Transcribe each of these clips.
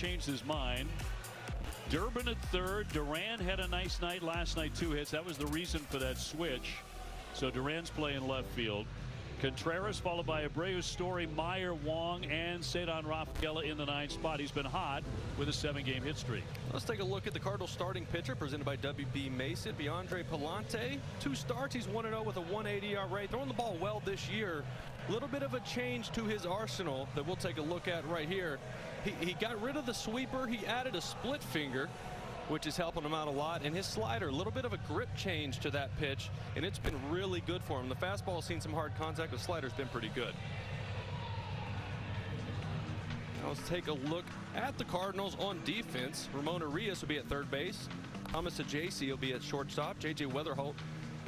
changed his mind. Durbin at third. Duran had a nice night last night, 2 hits. That was the reason for that switch. So Duran's playing left field. Contreras followed by Abreu, Story, Meyer, Wong, and Cedar Rafaela in the 9th spot. He's been hot with a 7-game hit streak. Let's take a look at the Cardinals starting pitcher presented by WB Mason, Beyondre Palante. 2 starts. He's 1-0 with a 180 ERA. Throwing the ball well this year. A little bit of a change to his arsenal that we'll take a look at right here. He got rid of the sweeper. He added a split finger, which is helping him out a lot, and his slider, a little bit of a grip change to that pitch, and it's been really good for him. The fastball has seen some hard contact. The slider's been pretty good. Now let's take a look at the Cardinals on defense. Ramon Arias will be at third base. Thomas Ajayci will be at shortstop. J.J. Weatherholt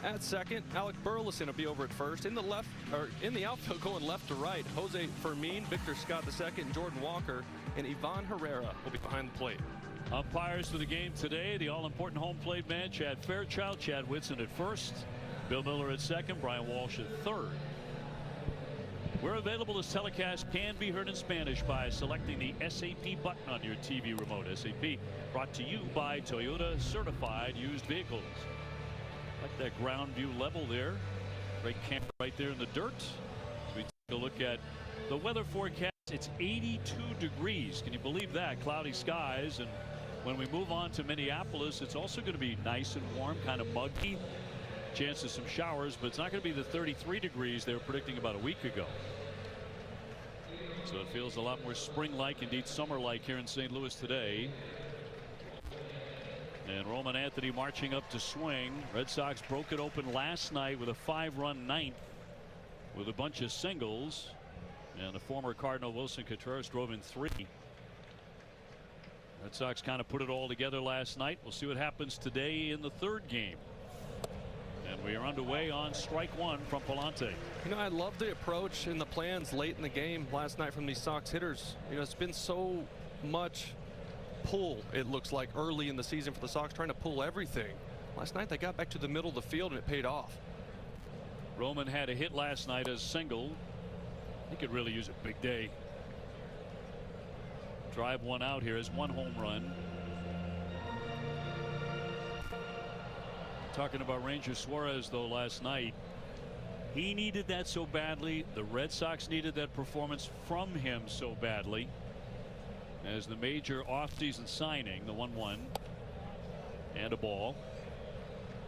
at second. Alec Burleson will be over at first. In the outfield, going left to right, Jose Fermin, Victor Scott II, Jordan Walker, and Ivan Herrera will be behind the plate. Umpires for the game today, the all-important home plate man, Chad Fairchild, Chad Whitson at first, Bill Miller at second, Brian Walsh at third. We're available. This telecast can be heard in Spanish by selecting the SAP button on your TV remote. SAP brought to you by Toyota Certified Used Vehicles. Like that ground view level there. Great camera right there in the dirt. As we take a look at the weather forecast, it's 82 degrees. Can you believe that? Cloudy skies. And when we move on to Minneapolis, it's also going to be nice and warm, kind of muggy. Chance of some showers, but it's not going to be the 33 degrees they were predicting about a week ago. So it feels a lot more spring-like, indeed summer-like here in St. Louis today. And Roman Anthony marching up to swing. Red Sox broke it open last night with a 5-run ninth with a bunch of singles. And the former Cardinal Wilson Contreras drove in 3. Red Sox kind of put it all together last night. We'll see what happens today in the 3rd game. And we are underway on strike 1 from Palante. You know, I love the approach and the plans late in the game last night from these Sox hitters. You know, it's been so much pull, it looks like, early in the season for the Sox, trying to pull everything. Last night they got back to the middle of the field and it paid off. Roman had a hit last night as single. He could really use a big day. Drive one out here as 1 home run. Talking about Ranger Suarez, though, last night, he needed that so badly. The Red Sox needed that performance from him so badly. As the major offseason signing, the 1-1 and a ball.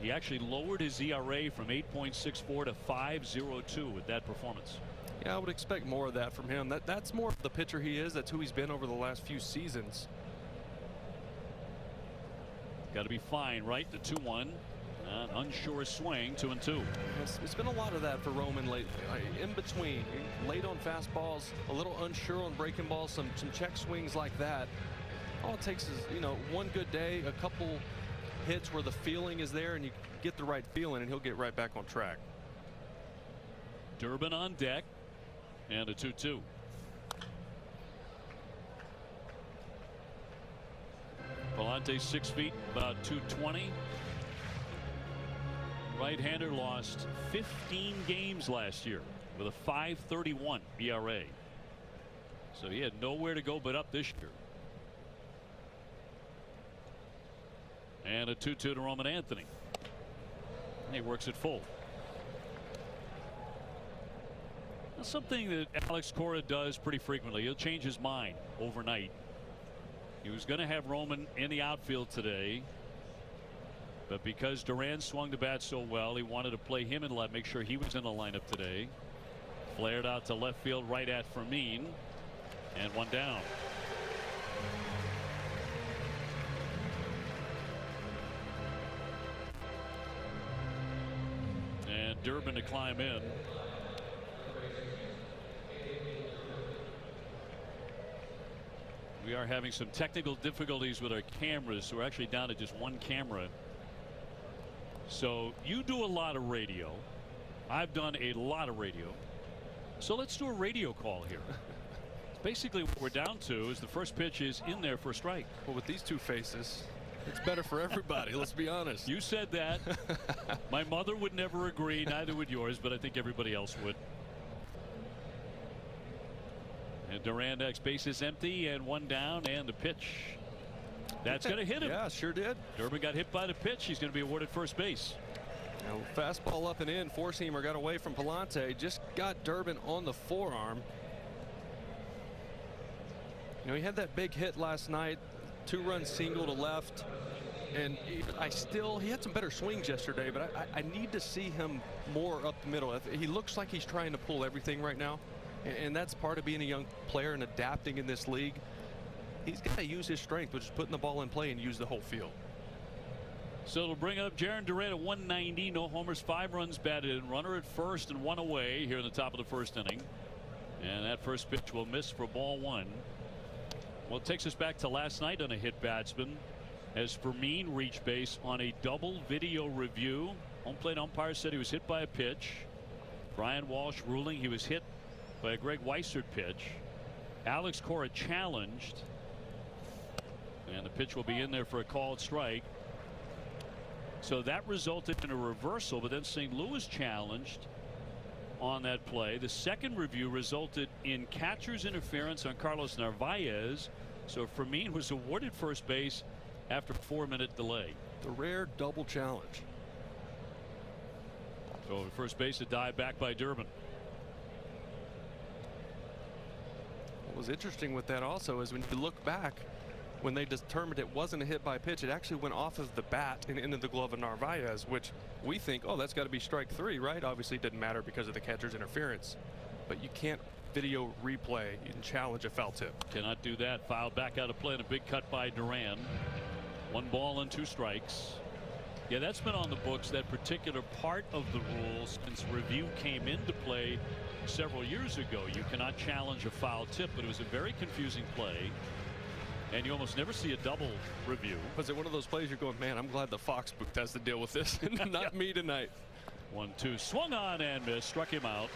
He actually lowered his ERA from 8.64 to 5.02 with that performance. Yeah, I would expect more of that from him. That's more of the pitcher he is. That's who he's been over the last few seasons. Got to be fine, right? The 2-1. An unsure swing, 2-2. It's been a lot of that for Roman lately. In between, late on fastballs, a little unsure on breaking balls, some check swings like that. All it takes is, you know, one good day, a couple hits where the feeling is there and you get the right feeling and he'll get right back on track. Durbin on deck and a 2-2. Palante 6 feet, about 220. Right-hander lost 15 games last year with a 5.31 ERA. So he had nowhere to go but up this year. And a 2-2 to Roman Anthony. And he works it full. That's something that Alex Cora does pretty frequently. He'll change his mind overnight. He was going to have Roman in the outfield today, but because Duran swung the bat so well, he wanted to play him in left, make sure he was in the lineup today. Flared out to left field right at Fermin, and 1 down. And Durbin to climb in. We are having some technical difficulties with our cameras, so we're actually down to just 1 camera. So you do a lot of radio. I've done a lot of radio. So let's do a radio call here. Basically what we're down to is the first pitch is in there for a strike. Well, with these two faces, it's better for everybody. Let's be honest. You said that. My mother would never agree, neither would yours, but I think everybody else would. And Duran next, base is empty and one down, and the pitch. That's going to hit him. Yeah, sure did. Durbin got hit by the pitch. He's going to be awarded first base. Now, fastball up and in. Four-seamer got away from Pallante. Just got Durbin on the forearm. You know, he had that big hit last night. 2-run single to left. And he had some better swings yesterday, but I need to see him more up the middle. He looks like he's trying to pull everything right now. And that's part of being a young player and adapting in this league. He's got to use his strength, which is putting the ball in play and use the whole field. So it'll bring up Jarren Duran at 190. No homers, 5 runs batted in. Runner at first and 1 away here in the top of the first inning. And that first pitch will miss for ball 1. Well, it takes us back to last night on a hit batsman as Fermin reached base on a double video review. Home plate umpire said he was hit by a pitch. Brian Walsh ruling he was hit by a Greg Weissert pitch. Alex Cora challenged, and the pitch will be in there for a called strike. So that resulted in a reversal, but then St. Louis challenged on that play. The second review resulted in catcher's interference on Carlos Narvaez. So Fermin was awarded first base after a 4-minute delay. The rare double challenge. So first base, a dive back by Durbin. What was interesting with that also is when you look back, when they determined it wasn't a hit by pitch, it actually went off of the bat and into the glove of Narvaez, which we think, oh, that's got to be strike 3, right? Obviously it didn't matter because of the catcher's interference, but you can't video replay and challenge a foul tip. Cannot do that. Foul back out of play and a big cut by Duran. 1 ball and 2 strikes. Yeah, that's been on the books, that particular part of the rules, since review came into play several years ago. You cannot challenge a foul tip, but it was a very confusing play. And you almost never see a double review. Was it one of those plays you're going, man, I'm glad the Fox booth has to deal with this, not me tonight. 1-2, swung on and missed, struck him out.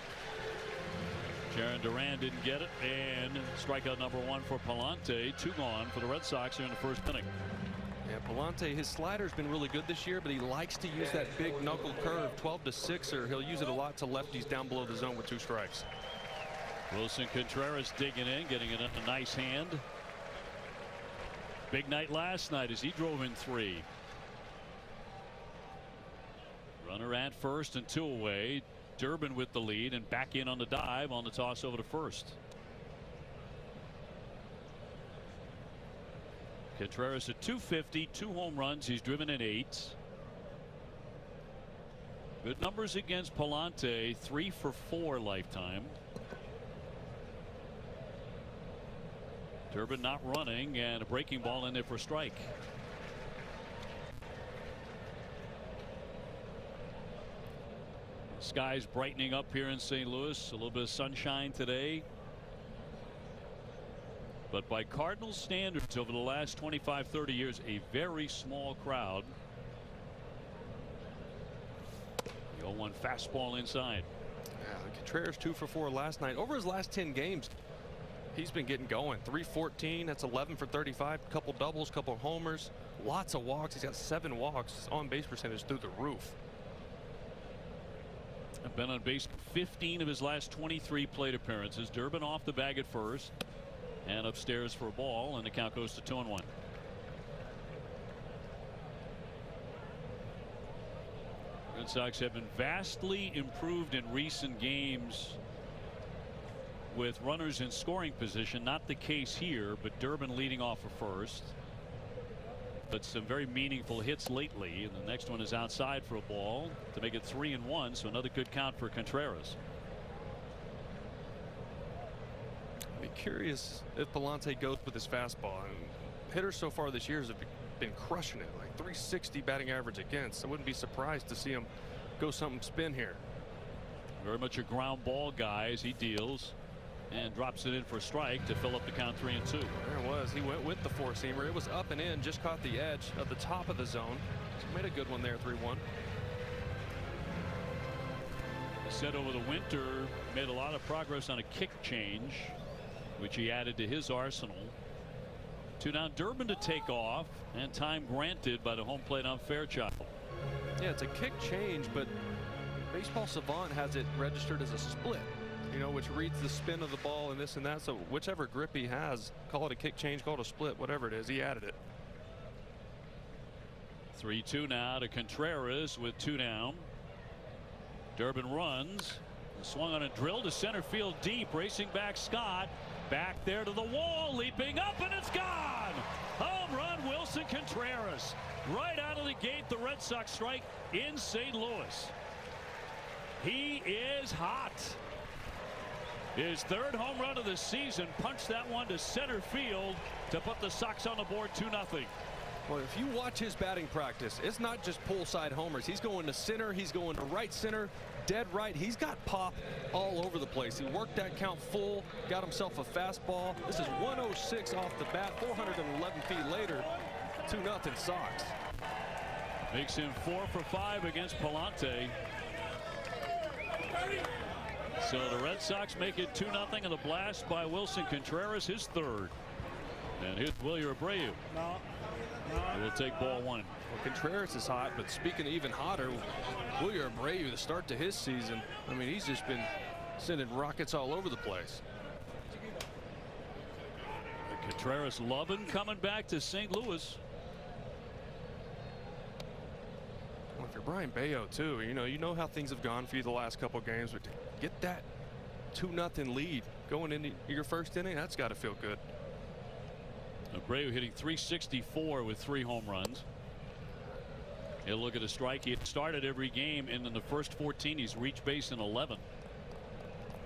Jarren Duran didn't get it, and strikeout number 1 for Pallante. 2 gone for the Red Sox here in the first inning. Yeah, Pallante, his slider's been really good this year, but he likes to use that big knuckle curve, 12-6er. He'll use it a lot to lefties down below the zone with 2 strikes. Wilson Contreras digging in, getting a nice hand. Big night last night as he drove in 3. Runner at first and 2 away. Durbin with the lead and back in on the dive on the toss over to first. Contreras at 250, 2 home runs. He's driven in 8. Good numbers against Pallante, 3 for 4 lifetime. Durbin not running, and a breaking ball in there for a strike. Skies brightening up here in St. Louis. A little bit of sunshine today. But by Cardinals standards over the last 25-30 years, a very small crowd. The 0-1 fastball inside. Yeah, Contreras 2 for 4 last night. Over his last 10 games, he's been getting going. 314, that's 11 for 35. Couple doubles, couple homers, lots of walks. He's got 7 walks. His on-base percentage through the roof. Been on base 15 of his last 23 plate appearances. Durbin off the bag at first and upstairs for a ball, and the count goes to 2-1. Red Sox have been vastly improved in recent games with runners in scoring position. Not the case here, but Durbin leading off for first. But some very meaningful hits lately, and the next one is outside for a ball to make it 3-1. So another good count for Contreras. I'd be curious if Pallante goes with his fastball. And hitters so far this year have been crushing it, like 360 batting average against. I wouldn't be surprised to see him go something spin here. Very much a ground ball guy as he deals and drops it in for a strike to fill up the count 3-2. There it was. He went with the 4-seamer. It was up and in, just caught the edge of the top of the zone. So made a good one there, 3-1. Said over the winter made a lot of progress on a kick change, which he added to his arsenal. 2 down. Durbin to take off, and time granted by the home plate on Fairchild. Yeah, it's a kick change, but Baseball Savant has it registered as a split. you know, which reads the spin of the ball and this and that. So whichever grip he has, call it a kick change, call it a split, whatever it is, he added it. 3-2 now to Contreras with 2 down. Durbin runs, swung on a drill to center field deep, racing back Scott. Back there to the wall, leaping up, and it's gone. Home run, Wilson Contreras. Right out of the gate, the Red Sox strike in St. Louis. He is hot. His 3rd home run of the season, punched that one to center field to put the Sox on the board 2-0. Well, if you watch his batting practice, it's not just pull side homers. He's going to center, he's going to right center, dead right. He's got pop all over the place. He worked that count full, got himself a fastball. This is 106 off the bat, 411 feet later, 2-0 Sox. Makes him 4 for 5 against Palante. So the Red Sox make it 2-0, and the blast by Wilson Contreras, his 3rd. And here's Wilyer Abreu. He will take ball 1. Well, Contreras is hot, but speaking of even hotter, Wilyer Abreu, the start to his season, I mean, he's just been sending rockets all over the place. Contreras loving coming back to St. Louis. Well, if you're Brian Bayo too, you know how things have gone for you the last couple games, but to get that 2-0 lead going into your first inning, that's got to feel good. Abreu hitting .364 with 3 home runs. He'll look at a strike. He started every game, and in the first 14, he's reached base in 11.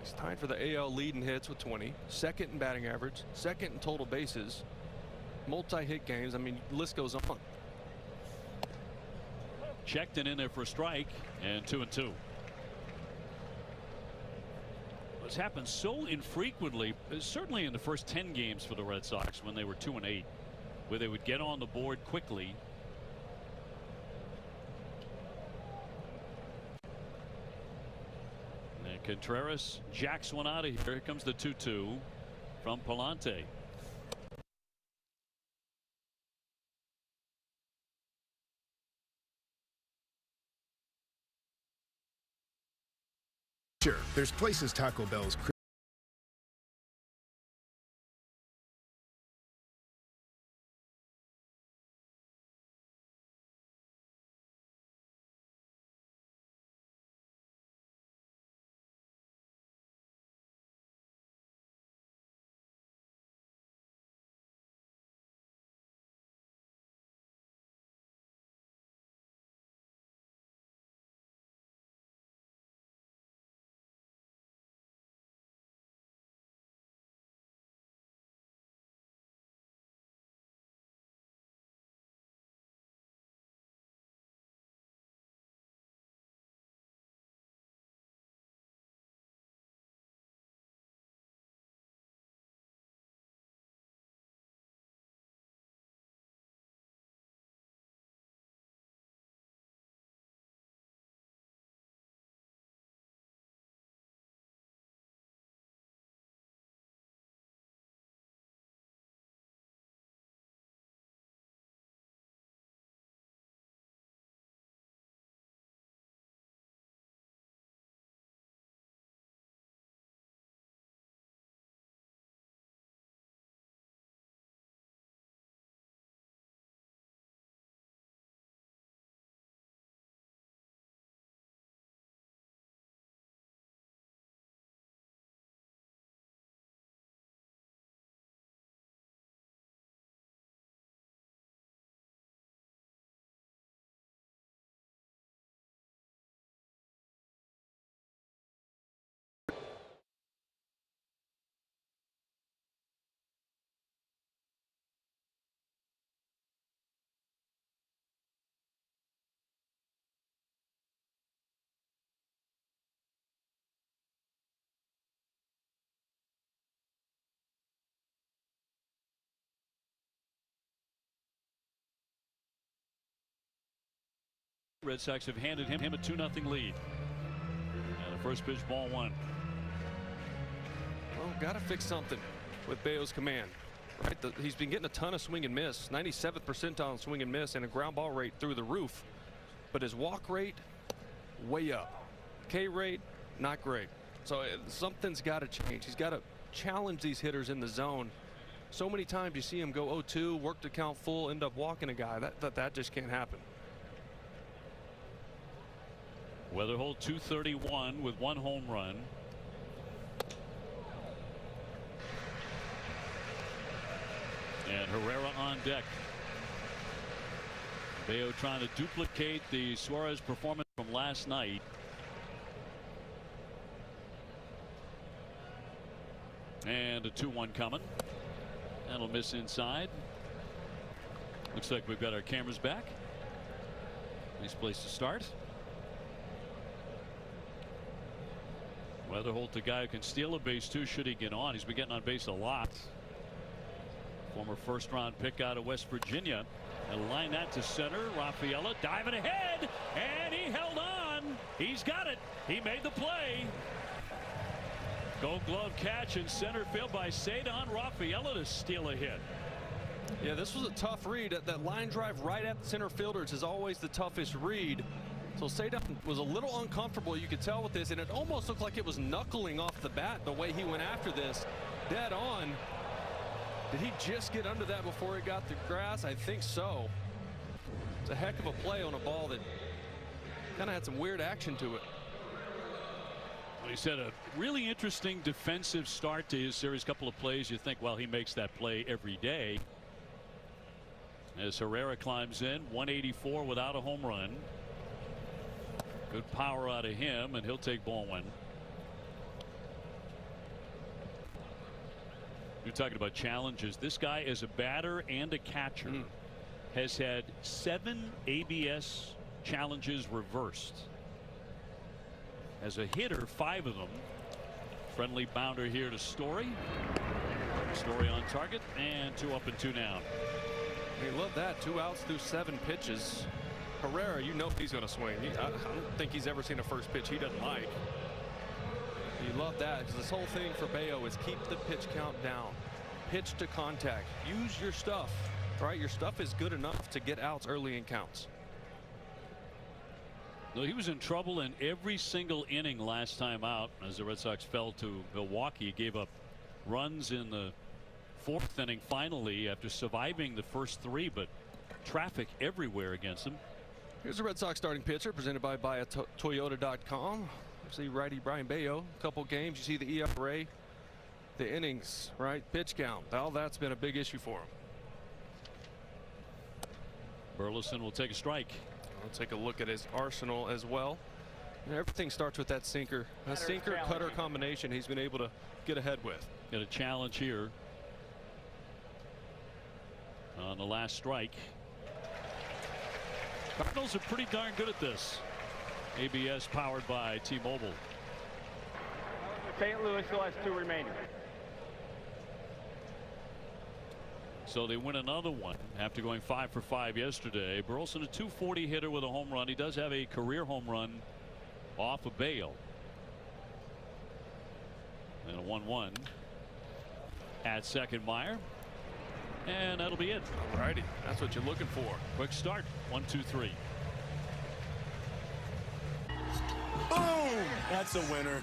He's tied for the AL lead in hits with 20, 2nd in batting average, 2nd in total bases, multi-hit games. I mean, the list goes on. Checked and in there for a strike, and 2-2. It's happened so infrequently, certainly in the first 10 games for the Red Sox when they were 2-8, where they would get on the board quickly. And Contreras jacks one out of here. Here comes the 2-2 from Palante. Sure, there's places Taco Bell's Red Sox have handed him a 2-0 lead. And the first pitch, ball 1. Well, got to fix something with Bayo's command. Right, he's been getting a ton of swing and miss, 97th percentile in swing and miss, and a ground ball rate through the roof. But his walk rate, way up. K rate, not great. So something's got to change. He's got to challenge these hitters in the zone. So many times you see him go 0-2, work to count full, end up walking a guy. That just can't happen. Weatherholt 231 with 1 home run. And Herrera on deck. Bello trying to duplicate the Suarez performance from last night. And a 2-1 coming. That'll miss inside. Looks like we've got our cameras back. Nice place to start. Weatherholt, the guy who can steal a base too should he get on. He's been getting on base a lot. Former first-round pick out of West Virginia. And line that to center. Rafaela diving ahead, and he held on. He's got it. He made the play. Gold glove catch in center field by Ceddanne Rafaela to steal a hit. Yeah, this was a tough read. That line drive right at the center fielders is always the toughest read. So Ceddanne was a little uncomfortable, you could tell, with this, and it almost looked like it was knuckling off the bat the way he went after this. Dead on. Did he just get under that before it got the grass? I think so. It's a heck of a play on a ball that kind of had some weird action to it. Well, he said a really interesting defensive start to his series. Couple of plays you think, well, he makes that play every day. As Herrera climbs in, 184 without a home run. Good power out of him, and he'll take ball one. You're talking about challenges. This guy, as a batter and a catcher, has had 7 ABS challenges reversed. As a hitter, 5 of them. Friendly bounder here to Story. Story on target, and 2 up and 2 down. We love that. 2 outs through 7 pitches. Herrera, you know he's going to swing. I don't think he's ever seen a first pitch he doesn't like. You love that, because this whole thing for Bello is keep the pitch count down. Pitch to contact. Use your stuff. Right? Your stuff is good enough to get outs early in counts. No, he was in trouble in every single inning last time out as the Red Sox fell to Milwaukee. He gave up runs in the 4th inning finally after surviving the first 3, but traffic everywhere against him. Here's the Red Sox starting pitcher presented by Toyota.com. See righty Brayan Bello. A couple games, you see the ERA, the innings, right? Pitch count. All that's been a big issue for him. Burleson will take a strike. We'll take a look at his arsenal as well. And everything starts with that sinker. A sinker cutter combination he's been able to get ahead with. Got a challenge here on the last strike. Cardinals are pretty darn good at this. ABS powered by T-Mobile. St. Louis still has 2 remaining. So they win another one after going 5 for 5 yesterday. Burleson, a 240 hitter with a home run. He does have a career home run off of Bello. And a 1-1 at second. Meyer. And that'll be it. All righty. That's what you're looking for. Quick start. 1-2-3. Boom! That's a winner.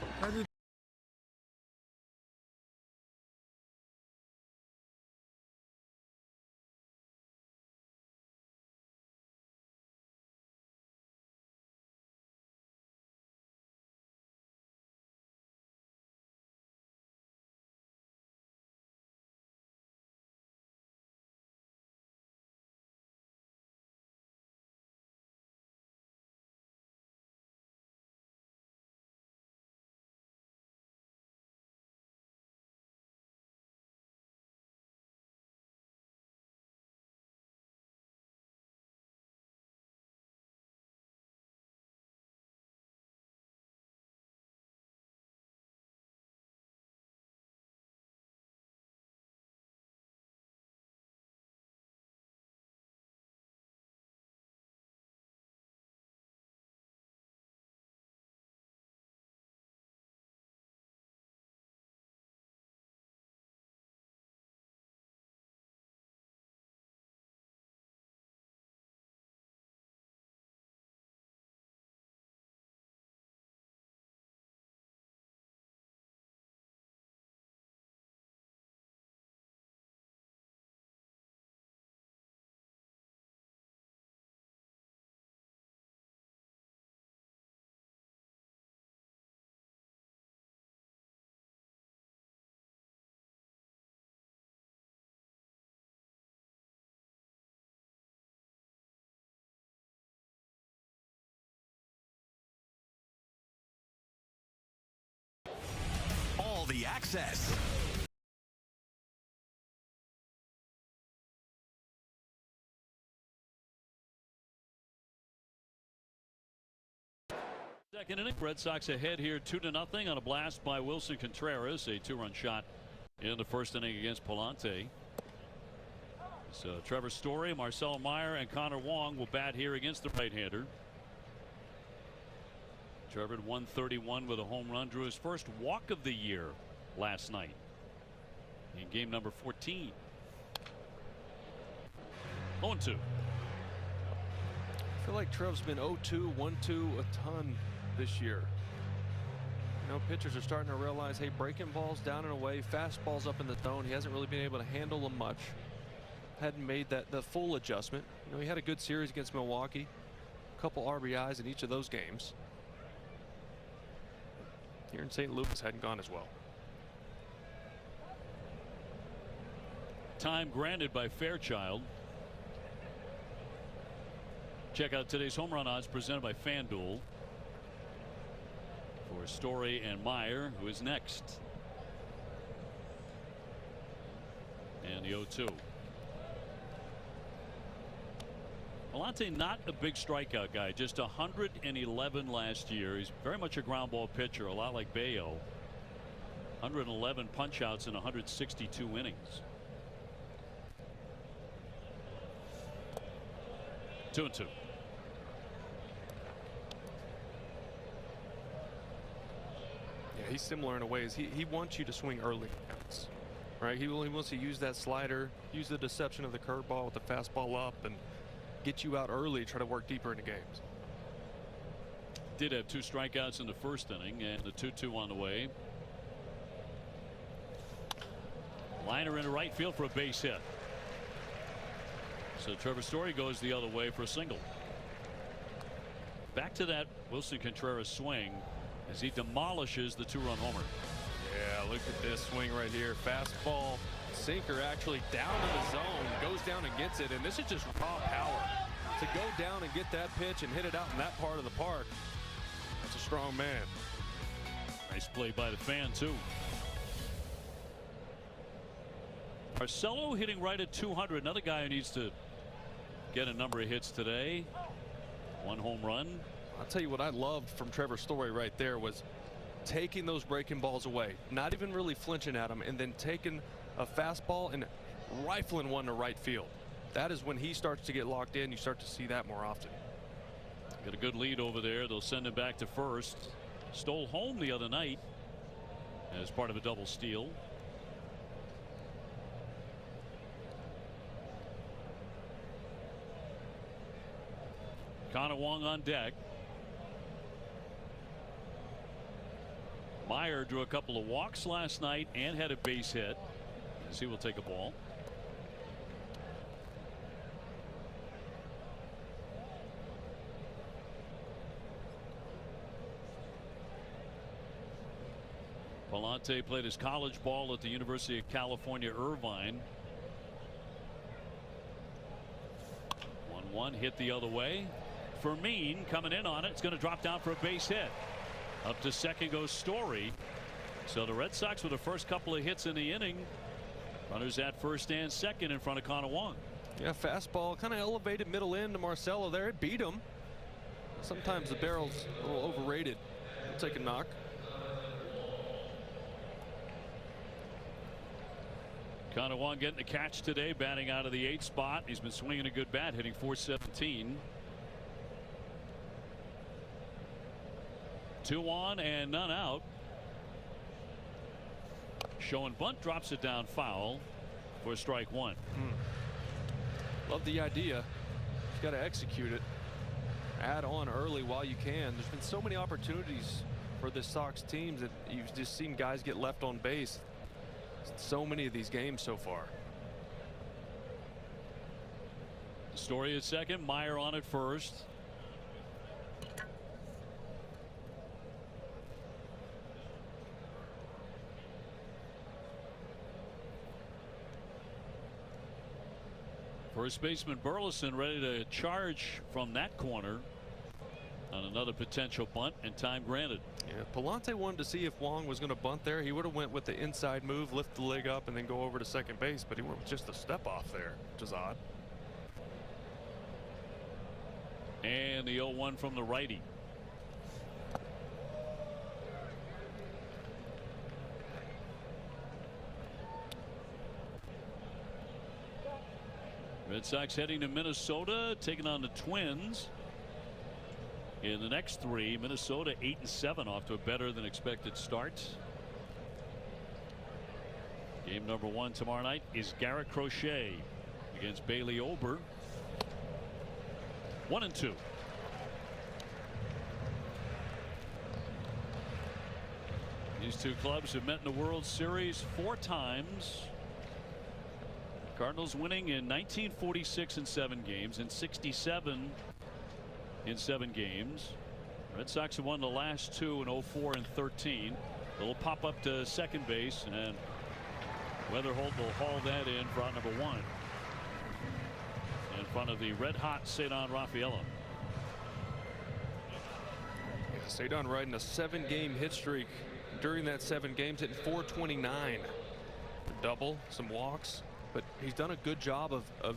access. Second inning, Red Sox ahead here 2-0 on a blast by Wilson Contreras, a 2-run shot in the first inning against Pallante. So Trevor Story, Marcelo Meyer, and Connor Wong will bat here against the right-hander. Trevor at 131 with a home run, drew his first walk of the year last night in game number 14. 0-2. I feel like Trev's been 0-2, 1-2 a ton this year. You know, pitchers are starting to realize, hey, breaking balls down and away, fastballs up in the zone. He hasn't really been able to handle them much. Hadn't made the full adjustment. You know, he had a good series against Milwaukee, a couple RBIs in each of those games. Here in St. Louis hadn't gone as well. Time granted by Fairchild. Check out today's home run odds presented by FanDuel for Story and Meyer, who is next. And the 0-2. Pallante not a big strikeout guy, just 111 last year. He's very much a ground ball pitcher, a lot like Bayo. 111 punch outs in 162 innings. 2-2. Yeah, he's similar in a ways. He wants you to swing early, right? He wants to use that slider, use the deception of the curveball with the fastball up, and get you out early, try to work deeper into games. Did have 2 strikeouts in the first inning, and the 2-2 on the way. Liner into right field for a base hit. So Trevor Story goes the other way for a single. Back to that Wilson Contreras swing as he demolishes the 2-run homer. Yeah, look at this swing right here. Fastball, sinker actually down in the zone, goes down and gets it, and this is just raw power. To go down and get that pitch and hit it out in that part of the park, that's a strong man. Nice play by the fan too. Marcelo hitting right at 200. Another guy who needs to get a number of hits today. 1 home run. I'll tell you what I loved from Trevor Story right there was taking those breaking balls away, not even really flinching at them, and then taking a fastball and rifling one to right field. That is when he starts to get locked in. You start to see that more often. Got a good lead over there. They'll send him back to first. Stole home the other night as part of a double steal. Connor Wong on deck. Meyer drew a couple of walks last night and had a base hit, as he will take a ball. Pallante played his college ball at the University of California, Irvine. 1-1 hit the other way. Fermin coming in on it. It's going to drop down for a base hit. Up to second goes Story. So the Red Sox with the first couple of hits in the inning. Runners at first and second in front of Connor Wong. Yeah, fastball kind of elevated middle end to Marcelo there. It beat him. Sometimes the barrel's a little overrated. He'll take a knock. Connor Wong getting the catch today, batting out of the 8th spot. He's been swinging a good bat, hitting .417. 2 on and none out. Showing bunt, drops it down foul for strike 1. Love the idea. You got to execute it. Add on early while you can. There's been so many opportunities for the Sox teams that you've just seen guys get left on base. So many of these games so far. Story at second, Meyer on at first. First baseman Burleson ready to charge from that corner. on another potential bunt, and time granted. Yeah, Pallante wanted to see if Wong was going to bunt there. He would have went with the inside move, lift the leg up, and then go over to second base, but he went with just a step off there, which is odd. And the 0-1 from the righty. Red Sox heading to Minnesota, taking on the Twins. In the next three, Minnesota 8-7, off to a better than expected start. Game number 1 tomorrow night is Garrett Crochet against Bailey Ober. 1-2. These two clubs have met in the World Series 4 times. Cardinals winning in 1946 in 7 games, and 67 in 7 games. Red Sox have won the last 2 in 04 and 13. They'll pop up to second base, and Weatherholt will haul that in for out number 1 in front of the red-hot Cedar Rafaela. Yeah, Cedar riding a 7-game hit streak. During that 7 games, hitting .429, double, some walks, but he's done a good job of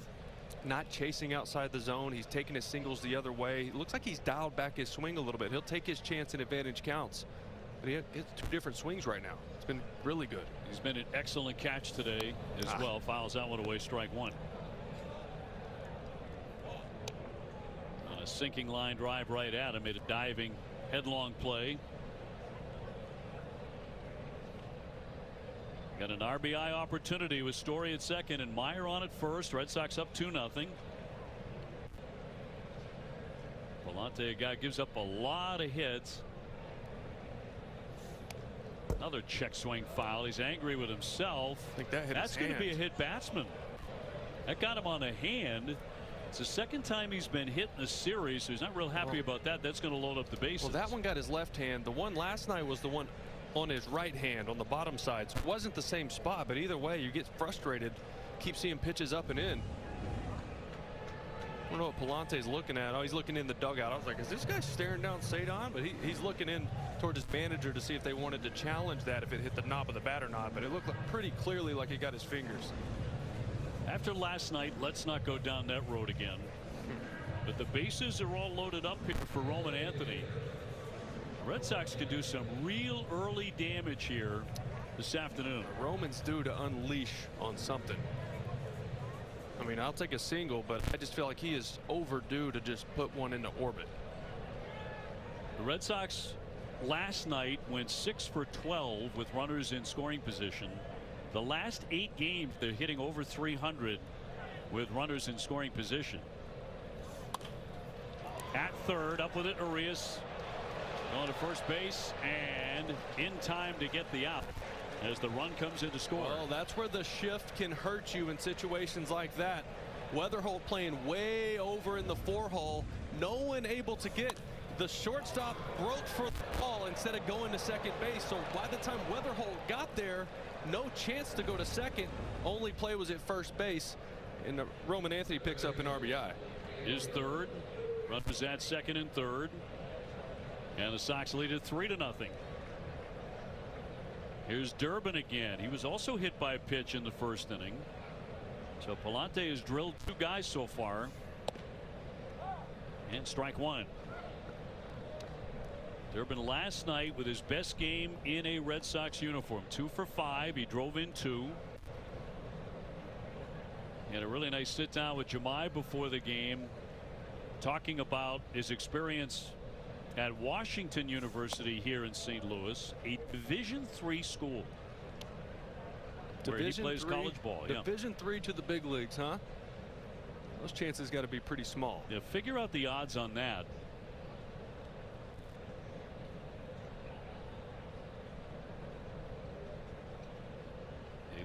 not chasing outside the zone. He's taking his singles the other way. It looks like he's dialed back his swing a little bit. He'll take his chance in advantage counts, but he has 2 different swings right now. It's been really good. He's been an excellent catch today as well. Fouls that one away, strike 1. On a sinking line drive right at him, made a diving headlong play. Got an RBI opportunity with Story at second and Meyer on at first. Red Sox up 2-0. Pallante, a guy gives up a lot of hits. Another check swing foul. He's angry with himself. I think that hit That's going to be a hit batsman. That got him on the hand. It's the second time he's been hit in the series, so he's not real happy about that. That's going to load up the bases. Well, that one got his left hand. The one last night was the one on his right hand on the bottom side. So it wasn't the same spot, but either way, you get frustrated. Keep seeing pitches up and in. I don't know what Pallante's looking at. Oh, he's looking in the dugout. I was like, is this guy staring down Cedar? But he's looking in towards his manager to see if they wanted to challenge that, if it hit the knob of the bat or not. But it looked like pretty clearly like he got his fingers. After last night, let's not go down that road again. But the bases are all loaded up here for Roman Anthony. Red Sox could do some real early damage here this afternoon. Roman's due to unleash on something. I mean, I'll take a single, but I just feel like he is overdue to just put one into orbit. The Red Sox last night went 6 for 12 with runners in scoring position. The last 8 games, they're hitting over 300 with runners in scoring position. At third, up with it, Arias. Going to first base and in time to get the out as the run comes in to score. Well, that's where the shift can hurt you in situations like that. Weatherholt playing way over in the 4-hole. No one able to get the shortstop, broke for the ball instead of going to second base. So by the time Weatherholt got there, no chance to go to second. Only play was at first base, and Roman Anthony picks up an RBI. His third. Run was at second and third. And the Sox lead it 3-0. Here's Durbin again. He was also hit by a pitch in the first inning. So Pallante has drilled 2 guys so far. And strike 1. Durbin last night with his best game in a Red Sox uniform. 2 for 5. He drove in 2. He had a really nice sit down with Jemai before the game, talking about his experience at Washington University here in St. Louis, a Division III school where he plays college ball. Division III to the big leagues, huh? Those chances got to be pretty small. Yeah, figure out the odds on that.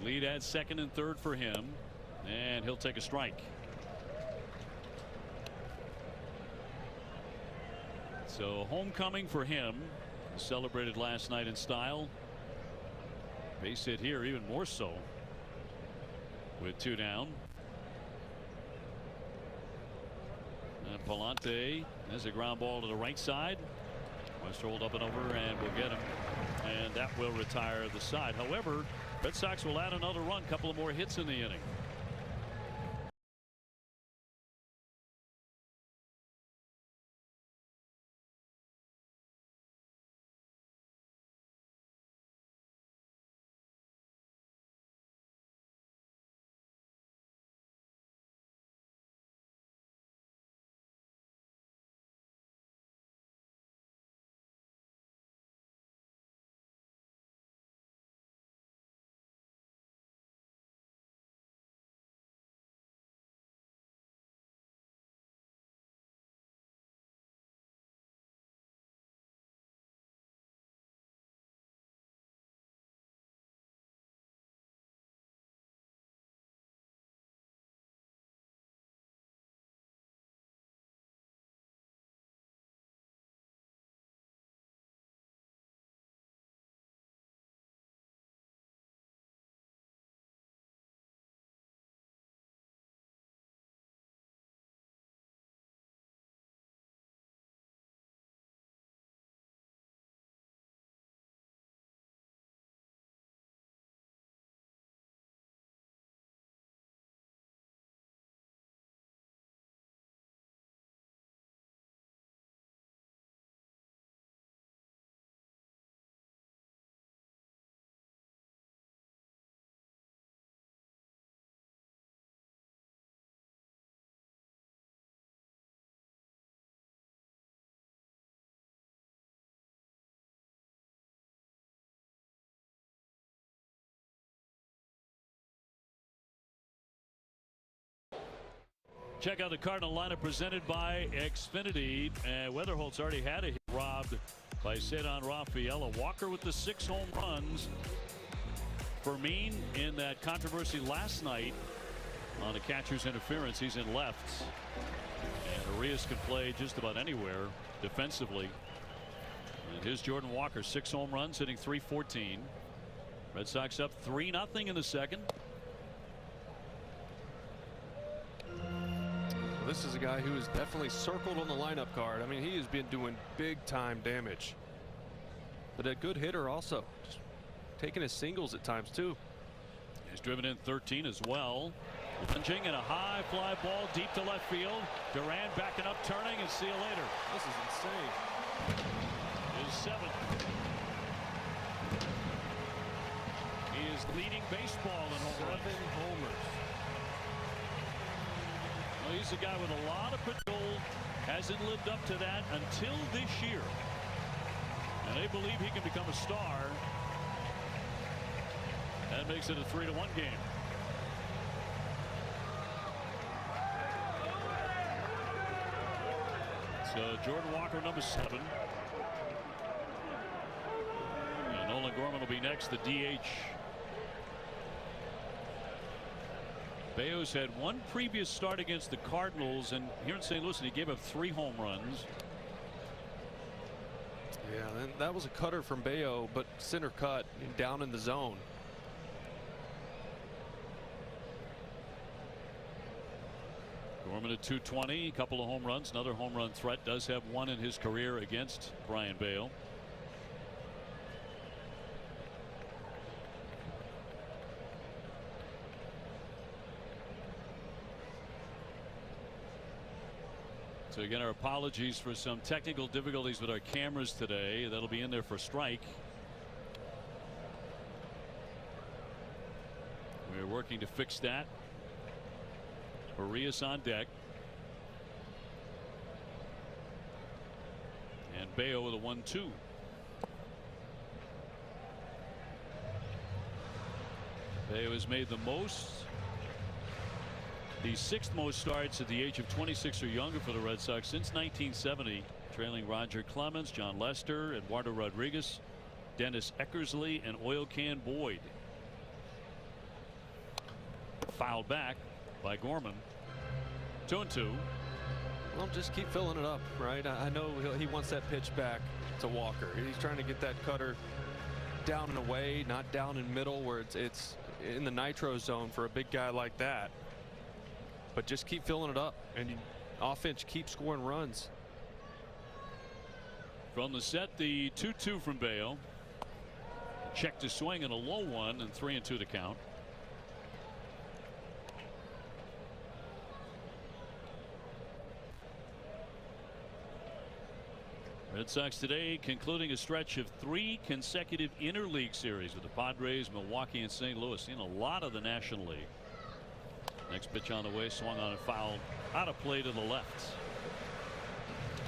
A lead at second and third for him, and he'll take a strike. So homecoming for him, celebrated last night in style. Base hit here even more so with 2 down. And Pallante has a ground ball to the right side. Westerhold up and over and will get him. And that will retire the side. However, Red Sox will add another run, couple of more hits in the inning. Check out the Cardinal lineup presented by Xfinity. Weatherholt's already had a hit robbed by Ceddanne Rafaela. Walker with the 6 home runs. Fermin in that controversy last night on a catcher's interference. He's in left. And Arias can play just about anywhere defensively. And here's Jordan Walker, 6 home runs, hitting .314. Red Sox up 3-0 in the second. This is a guy who is definitely circled on the lineup card. I mean, he has been doing big time damage, but a good hitter also, just taking his singles at times too. He's driven in 13 as well. Lunging and a high fly ball deep to left field. Duran backing up, turning, and see you later. This is insane. His 7th. He is leading baseball in home runs. 7 homers. Well, he's a guy with a lot of control. Hasn't lived up to that until this year. And they believe he can become a star. That makes it a 3-1 game. So Jordan Walker, number 7. And Nolan Gorman will be next, the DH. Bayo's had one previous start against the Cardinals, and here in St. Louis, and he gave up 3 home runs. Yeah, and that was a cutter from Bayo, but center cut down in the zone. Gorman at .220, a couple of home runs, another home run threat. Does have one in his career against Brayan Bello. So again, our apologies for some technical difficulties with our cameras today. That'll be in there for strike. We're working to fix that. Arias on deck. And Bello with a 1-2. Bello has made the 6th most starts at the age of 26 or younger for the Red Sox since 1970, trailing Roger Clemens, John Lester, Eduardo Rodriguez, Dennis Eckersley, and Oil Can Boyd. Fouled back by Gorman. 2-2. Well, just keep filling it up, right? I know he wants that pitch back to Walker. He's trying to get that cutter down and away, not down in middle where it's in the nitro zone for a big guy like that. But just keep filling it up, and offense keeps scoring runs. From the set, the 2-2 from Bello. Check to swing and a low one, and 3-2 to count. Red Sox today concluding a stretch of 3 consecutive interleague series with the Padres, Milwaukee, and St. Louis. In a lot of the National League. Next pitch on the way, swung on and fouled out of play to the left.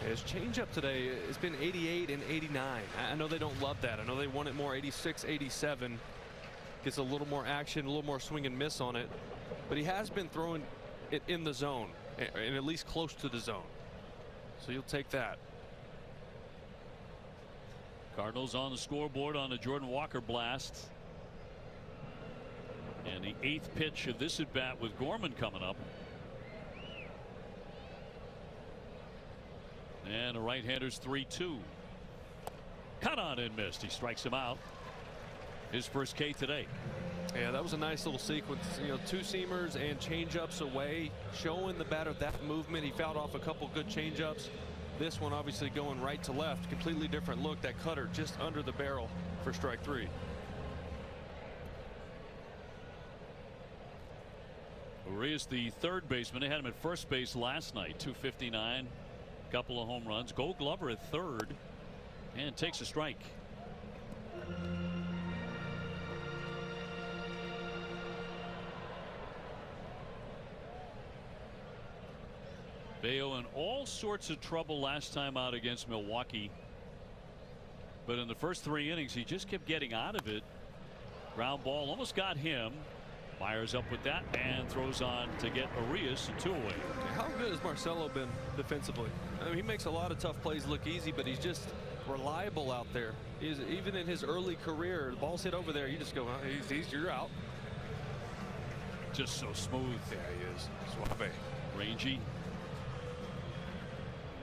His changeup today has been 88 and 89. I know they don't love that. I know they want it more 86, 87. Gets a little more action, a little more swing and miss on it. But he has been throwing it in the zone, and at least close to the zone. So you'll take that. Cardinals on the scoreboard on the Jordan Walker blast. And the 8th pitch of this at bat with Gorman coming up. And the right-hander's 3-2. Cut on and missed. He strikes him out. His first K today. Yeah, that was a nice little sequence. You know, 2 seamers and changeups away, showing the batter that movement. He fouled off a couple good changeups. This one obviously going right to left. Completely different look. That cutter just under the barrel for strike 3. Urias, the third baseman. They had him at first base last night. 259. Couple of home runs. Gold Glover at third. And takes a strike. Bello in all sorts of trouble last time out against Milwaukee. But in the first 3 innings, he just kept getting out of it. Ground ball almost got him. Myers up with that and throws on to get Urias and 2 away. How good has Marcelo been defensively? I mean, he makes a lot of tough plays look easy, but he's just reliable out there. Even in his early career, the ball's hit over there, you just go, you're out. Just so smooth. Yeah, he is. Suave. Rangy.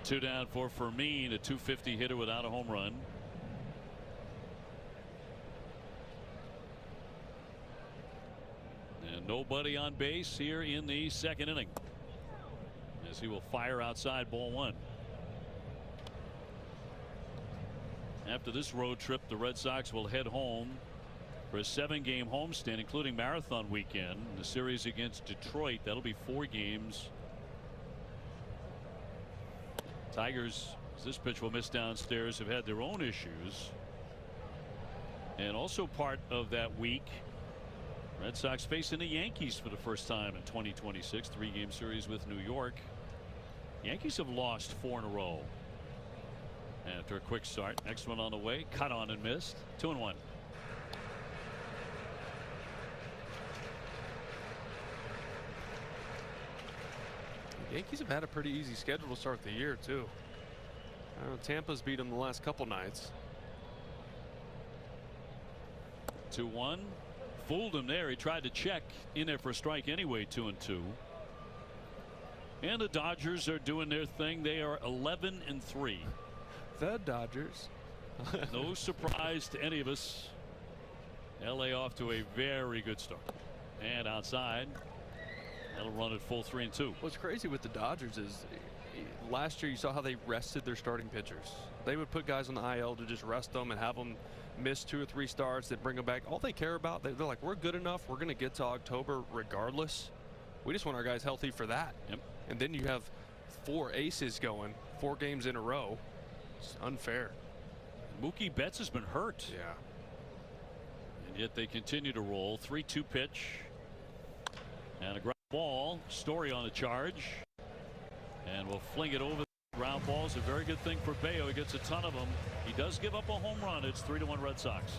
2 down for Fermin, a 250 hitter without a home run. And nobody on base here in the second inning, as he will fire outside, ball 1. After this road trip, the Red Sox will head home for a 7-game homestand, including Marathon weekend. The series against Detroit, that'll be 4 games. Tigers, as this pitch will miss downstairs, have had their own issues. And also part of that week, Red Sox facing the Yankees for the first time in 2026. 3-game series with New York. Yankees have lost 4 in a row. After a quick start, next one on the way, cut on and missed. 2-1. Yankees have had a pretty easy schedule to start the year, too. I know Tampa's beat them the last couple nights. 2-1. Fooled him there. He tried to check in there for a strike anyway. 2-2. And the Dodgers are doing their thing. They are 11-3. The Dodgers. No surprise to any of us. LA off to a very good start. And outside. That'll run at full 3-2. What's crazy with the Dodgers is last year you saw how they rested their starting pitchers. They would put guys on the IL to just rest them and have them miss 2 or 3 starts that bring them back. All they care about, they're like, we're good enough. We're going to get to October regardless. We just want our guys healthy for that. Yep. And then you have 4 aces going 4 games in a row. It's unfair. Mookie Betts has been hurt. Yeah. And yet they continue to roll. 3-2 pitch. And a ground ball. Story on the charge. And we'll fling it over. Ground ball is a very good thing for Bello. He gets a ton of them. He does give up a home run. It's 3-1 Red Sox.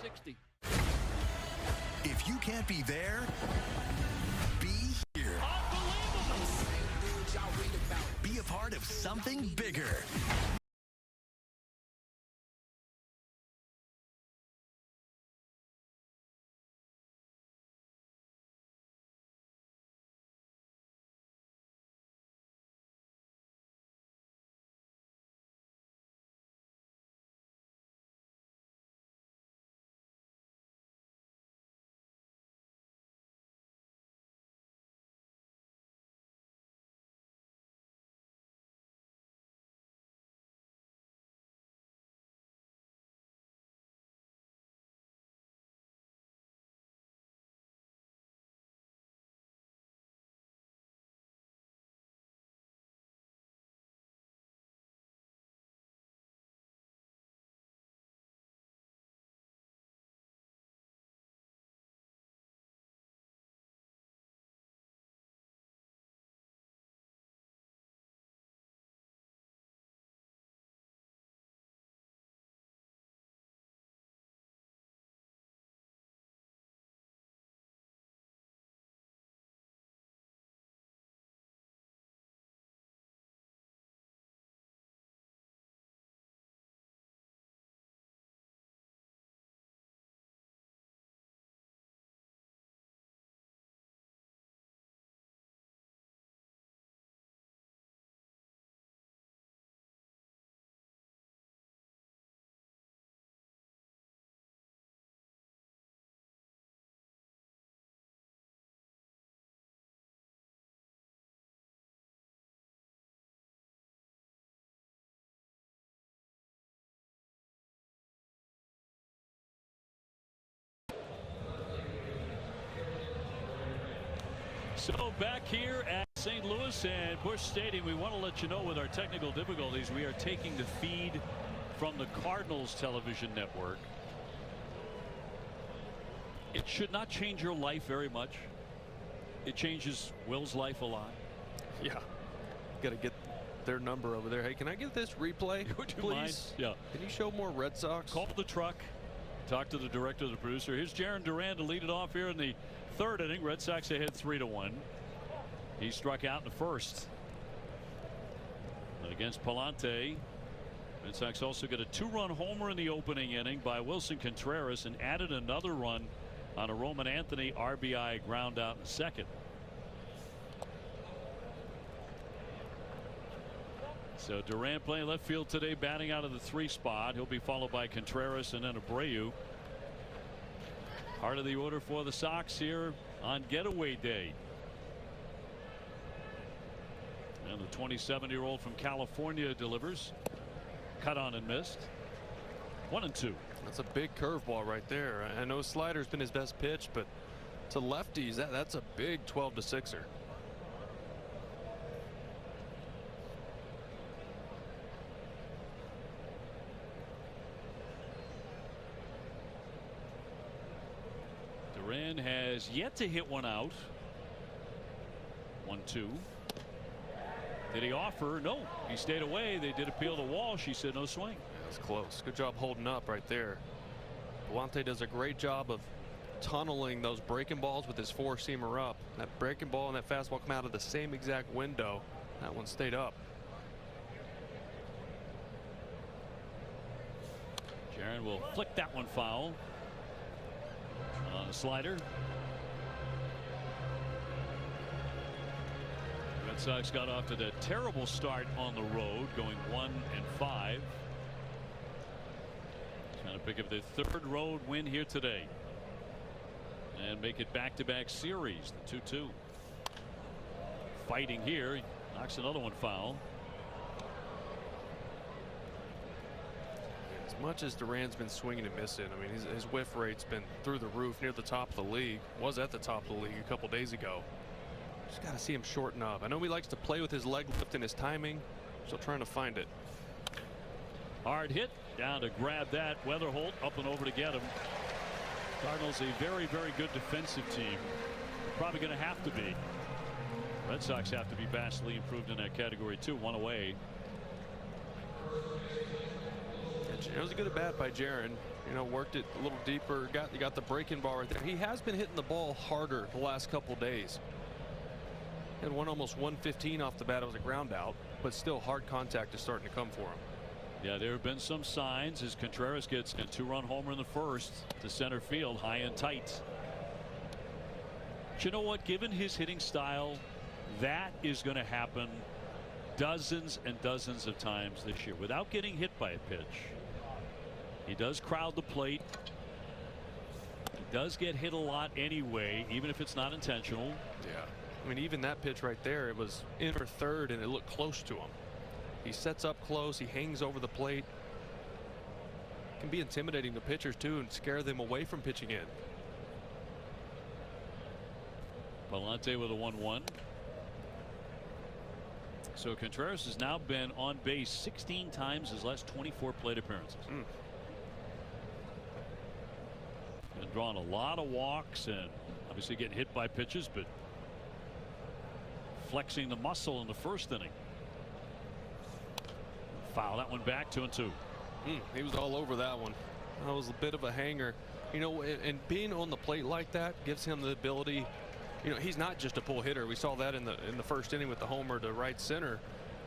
60. If you can't be there, be here. Be a part of something bigger. So back here at St. Louis and Busch Stadium, we want to let you know with our technical difficulties, we are taking the feed from the Cardinals television network. It should not change your life very much. It changes Will's life a lot. Yeah. Got to get their number over there. Hey, can I get this replay, Would you please? mind? Yeah. Can you show more Red Sox? Call the truck. Talk to the director, the producer. Here's Jarren Duran to lead it off here in the third inning. Red Sox ahead 3-1. He struck out in the first. And against Pallante, Red Sox also got a 2-run homer in the opening inning by Wilson Contreras and added another run on a Roman Anthony RBI ground out in the second. So Duran playing left field today, batting out of the 3 spot. He'll be followed by Contreras and then Abreu. Heart of the order for the Sox here on getaway day. And the 27-year-old from California delivers. Cut on and missed. 1-2. That's a big curveball right there. I know slider's been his best pitch, but to lefties, that's a big 12-6er. Duran has yet to hit one out. 1-2. Did he offer? No, he stayed away. They did appeal to Walsh. He said no swing. That's close. Good job holding up right there. Pallante does a great job of tunneling those breaking balls with his 4-seamer up. That breaking ball and that fastball come out of the same exact window. That one stayed up. Jarren will flick that one foul on a slider. Red Sox got off to the terrible start on the road, going 1-5. Trying to pick up their 3rd road win here today and make it back-to-back series. The 2-2 fighting here. He knocks another one foul. As much as Duran's been swinging and missing, I mean, his whiff rate's been through the roof, near the top of the league. Was at the top of the league a couple days ago. Just got to see him shorten up. I know he likes to play with his leg lift and his timing. Still trying to find it. Hard hit down to grab that. Weatherholt up and over to get him. Cardinals a very, very good defensive team. Probably going to have to be. Red Sox have to be vastly improved in that category too. 1 away. pitch. It was a good at bat by Jaron. You know, worked it a little deeper. You got the breaking ball right there. He has been hitting the ball harder the last couple days. Had one almost 115 off the bat. It was a ground out, but still hard contact is starting to come for him. Yeah, there have been some signs as Contreras gets a 2-run homer in the first to center field, high and tight. But you know what? Given his hitting style, that is going to happen dozens and dozens of times this year without getting hit by a pitch. He does crowd the plate. He does get hit a lot anyway, even if it's not intentional. Yeah. I mean, even that pitch right there, it was in or third, and it looked close to him. He sets up close. He hangs over the plate. Can be intimidating to pitchers, too, and scare them away from pitching in. Pallante with a 1-1. So Contreras has now been on base 16 times his last 24 plate appearances. Been drawing a lot of walks and obviously getting hit by pitches, but flexing the muscle in the first inning. Foul that one back, 2-2. He was all over that one. That was a bit of a hanger. You know, and being on the plate like that gives him the ability. You know, he's not just a pull hitter. We saw that in the first inning with the homer to right center.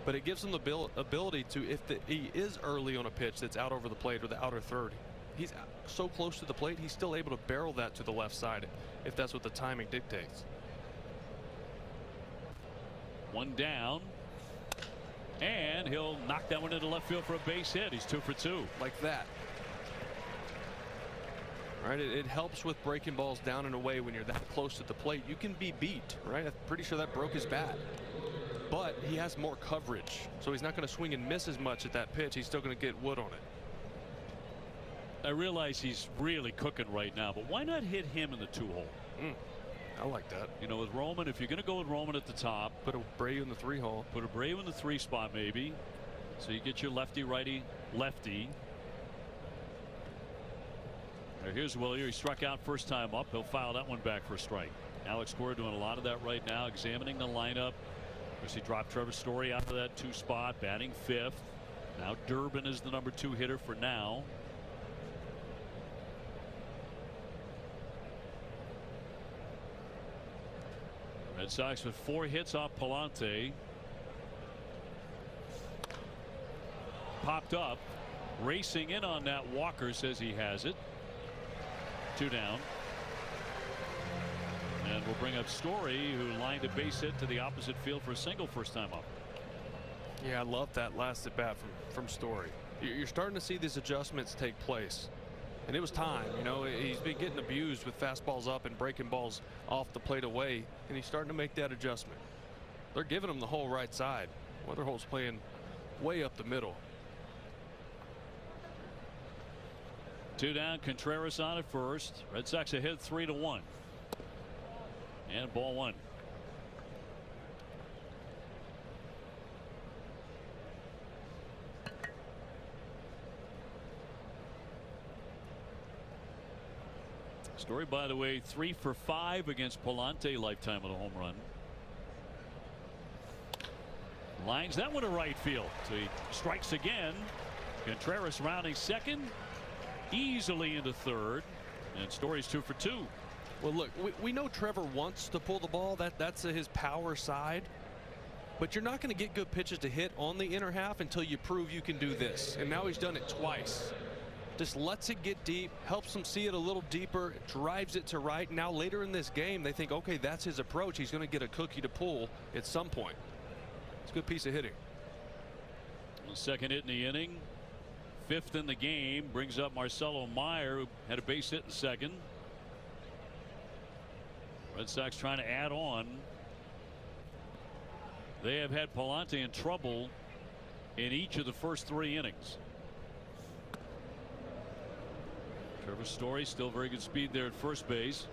But it gives him the ability to, if he is early on a pitch that's out over the plate or the outer third, he's so close to the plate, he's still able to barrel that to the left side if that's what the timing dictates. One down. And he'll knock that one into left field for a base hit. He's 2 for 2. Like that. Right, it helps with breaking balls down and away when you're that close to the plate. You can be beat, right? I'm pretty sure that broke his bat. But he has more coverage, so he's not going to swing and miss as much at that pitch. He's still going to get wood on it. I realize he's really cooking right now, but why not hit him in the 2-hole? I like that. You know, with Roman, if you're going to go with Roman at the top, put Abreu in the 3-hole. Put Abreu in the 3 spot maybe, so you get your lefty righty lefty. Now here's Willier. He struck out first time up. He'll foul that one back for a strike. Alex Cora doing a lot of that right now, examining the lineup. Of course, he dropped Trevor Story out of that 2 spot, batting 5th. Now Durbin is the number 2 hitter for now. Red Sox with 4 hits off Pallante. Popped up, racing in on that. Walker says he has it. 2 down. And we'll bring up Story, who lined a base hit to the opposite field for a single first time up. Yeah, I love that last at bat from Story. You're starting to see these adjustments take place. And it was time. You know, he's been getting abused with fastballs up and breaking balls off the plate away, and he's starting to make that adjustment. They're giving him the whole right side. Weatherhole's playing way up the middle. 2 down. Contreras on at first. Red Sox ahead 3-1. And ball 1. Story, by the way, 3 for 5 against Pallante, lifetime with a home run. Lines that one to right field. So he strikes again. Contreras rounding second, easily into third, and Story's 2 for 2. Well, look, we know Trevor wants to pull the ball. That's his power side. But you're not going to get good pitches to hit on the inner half until you prove you can do this. And now he's done it twice. Just lets it get deep, helps him see it a little deeper, drives it to right. Now later in this game, they think, okay, that's his approach. He's going to get a cookie to pull at some point. It's a good piece of hitting. Second hit in the inning, 5th in the game, brings up Marcelo Meyer, who had a base hit in second. Red Sox trying to add on. They have had Pallante in trouble in each of the first 3 innings. Trevor Story, still very good speed there at first base.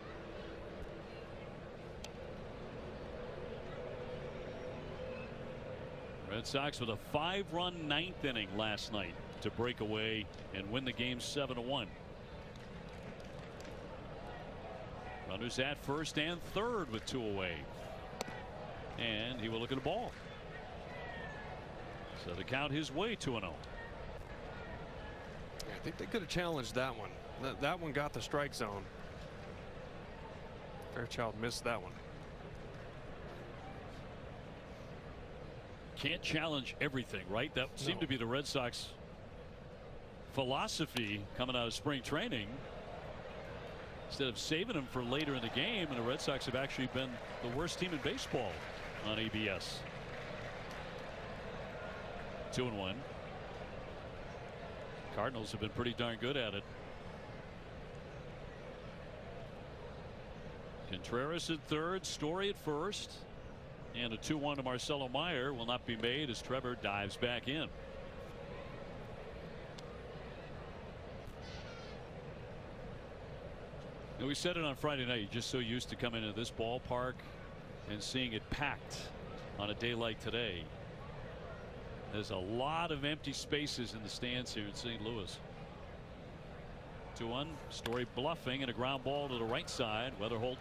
Red Sox with a 5-run 9th inning last night to break away and win the game 7-1. Runners at first and third with 2 away. And he will look at the ball. So the count his way, 2-0. think they could have challenged that one. That one got the strike zone. Fairchild missed that one. Can't challenge everything, right? That seemed to be the Red Sox philosophy coming out of spring training. Instead of saving them for later in the game, and the Red Sox have actually been the worst team in baseball on ABS. 2-1. Cardinals have been pretty darn good at it. Contreras at third, Story at first, and a 2-1 to Marcelo Meyer will not be made as Trevor dives back in. And we said it on Friday night, you're just so used to coming into this ballpark and seeing it packed on a day like today. There's a lot of empty spaces in the stands here in St. Louis. 2-1, Story bluffing, and a ground ball to the right side. Weatherholt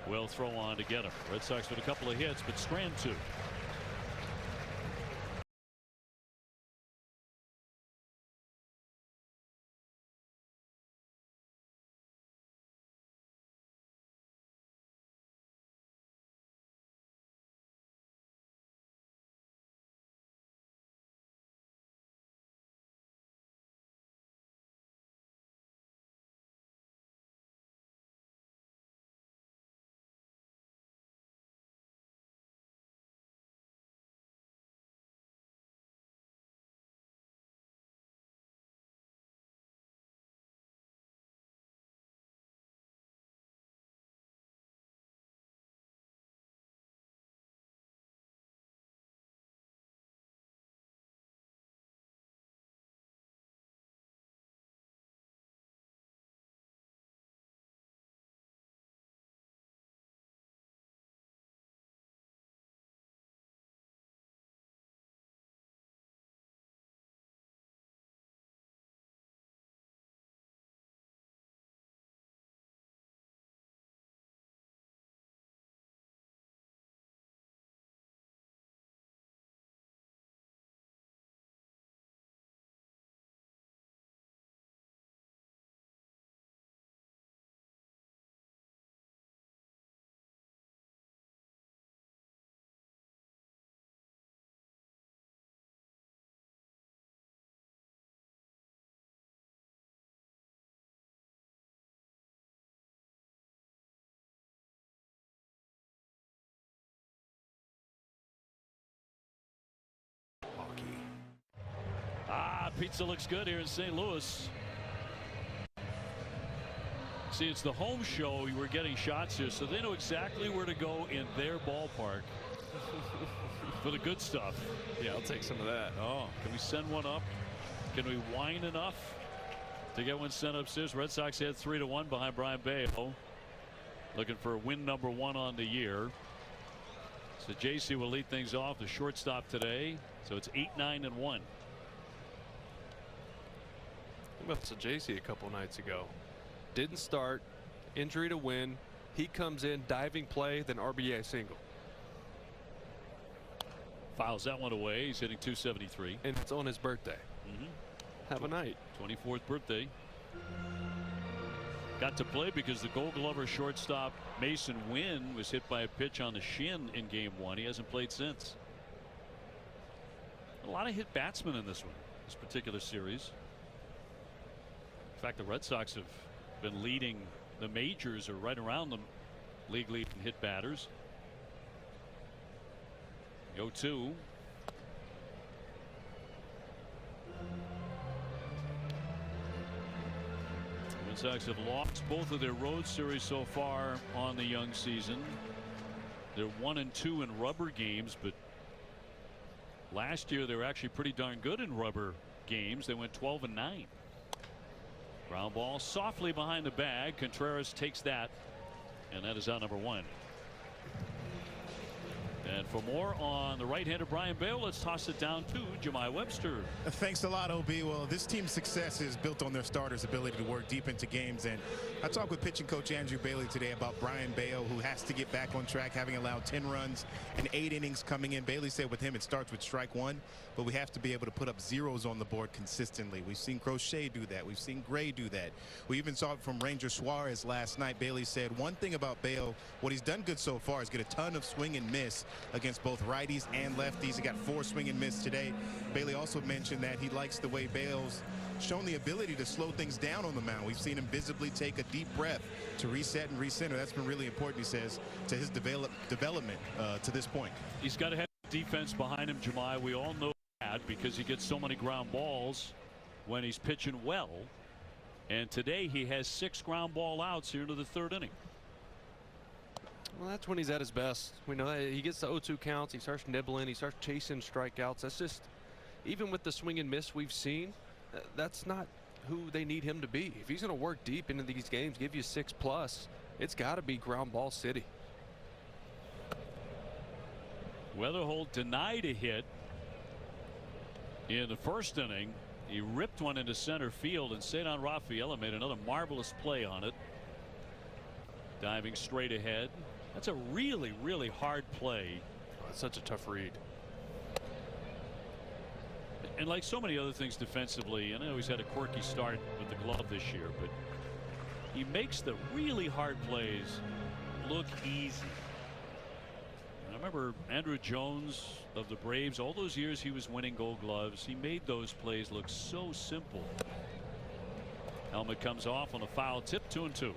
will throw on to get him. Red Sox with a couple of hits, but Strand 2. Pizza looks good here in St. Louis. See, it's the home show. You were getting shots here, so they know exactly where to go in their ballpark for the good stuff. Yeah, I'll take some of that. Oh, can we send one up? Can we whine enough to get one sent upstairs? Red Sox had 3-1 behind Brian Bayo, looking for win number 1 on the year. So JC will lead things off, the shortstop today. So it's 8-9-1. About JC a couple nights ago. Didn't start, injury to win. He comes in, diving play, then RBI single. Fouls that one away. He's hitting .273. And it's on his birthday. Have a night. 24th birthday. Got to play because the Gold Glover shortstop Mason Wynn was hit by a pitch on the shin in game 1. He hasn't played since. A lot of hit batsmen in this one, this particular series. In fact, the Red Sox have been leading the majors, or right around them, league lead in hit batters. 0-2. Red Sox have lost both of their road series so far on the young season. They're 1-2 in rubber games, but last year they were actually pretty darn good in rubber games. They went 12-9. Ground ball softly behind the bag. Contreras takes that, and that is out number 1. And for more on the right-hander Brian Bale, let's toss it down to Jemai Webster. Thanks a lot, OB. Well, this team's success is built on their starters' ability to work deep into games. And I talked with pitching coach Andrew Bailey today about Brian Bale, who has to get back on track, having allowed 10 runs in 8 innings coming in. Bailey said with him it starts with strike one, but we have to be able to put up zeros on the board consistently. We've seen Crochet do that. We've seen Gray do that. We even saw it from Ranger Suarez last night. Bailey said one thing about Bale, what he's done good so far is get a ton of swing and miss against both righties and lefties. He got 4 swing and miss today. Bailey also mentioned that he likes the way Bale's shown the ability to slow things down on the mound. We've seen him visibly take a deep breath to reset and recenter. That's been really important, he says, to his development to this point. He's got to have defense behind him, Jemai. We all know that because he gets so many ground balls when he's pitching well. And today he has 6 ground ball outs here into the 3rd inning. Well, that's when he's at his best. We know that he gets the 0-2 counts. He starts nibbling. He starts chasing strikeouts. That's just, even with the swing and miss we've seen, that's not who they need him to be. If he's going to work deep into these games, give you 6+, it's got to be ground ball city. Weatherholt denied a hit in the 1st inning. He ripped one into center field, and Cedar Rafaela made another marvelous play on it. Diving straight ahead. That's a really, really hard play. It's such a tough read. And like so many other things defensively, I know he's had a quirky start with the glove this year, but he makes the really hard plays look easy. And I remember Andruw Jones of the Braves, all those years he was winning Gold Gloves, he made those plays look so simple. Helmet comes off on a foul tip, 2-2.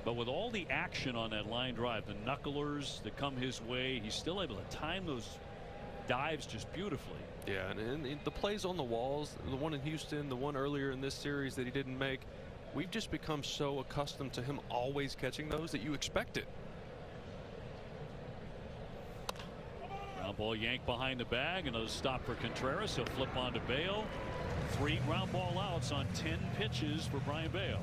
But with all the action on that line drive, the knucklers that come his way, he's still able to time those dives just beautifully. Yeah, and the plays on the walls, the one in Houston, the one earlier in this series that he didn't make, we've just become so accustomed to him always catching those that you expect it. Ground ball yanked behind the bag. Another stop for Contreras. He'll flip on to Bale. 3 ground ball outs on 10 pitches for Brian Bale.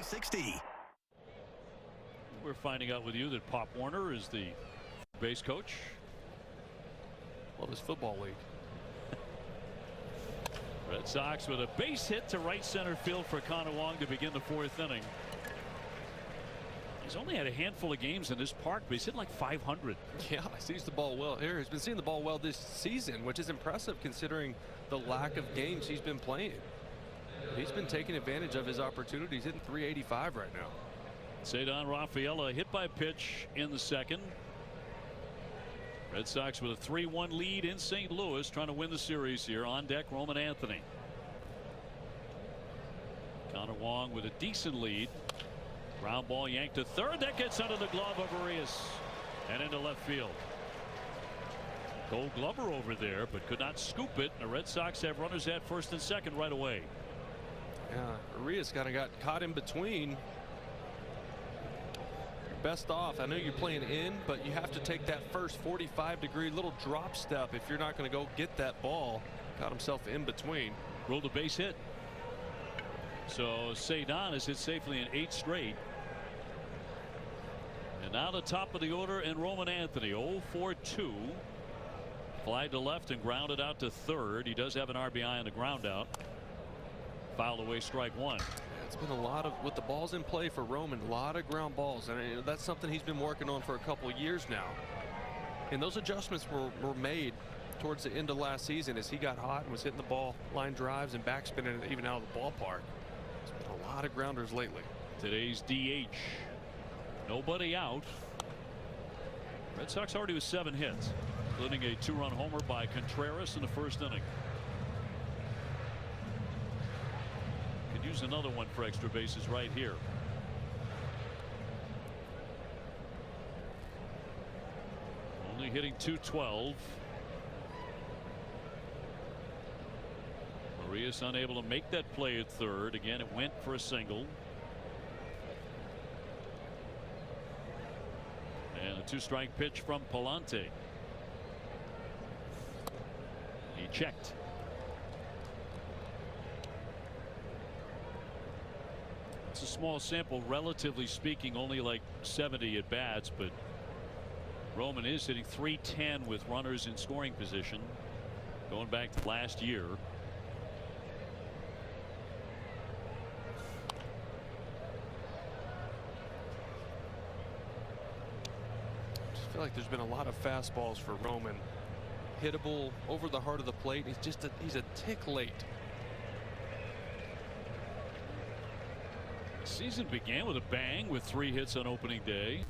.360. We're finding out with you that Pop Warner is the base coach. Well, this football league. Red Sox with a base hit to right center field for Connor Wong to begin the 4th inning. He's only had a handful of games in this park, but he's hit like 500. Yeah, he sees the ball well here. He's been seeing the ball well this season, which is impressive considering the lack of games he's been playing. He's been taking advantage of his opportunities, hitting .385 right now. Cedar Rafaela hit by pitch in the second. Red Sox with a 3-1 lead in St. Louis, trying to win the series here. On deck, Roman Anthony. Connor Wong with a decent lead. Ground ball yanked to third. That gets under the glove of Arias and into left field. Gold Glover over there, but could not scoop it. The Red Sox have runners at first and second right away. Yeah, Arias kind of got caught in between. Best off. I know you're playing in, but you have to take that first 45-degree little drop step if you're not going to go get that ball. Got himself in between. Rolled a base hit. So Cedar has hit safely in 8 straight. And now the top of the order and Roman Anthony 0-for-2. Fly to left and grounded out to third. He does have an RBI on the ground out. Fouled away, strike one. It's been a lot of, with the balls in play for Roman, a lot of ground balls, and that's something he's been working on for a couple of years now. And those adjustments were made towards the end of last season as he got hot and was hitting the ball line drives and backspinning it even out of the ballpark. It's been a lot of grounders lately. Today's DH. Nobody out. Red Sox already with 7 hits, including a 2-run homer by Contreras in the first inning. Could use another one for extra bases right here. Only hitting .212. Arias unable to make that play at third. Again, it went for a single. And a 2-strike pitch from Pallante. He checked. It's a small sample, relatively speaking, only like 70 at bats, but Roman is hitting .310 with runners in scoring position going back to last year. I feel like there's been a lot of fastballs for Roman. Hittable over the heart of the plate. He's a tick late. Season began with a bang with 3 hits on opening day.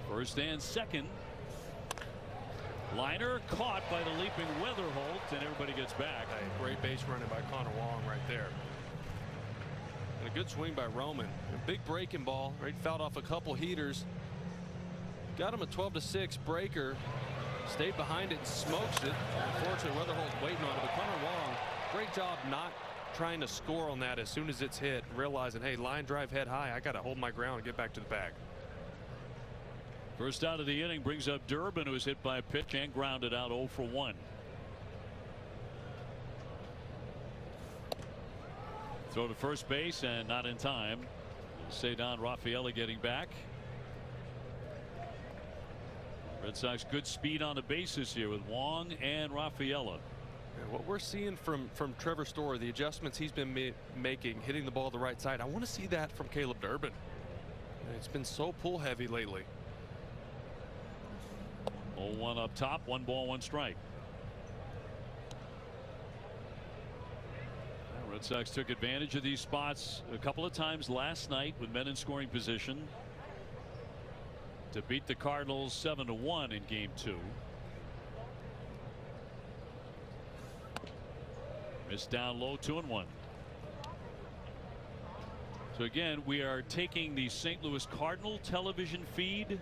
First and second. Liner caught by the leaping Weatherholt, and everybody gets back. Hey, great base running by Connor Wong right there. And a good swing by Roman. A big breaking ball. Right, fouled off a couple heaters. Got him a 12-6 breaker. Stayed behind it and smokes it. Unfortunately, Weatherholt waiting on it, but Connor Wong, great job not trying to score on that as soon as it's hit, realizing, hey, line drive head high, I got to hold my ground and get back to the bag. First out of the inning brings up Durbin, who was hit by a pitch and grounded out 0-for-1. Throw to first base and not in time. Cedar Rafaela getting back. Red Sox good speed on the bases here with Wong and Rafaela. And what we're seeing from Trevor Story, the adjustments he's been making, hitting the ball the right side, I want to see that from Caleb Durbin. It's been so pull heavy lately. 0-1 up top, 1 ball, 1 strike. Red Sox took advantage of these spots a couple of times last night with men in scoring position to beat the Cardinals 7-1 in game 2. Missed down low, 2-1. So again, we are taking the St. Louis Cardinal television feed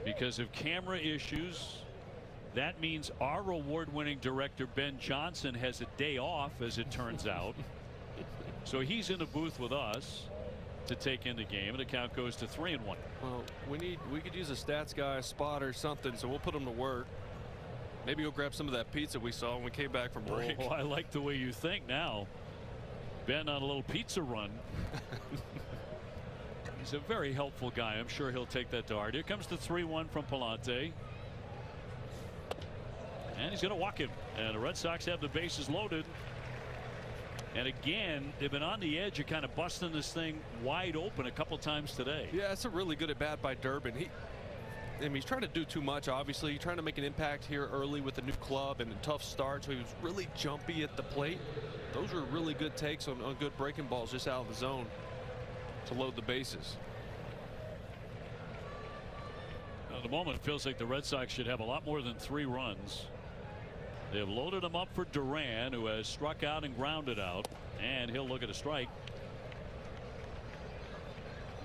because of camera issues. That means our award-winning director Ben Johnson has a day off, as it turns out. So he's in the booth with us to take in the game, and the count goes to 3-1. Well, we could use a stats guy, a spot or something, so we'll put him to work. Maybe we'll grab some of that pizza we saw when we came back from break. Oh, I like the way you think now. Ben on a little pizza run. He's a very helpful guy. I'm sure he'll take that to heart. Here comes the 3-1 from Pallante. And he's going to walk him. And the Red Sox have the bases loaded. And again, they've been on the edge of kind of busting this thing wide open a couple times today. Yeah, it's a really good at bat by Durbin. He's trying to do too much, obviously. He's trying to make an impact here early with a new club and a tough start. So he was really jumpy at the plate. those are really good takes on good breaking balls just out of the zone to load the bases. At the moment, it feels like the Red Sox should have a lot more than 3 runs. They have loaded him up for Duran, who has struck out and grounded out, and he'll look at a strike.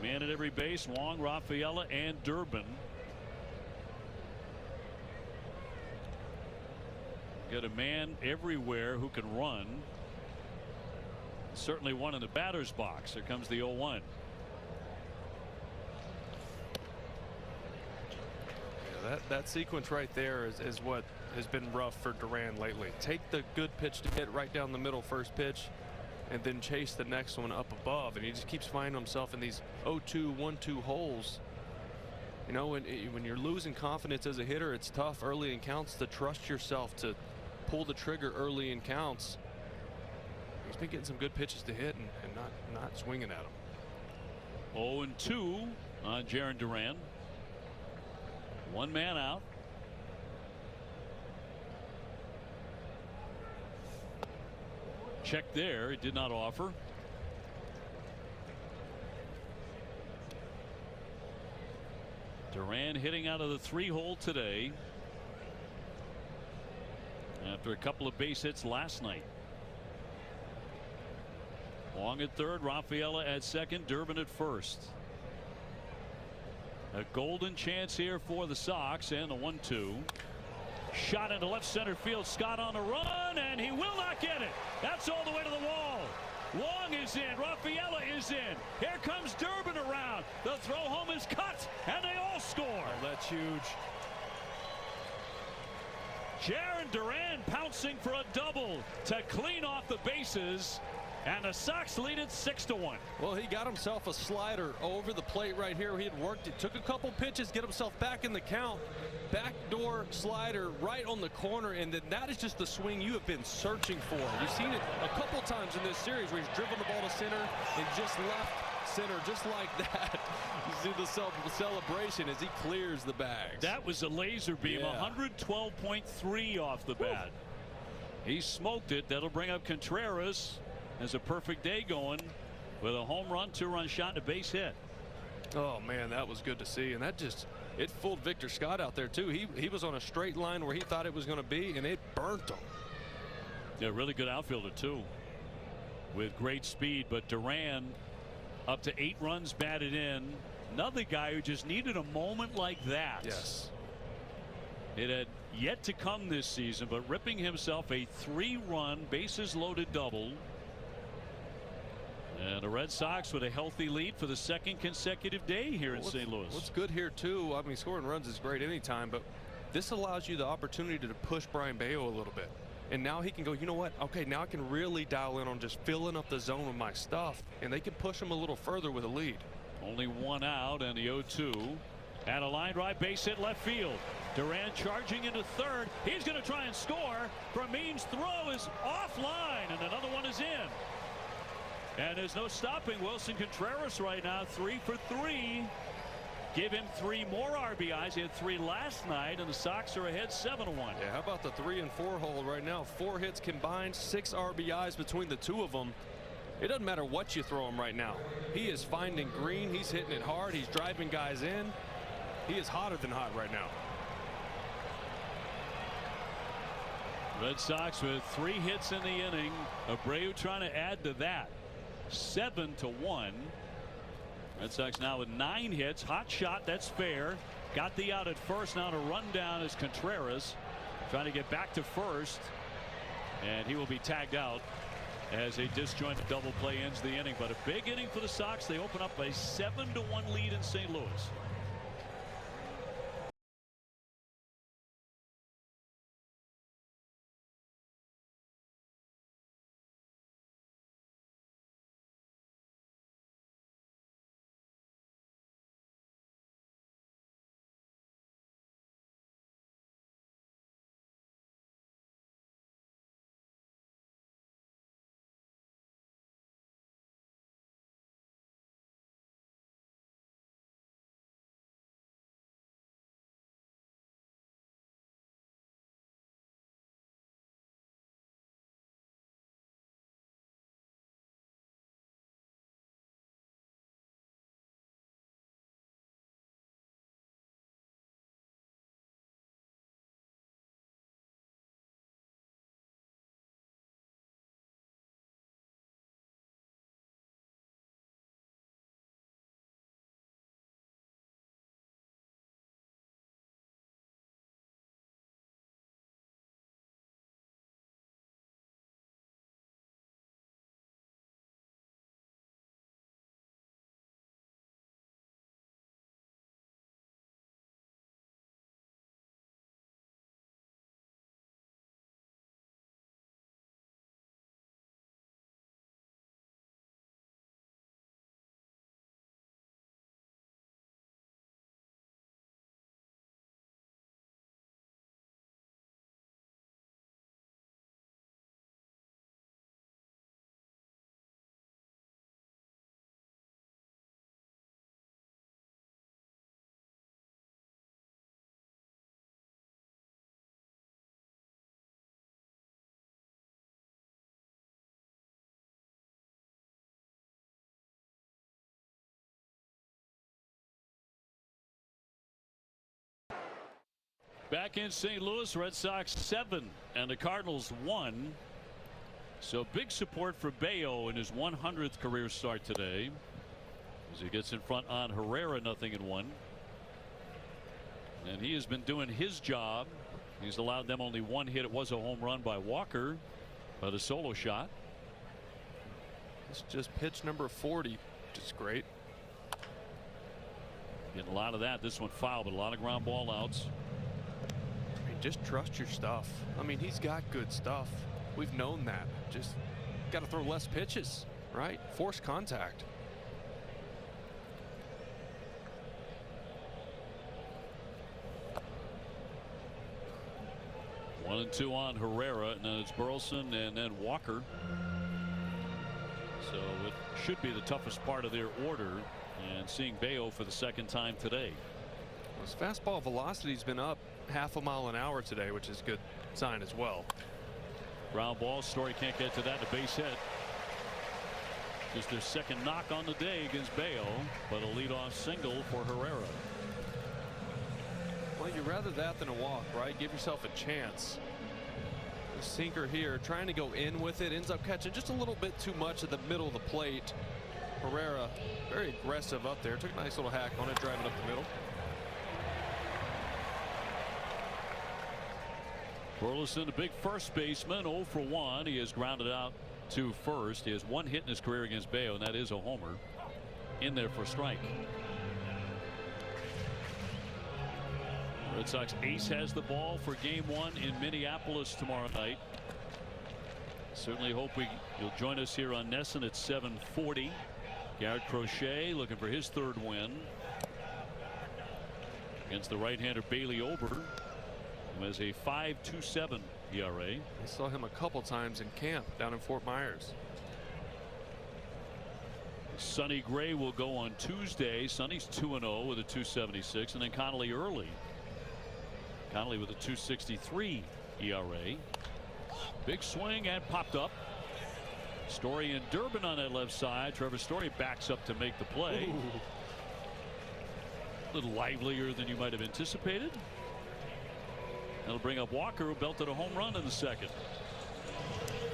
Man at every base, Wong, Rafaela, and Durbin. Got a man everywhere who can run. Certainly one in the batter's box. Here comes the 0-1. Yeah, that sequence right there is what has been rough for Duran lately. Take the good pitch to hit right down the middle, first pitch, and then chase the next one up above, and he just keeps finding himself in these 0-2, 1-2 holes. You know, when you're losing confidence as a hitter, it's tough early in counts to trust yourself to pull the trigger early in counts. He's been getting some good pitches to hit and not swinging at them. 0-2 on Jarren Duran. 1 man out. Check there. It did not offer. Duran hitting out of the 3-hole today after a couple of base hits last night. Wong at third, Rafaela at second, Durbin at first. A golden chance here for the Sox, and the 1-2. Shot into left center field. Scott on the run, and he will not get it. That's all the way to the wall. Wong is in. Rafaela is in. Here comes Durbin around. The throw home is cut, and they all score. Oh, that's huge. Jarren Duran pouncing for a double to clean off the bases, and the Sox lead it 6-1. Well, he got himself a slider over the plate right here. He had worked it, took a couple pitches, get himself back in the count. Backdoor slider right on the corner, and then that is just the swing you have been searching for. You've seen it a couple times in this series where he's driven the ball to center and just left center, just like that. You see the celebration as he clears the bags. That was a laser beam, Yeah. 112.3 off the bat. He smoked it. That'll bring up Contreras. There's a perfect day going with a home run, 2-run shot, and a base hit. Oh man, that was good to see, and that just it fooled Victor Scott out there too. He was on a straight line where he thought it was going to be, and it burnt him. Yeah, really good outfielder too, with great speed. But Duran up to 8 runs batted in. Another guy who just needed a moment like that. Yes. It had yet to come this season, but ripping himself a 3-run bases loaded double. And the Red Sox with a healthy lead for the 2nd consecutive day here in St. Louis. What's good here too, I mean, scoring runs is great anytime, but this allows you the opportunity to push Brayan Bello a little bit. And now he can go, you know what, okay, now I can really dial in on just filling up the zone with my stuff, and they can push him a little further with a lead. Only 1 out, and the 0-2. And a line drive, base hit left field. Duran charging into third. He's going to try and score. Fermin's throw is offline, and another one is in. And there's no stopping Wilson Contreras right now. 3 for 3. Give him 3 more RBIs. He had 3 last night, and the Sox are ahead 7-1. Yeah, how about the 3 and 4 hole right now? 4 hits combined, 6 RBIs between the 2 of them. It doesn't matter what you throw him right now. He is finding green. He's hitting it hard. He's driving guys in. He is hotter than hot right now. Red Sox with 3 hits in the inning. Abreu trying to add to that. 7-1. Red Sox now with 9 hits. Hot shot, that's fair. Got the out at first. Now to run down is Contreras, trying to get back to first, and he will be tagged out as a disjointed double play ends the inning. But a big inning for the Sox. They open up a 7-1 lead in St. Louis. Back in St. Louis, Red Sox 7 and the Cardinals 1. So big support for Bello in his 100th career start today as he gets in front on Herrera, 0-1. And he has been doing his job. He's allowed them only one hit. It was a home run by Walker, but a solo shot. It's just pitch number 40, which is great. Getting a lot of that. This one foul, but a lot of ground ball outs. I mean, just trust your stuff. I mean, he's got good stuff. We've known that. Just got to throw less pitches, right? Force contact. One and two on Herrera, and then it's Burleson and then Walker. So it should be the toughest part of their order, and seeing Bello for the second time today. His fastball velocity's been up half a mile an hour today, which is a good sign as well. Ground ball. Story can't get to that. A base hit. Just their second knock on the day against Bello, but a leadoff single for Herrera. Well, you'd rather that than a walk, right? Give yourself a chance. The sinker here, trying to go in with it, ends up catching just a little bit too much at the middle of the plate. Herrera very aggressive up there. Took a nice little hack on it, driving up the middle. Burleson, a big first baseman, 0 for 1. He has grounded out to first. He has one hit in his career against Bello, and that is a homer. In there for a strike. Red Sox ace has the ball for game 1 in Minneapolis tomorrow night. Certainly hope you'll join us here on NESN at 7:40. Garrett Crochet looking for his third win against the right-hander Bailey Ober, who has a 5.27 ERA. I saw him a couple times in camp down in Fort Myers. Sonny Gray will go on Tuesday. Sonny's 2-0 with a 2.76, and then Connolly early. Connolly with a 2.63 ERA. Big swing and popped up. Story and Durbin on that left side. Trevor Story backs up to make the play. Ooh. A little livelier than you might have anticipated. That'll bring up Walker, who belted a home run in the second.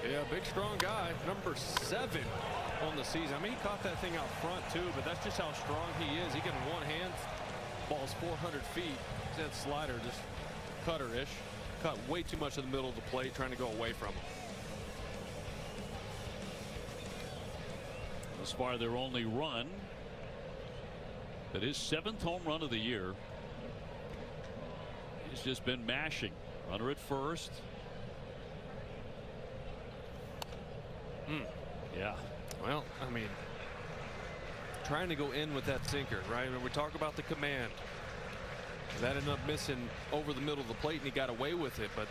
Yeah, big strong guy, number 7 on the season. I mean, he caught that thing out front too, but that's just how strong he is. He can one hand, ball's 400 feet. That slider just cutter-ish. Caught way too much in the middle of the plate, trying to go away from him. As far as their only run, that is 7th home run of the year. He's just been mashing. Runner at first. Yeah. Well, I mean, trying to go in with that sinker, right? When we talk about the command, that ended up missing over the middle of the plate, and he got away with it. But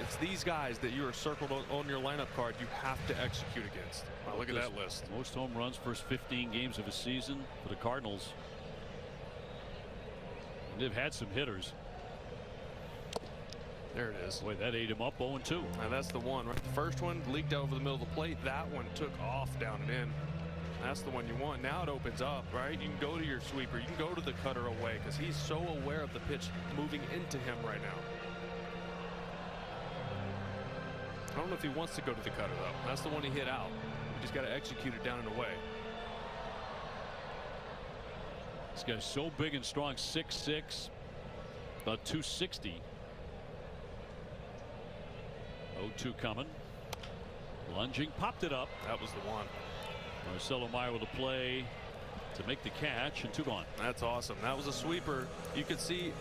it's these guys that you are circled on your lineup card you have to execute against. Wow, look at that list. Most home runs first 15 games of a season for the Cardinals. And they've had some hitters. There it is. Boy, that ate him up. 0-2. Now that's the one, right? The first one leaked over the middle of the plate. That one took off down and in. That's the one you want. Now it opens up, right? You can go to your sweeper. You can go to the cutter away because he's so aware of the pitch moving into him right now. I don't know if he wants to go to the cutter, though. That's the one he hit out. You just got to execute it down and away. This guy's so big and strong, 6'6", about 260. 0-2 coming. Lunging, popped it up. That was the one. Marcelo Meyer with a play to make the catch, and 2 gone. That's awesome. That was a sweeper. You could see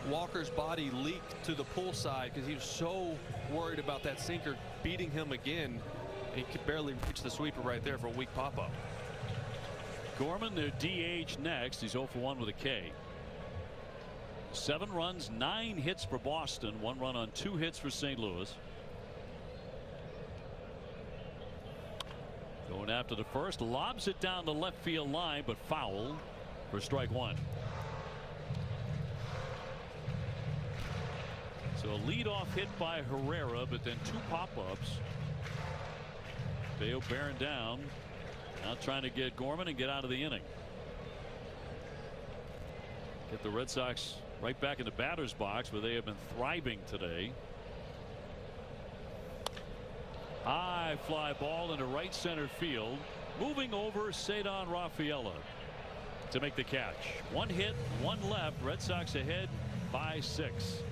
Walker's body leak to the pull side because he was so worried about that sinker beating him again. He could barely reach the sweeper right there for a weak pop-up. Gorman, their DH next. He's 0 for 1 with a K. 7 runs, 9 hits for Boston. 1 run on 2 hits for St. Louis. Going after the first, lobs it down the left field line, but foul for strike 1. So a leadoff hit by Herrera, but then 2 pop-ups. Bello bearing down, now trying to get Gorman and get out of the inning. Get the Red Sox right back in the batter's box where they have been thriving today. High fly ball into right center field. Moving over Ceddanne Rafaela to make the catch. One hit, one left. Red Sox ahead by 6.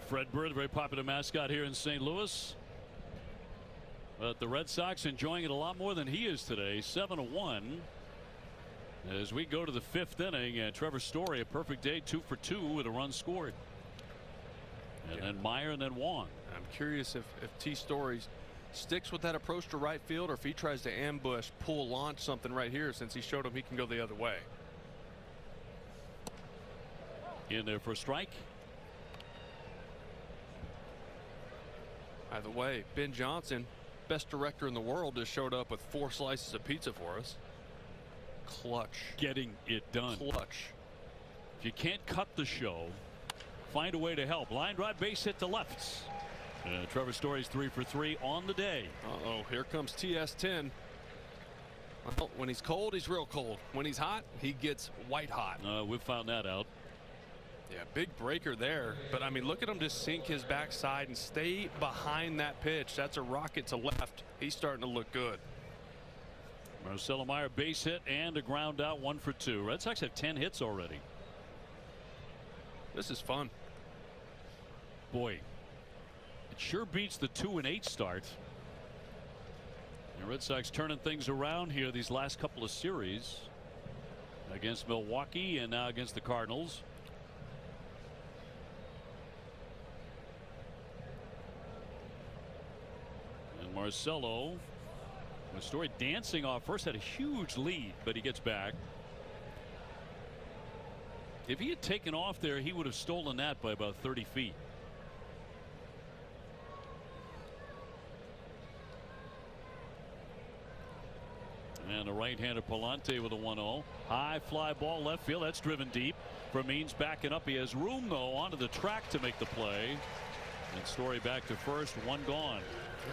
Fred Bird, a very popular mascot here in St. Louis. But the Red Sox enjoying it a lot more than he is today. 7-1 as we go to the 5th inning. And Trevor Story, a perfect day, 2 for 2 with a run scored. And then Meyer and then Wong. I'm curious if T. Story sticks with that approach to right field, or if he tries to ambush, pull, launch something right here, since he showed him he can go the other way. In there for a strike. Either way, Ben Johnson, best director in the world, just showed up with 4 slices of pizza for us. Clutch. Getting it done. Clutch. If you can't cut the show, find a way to help. Line drive, base hit to left. Trevor Story's 3 for 3 on the day. Uh-oh, here comes TS10. Well, when he's cold, he's real cold. When he's hot, he gets white hot. We've found that out. Yeah, big breaker there. But I mean, look at him just sink his backside and stay behind that pitch. That's a rocket to left. He's starting to look good. Marcelo Meyer, base hit and a ground out, 1 for 2. Red Sox have 10 hits already. This is fun. Boy, it sure beats the 2-8 start. The Red Sox turning things around here these last couple of series against Milwaukee and now against the Cardinals. And Marcelo, with Story dancing off first, had a huge lead, but he gets back. If he had taken off there, he would have stolen that by about 30 feet. And a right-hander Pallante with a 1-0. High fly ball left field. That's driven deep. Vermeens backing up. He has room, though, onto the track to make the play. And Story back to first. 1 gone.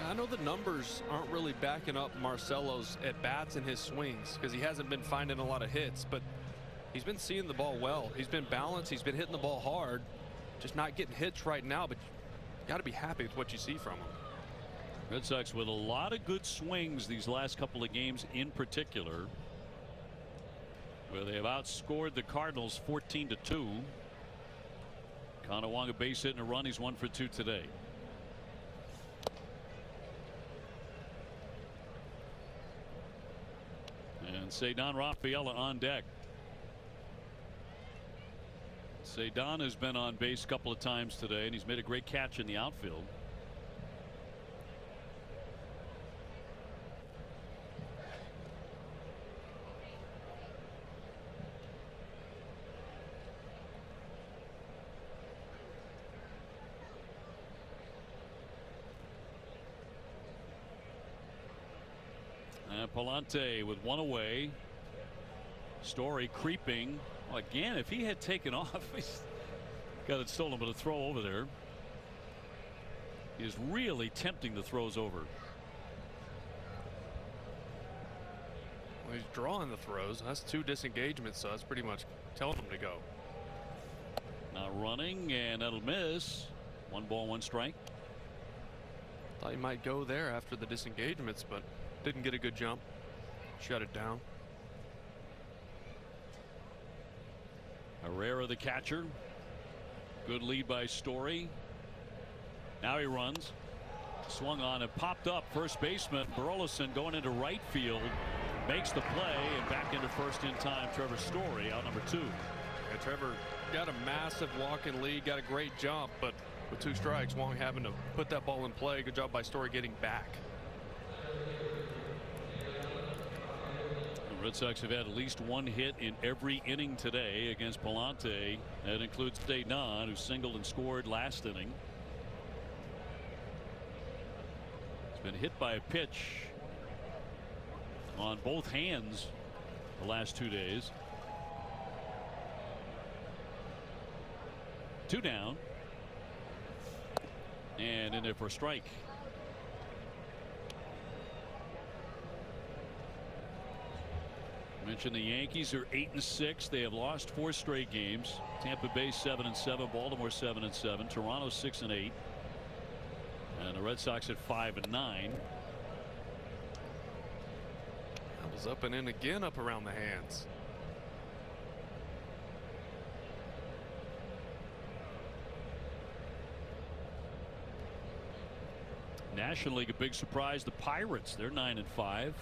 Yeah, I know the numbers aren't really backing up Marcelo's at-bats and his swings, because he hasn't been finding a lot of hits, but he's been seeing the ball well. He's been balanced. He's been hitting the ball hard. Just not getting hits right now, but you got to be happy with what you see from him. Red Sox with a lot of good swings these last couple of games in particular, where they have outscored the Cardinals 14-2. Connor Wong a base hit and a run. He's 1 for 2 today. And Ceddanne Rafaela on deck. Cedon has been on base a couple of times today, and he's made a great catch in the outfield. Pallante with one away. Story creeping. Well, again, if he had taken off, he's got it stolen, but a throw over there. He is really tempting the throws over. Well, he's drawing the throws. That's 2 disengagements, so that's pretty much telling him to go. Now running, and that'll miss. 1 ball, 1 strike. Thought he might go there after the disengagements, but didn't get a good jump. Shut it down. Herrera, the catcher. Good lead by Story. Now he runs. Swung on and popped up. First baseman Burleson going into right field. Makes the play and back into first in time. Trevor Story out number 2. And Trevor got a massive walk-in lead. Got a great jump, but with 2 strikes, Wong having to put that ball in play. Good job by Story getting back. The Red Sox have had at least 1 hit in every inning today against Pallante. That includes Cedon, who singled and scored last inning. He's been hit by a pitch on both hands the last 2 days. 2 down. And in there for a strike. Mentioned the Yankees are 8-6. They have lost 4 straight games. Tampa Bay 7-7. Baltimore 7-7. Toronto 6-8. And the Red Sox at 5-9. That was up and in again, up around the hands. National League, a big surprise. The Pirates, they're 9-5.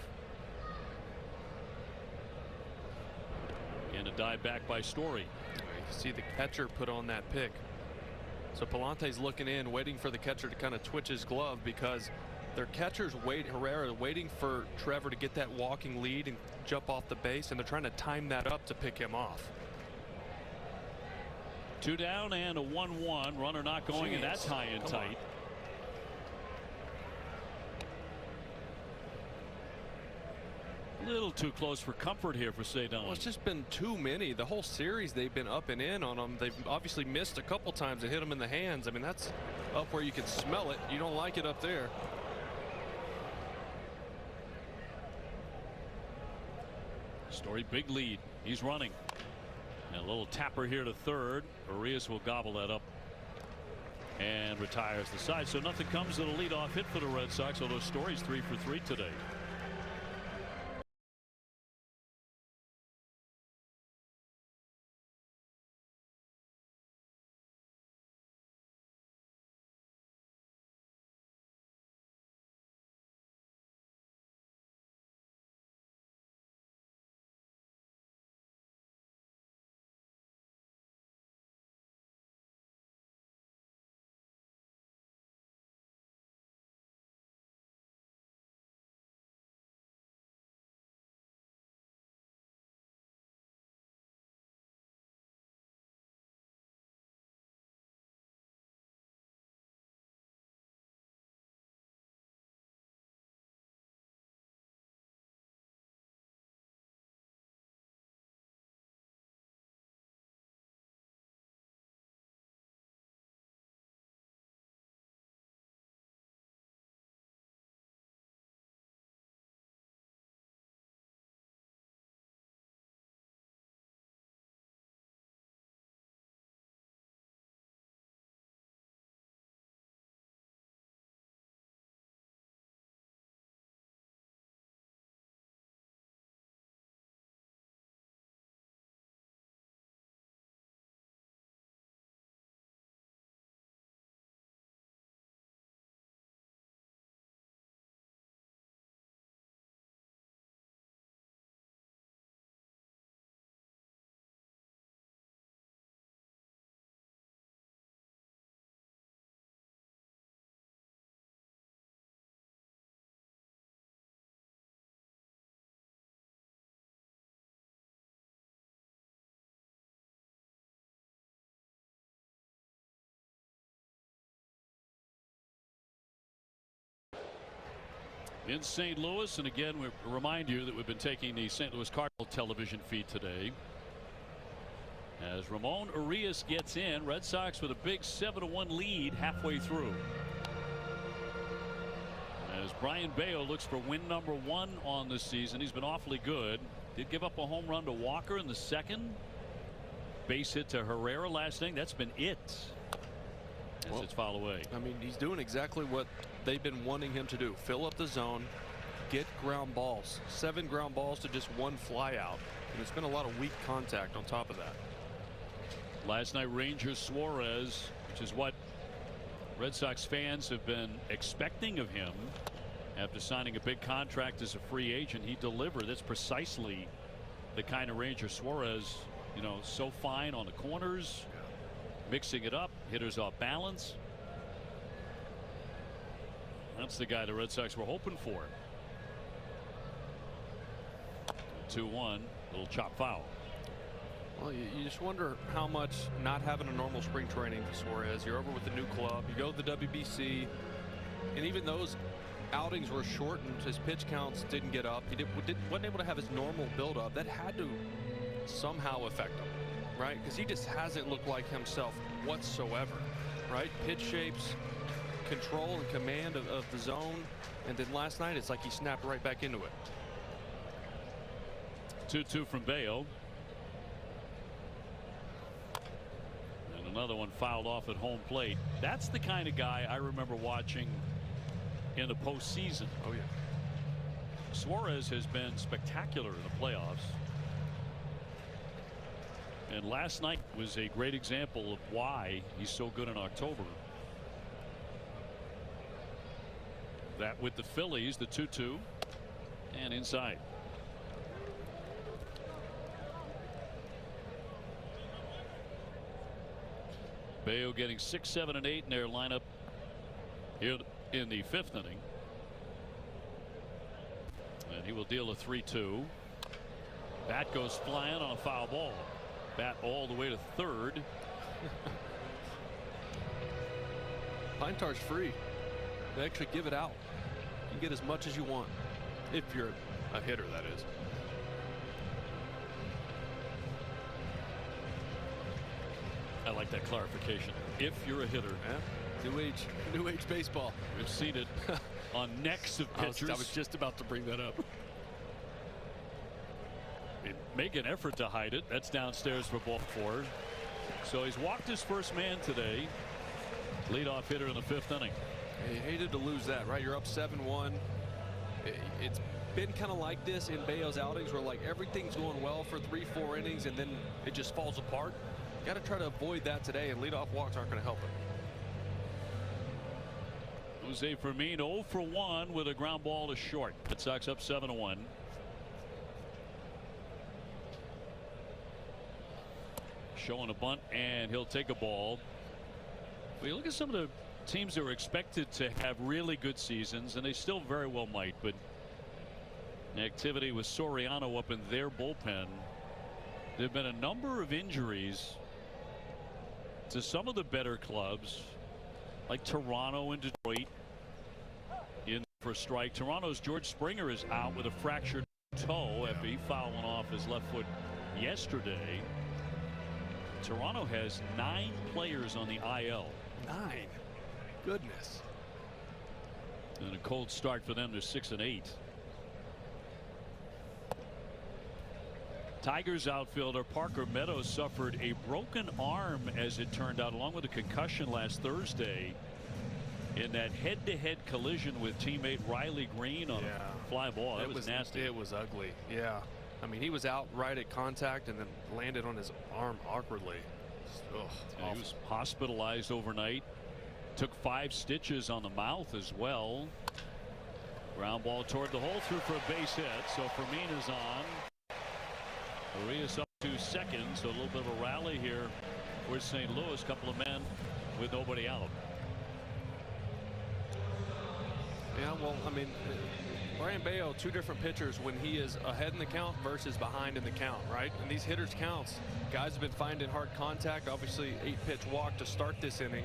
And a dive back by Story. You can see the catcher put on that pick. So Pallante's looking in, waiting for the catcher to kind of twitch his glove, because their catcher's Herrera waiting for Trevor to get that walking lead and jump off the base, and they're trying to time that up to pick him off. 2 down and a 1-1. Runner not going, and that's high and tight. A little too close for comfort here for Cedon. Well, it's just been too many. The whole series they've been up and in on them. They've obviously missed a couple times and hit them in the hands. I mean, that's up where you can smell it. You don't like it up there. Story, big lead. He's running. And a little tapper here to third. Arias will gobble that up and retires the side. So nothing comes to the leadoff hit for the Red Sox, although Story's 3 for 3 today. in St. Louis. And again, we remind you that we've been taking the St. Louis Cardinal television feed today. As Ramon Urias gets in, Red Sox with a big 7-1 lead halfway through. As Brian Bayo looks for win number 1 on this season. He's been awfully good. Did give up a home run to Walker in the second. Base hit to Herrera last inning. That's been it. As it's fouled away. I mean, he's doing exactly what they've been wanting him to do. Fill up the zone, get ground balls. 7 ground balls to just 1 fly out. And it's been a lot of weak contact on top of that. Last night, Ranger Suarez, which is what Red Sox fans have been expecting of him after signing a big contract as a free agent. He delivered. That's precisely the kind of Ranger Suarez, you know, so fine on the corners, mixing it up, hitters off balance. That's the guy the Red Sox were hoping for. 2-1, little chop foul. Well, you just wonder how much not having a normal spring training for Suarez. You're over with the new club. You go to the WBC, and even those outings were shortened. His pitch counts didn't get up. He wasn't able to have his normal buildup. That had to somehow affect him, right? Because he just hasn't looked like himself whatsoever, right? Pitch shapes, control and command of the zone, and then last night it's like he snapped right back into it. 2-2 from Bayo. Another one fouled off at home plate. That's the kind of guy I remember watching in the postseason. Oh yeah. Suarez has been spectacular in the playoffs. And last night was a great example of why he's so good in October. That with the Phillies, the 2-2 and inside. Bayo getting 6, 7, and 8 in their lineup here in the 5th inning. And he will deal a 3-2. Bat goes flying on a foul ball. Bat all the way to third. Pine Tar's free. They actually give it out. You can get as much as you want if you're a hitter, that is. I like that clarification. If you're a hitter. Yeah. New age baseball. We've seen it on necks of pitchers. I was just about to bring that up. Make an effort to hide it. That's downstairs for ball 4. So he's walked his first man today. Leadoff hitter in the 5th inning. You hated to lose that, right? You're up 7-1. It's been kind of like this in Bayo's outings where like everything's going well for 3-4 innings and then it just falls apart. Got to try to avoid that today, and leadoff walks aren't going to help it. Jose Fermin 0 for 1 with a ground ball to short. Red Sox up 7-1. Showing a bunt, and he'll take a ball. We look at some of the teams that were expected to have really good seasons, and they still very well might, but the activity with Soriano up in their bullpen. There have been a number of injuries to some of the better clubs like Toronto and Detroit in for a strike. Toronto's George Springer is out with a fractured toe after he fouled one off his left foot yesterday. Toronto has 9 players on the IL. 9. Goodness. And a cold start for them to 6 and 8. Tigers outfielder Parker Meadows suffered a broken arm, as it turned out, along with a concussion last Thursday in that head-to-head collision with teammate Riley Green on a fly ball. That was nasty. It was ugly. Yeah. I mean, he was out right at contact and then landed on his arm awkwardly. He was hospitalized overnight. Took 5 stitches on the mouth as well. Ground ball toward the hole, through for a base hit. So Fermin is on. Urias up to second, so a little bit of a rally here for St. Louis. Couple of men with nobody out. Yeah, well, I mean, Brian Bayo, 2 different pitchers when he is ahead in the count versus behind in the count, right? And these hitters' counts, guys have been finding hard contact. Obviously, 8-pitch walk to start this inning.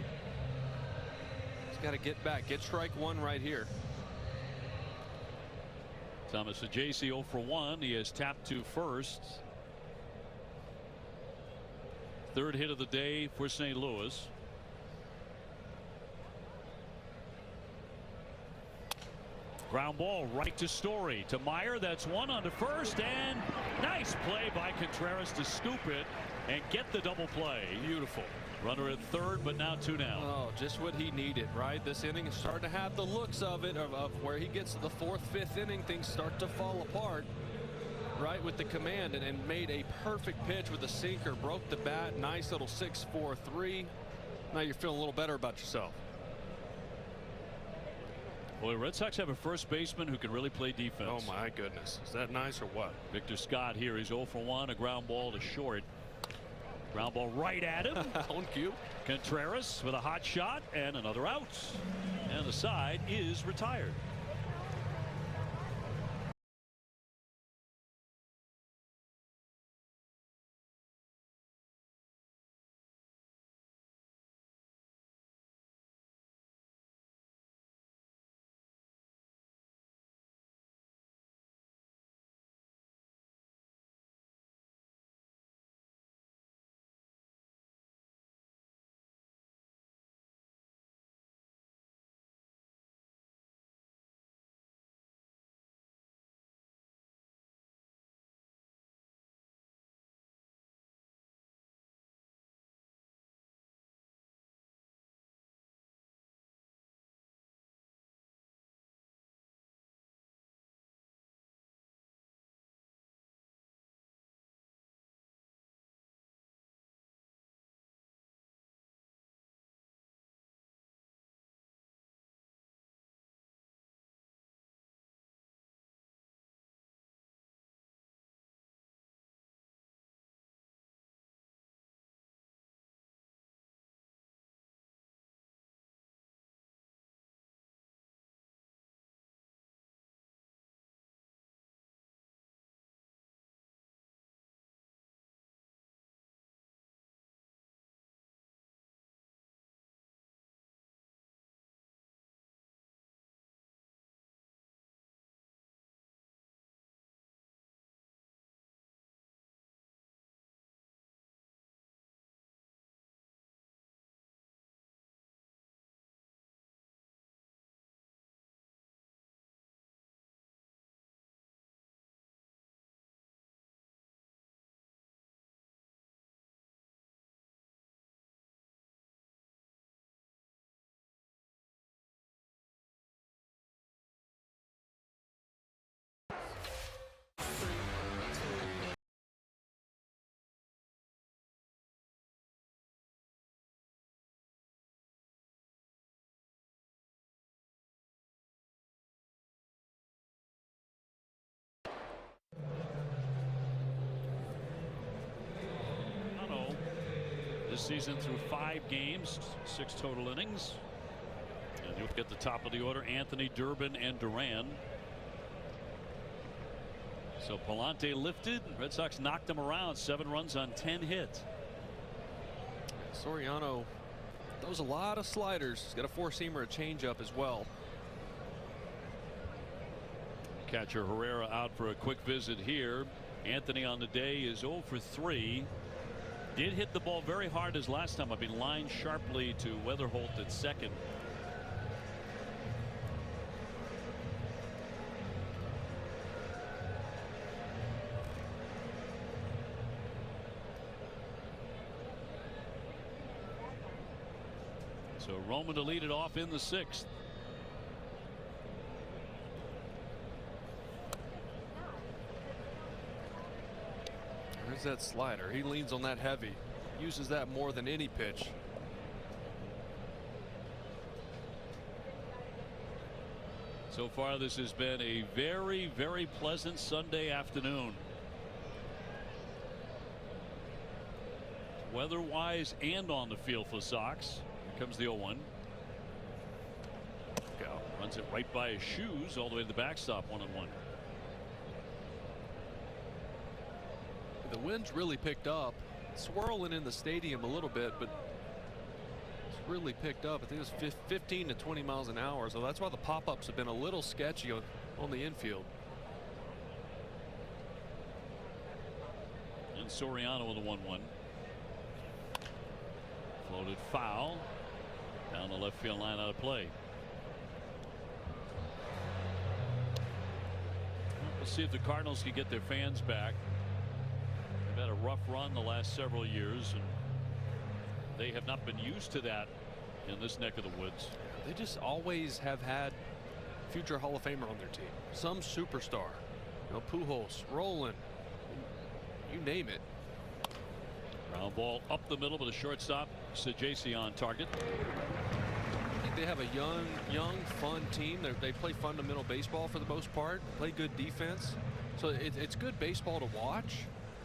He's got to get back, get strike 1 right here. Thomas Saggese 0 for 1. He has tapped to first. Third hit of the day for St. Louis. Ground ball right to Story. To Meyer. That's one on to first. And nice play by Contreras to scoop it and get the double play. Beautiful. Runner at third, but now 2 down. Oh, just what he needed, right? This inning is starting to have the looks of it, of where he gets to the 4th, 5th inning, things start to fall apart, right, with the command, and made a perfect pitch with a sinker, broke the bat, nice little 6-4-3. Now you're feeling a little better about yourself. Boy, Red Sox have a first baseman who can really play defense. Oh my goodness, is that nice or what? Victor Scott here. He's 0 for 1. A ground ball to short. Ground ball right at him. On cue. Contreras with a hot shot and another out. And the side is retired. This season through 5 games, 6 total innings. And you'll get the top of the order: Anthony, Durbin, and Duran. So Pallante lifted. Red Sox knocked him around. 7 runs on 10 hits. Soriano throws a lot of sliders. He's got a 4-seamer, a changeup as well. Catcher Herrera out for a quick visit here. Anthony on the day is 0 for 3. Did hit the ball very hard as last time. I've been lined sharply to Weatherholt at second. So Roman to lead it off in the 6th. There's that slider. He leans on that heavy. Uses that more than any pitch. So far this has been a very, very pleasant Sunday afternoon. Weather-wise and on the field for Sox. Here comes the 0-1. Runs it right by his shoes all the way to the backstop. 1-1. The wind's really picked up, swirling in the stadium a little bit, but it's really picked up. I think it's 15 to 20 miles an hour, so that's why the pop-ups have been a little sketchy on the infield. And Soriano with a 1-1. Floated foul down the left field line, out of play. We'll see if the Cardinals can get their fans back. They've had a rough run the last several years, and they have not been used to that in this neck of the woods. They just always have had future Hall of Famer on their team. Some superstar. You know, Pujols, Roland, you name it. Ground ball up the middle, but a shortstop, Sajacy on target. I think they have a young, fun team. They play fundamental baseball for the most part, play good defense. So it's good baseball to watch.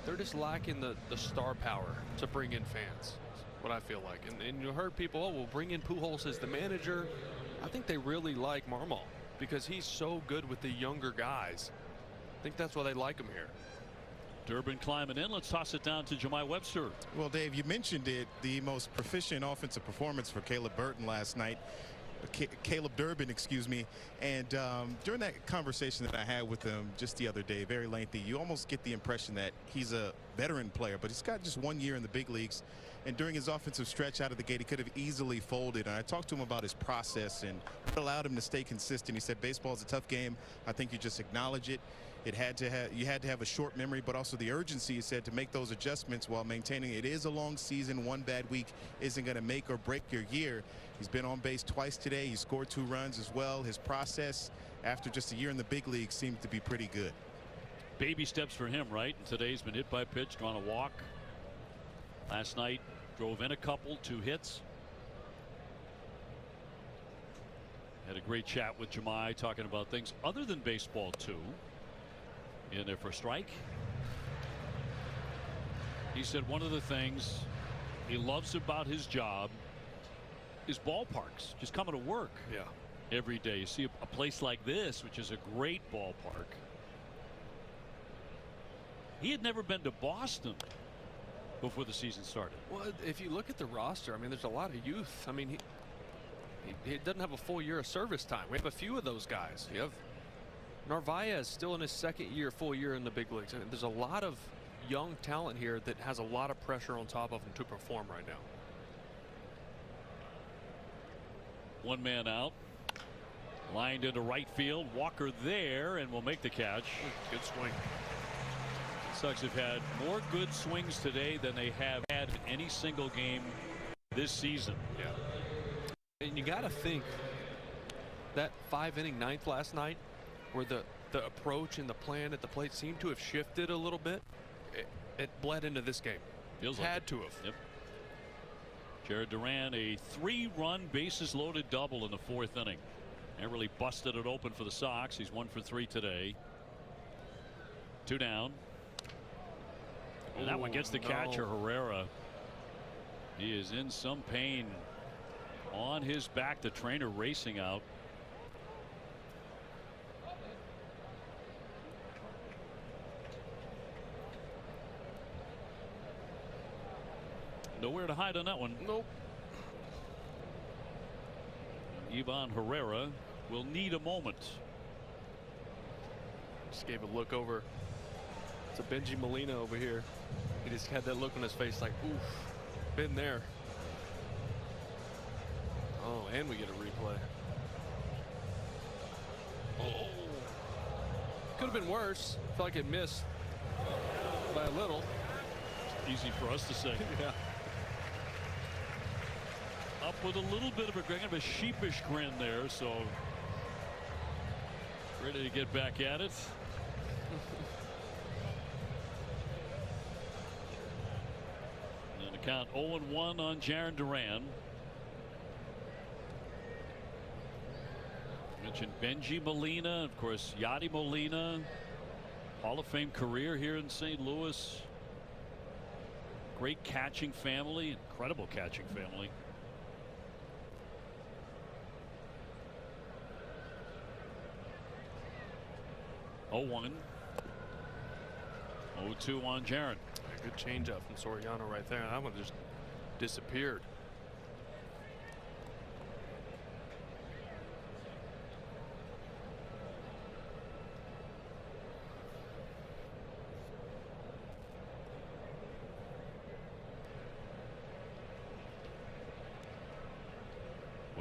They're just lacking the star power to bring in fans. What I feel like. And you heard people, oh, we'll bring in Pujols as the manager. I think they really like Marmol because he's so good with the younger guys. I think that's why they like him here. Durbin climbing in. Let's toss it down to Jahmai Webster. Well, Dave, you mentioned it, the most proficient offensive performance for Caleb Burton last night. Caleb Durbin, excuse me. And during that conversation that I had with him just the other day, very lengthy, you almost get the impression that he's a veteran player, but he's got just 1 year in the big leagues. And during his offensive stretch out of the gate, he could have easily folded. And I talked to him about his process and what allowed him to stay consistent. He said baseball is a tough game. I think you just acknowledge it. You had to have a short memory, but also the urgency, he said, to make those adjustments while maintaining. It is a long season. One bad week isn't going to make or break your year. He's been on base twice today. He scored 2 runs as well. His process after just a year in the big league seems to be pretty good. Baby steps for him, right? And today's been hit by a pitch, gone a walk. Last night drove in a couple, 2 hits. Had a great chat with Jahmai talking about things other than baseball too. In there for a strike. He said one of the things he loves about his job is ballparks. Just coming to work every day. You see a place like this, which is a great ballpark. He had never been to Boston before the season started. Well, if you look at the roster, I mean, there's a lot of youth. I mean, he doesn't have a full year of service time. We have a few of those guys. You have Narvaez still in his 2nd year, full year in the big leagues. I mean, there's a lot of young talent here that has a lot of pressure on top of him to perform right now. 1 man out. Lined into right field. Walker there and will make the catch. Good swing. Sox have had more good swings today than they have had in any single game this season. Yeah. And you got to think that 5-inning ninth last night, where the approach and the plan at the plate seemed to have shifted a little bit, it bled into this game. Feels had like to have. Yep. Jared Duran, a 3-run bases loaded double in the 4th inning. And really busted it open for the Sox. He's 1 for 3 today. 2 down. And that one gets the catcher, Herrera. He is in some pain on his back. The trainer racing out. Nowhere to hide on that one. Nope. Ivan Herrera will need a moment. Just gave a look over to Benji Molina over here. He just had that look on his face like, oof, been there. Oh, and we get a replay. Oh. Could have been worse. Felt like it missed by a little. Easy for us to say. Yeah. Up with a little bit of a kind of a sheepish grin there, so ready to get back at it. And the count 0-1 on Jarren Duran. Mentioned Benji Molina, of course Yadi Molina, Hall of Fame career here in St. Louis. Great catching family, incredible catching family. Oh, 1. 0-2 on Jarren. Good changeup from Soriano right there. That one just disappeared.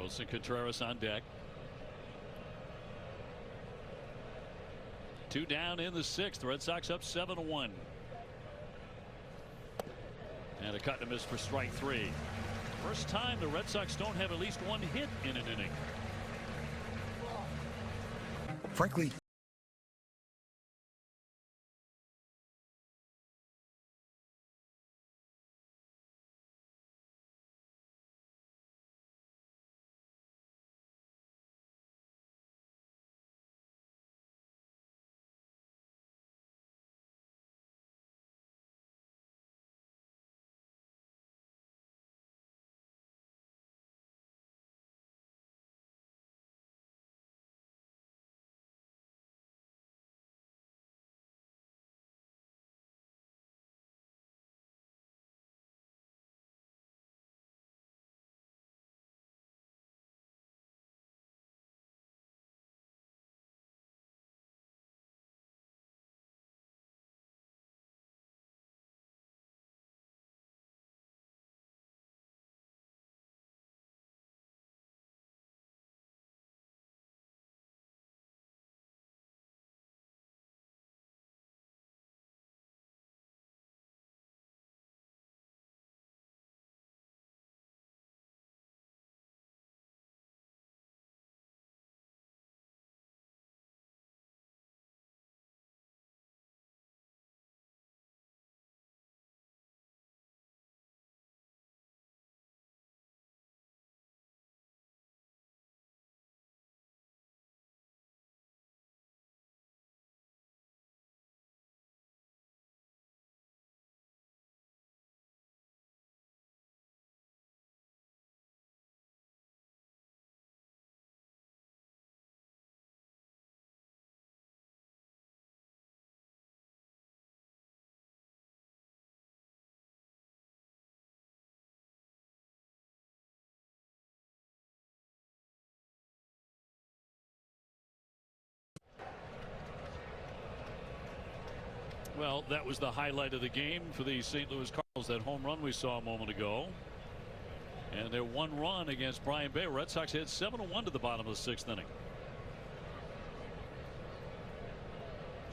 Wilson Contreras on deck. 2 down in the 6th. The Red Sox up 7-1. And a cut and a miss for strike 3. First time the Red Sox don't have at least 1 hit in an inning. Frankly, Well, that was the highlight of the game for the St. Louis Cardinals, that home run we saw a moment ago. And their 1 run against Brian Bello. Red Sox hit 7-1 to the bottom of the 6th inning.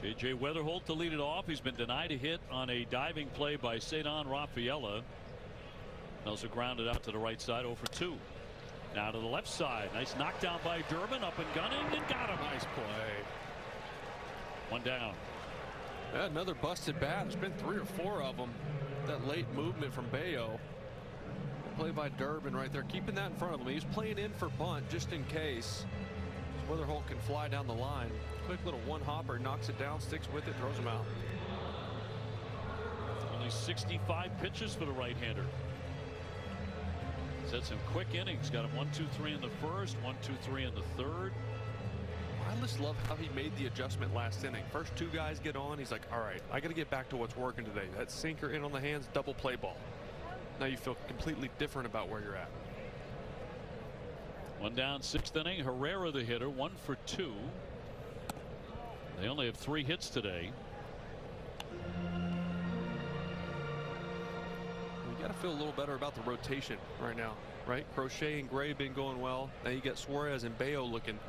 J.J. Weatherholt to lead it off. He's been denied a hit on a diving play by Cedon Rafaela. Also grounded out to the right side, 0 for 2. Now to the left side. Nice knockdown by Durbin, up and gunning, and got him. Nice play. 1 down. Yeah, another busted bat. There's been 3 or 4 of them. That late movement from Bello. Play by Durbin right there, keeping that in front of him. He's playing in for bunt just in case. Weatherholt can fly down the line. Quick little 1-hopper, knocks it down, sticks with it, throws him out. Only 65 pitches for the right-hander. He's had some quick innings. Got him 1, 2, 3 in the first, 1, 2, 3 in the third. I just love how he made the adjustment last inning. First 2 guys get on. He's like, all right, I got to get back to what's working today. That sinker in on the hands, double play ball. Now you feel completely different about where you're at. 1 down, 6th inning. Herrera the hitter, 1 for 2. They only have 3 hits today. We got to feel a little better about the rotation right now, right? Crochet and Gray been going well. Now you got Suarez and Bello looking